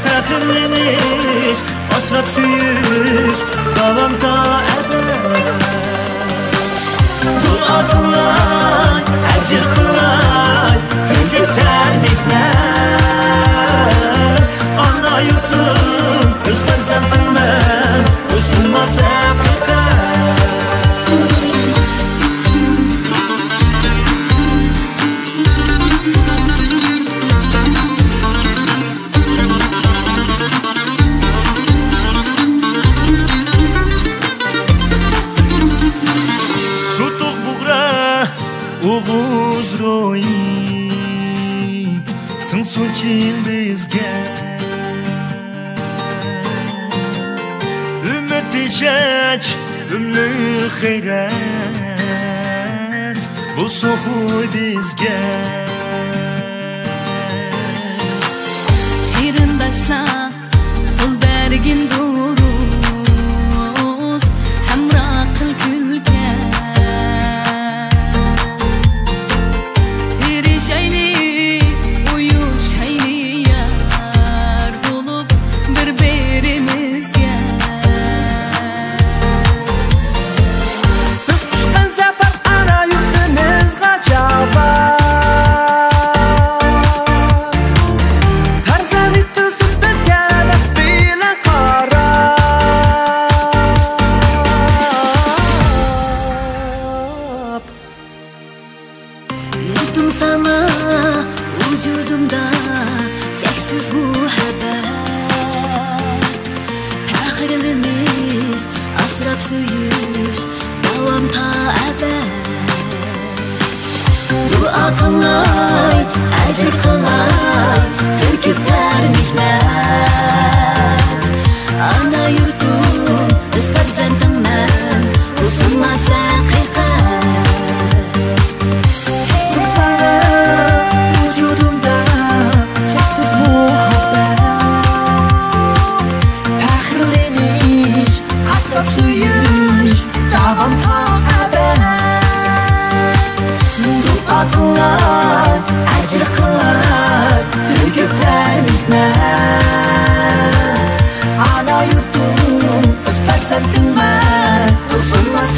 Fəxirleniş, asrab suyuş, davamda əbəd Dua qılay, əcr qılay, hüngüblər mihnət Ana yurtum, öz pərsəntim mən, üzülməz həqiqət Oğuz royi Sınsun çildizge Ümmet işeç Ümlü xeyret Bu soğuy bizge Xeyrindaşla Qul bergin duruz Hamra qil kulga Sana vücudumda çeksiz muhabbet Fəxirleniş, asrab suyuş, davamda əbəd Dua qılay, əcr qılay, tüküblər mihnət Ana yurtum, öz pərsəntim mən, üzülməz həqiqət qillar, ajr qillar, to'kib mehnat. Ana yurtim, o'z farzandingman, qilsinmas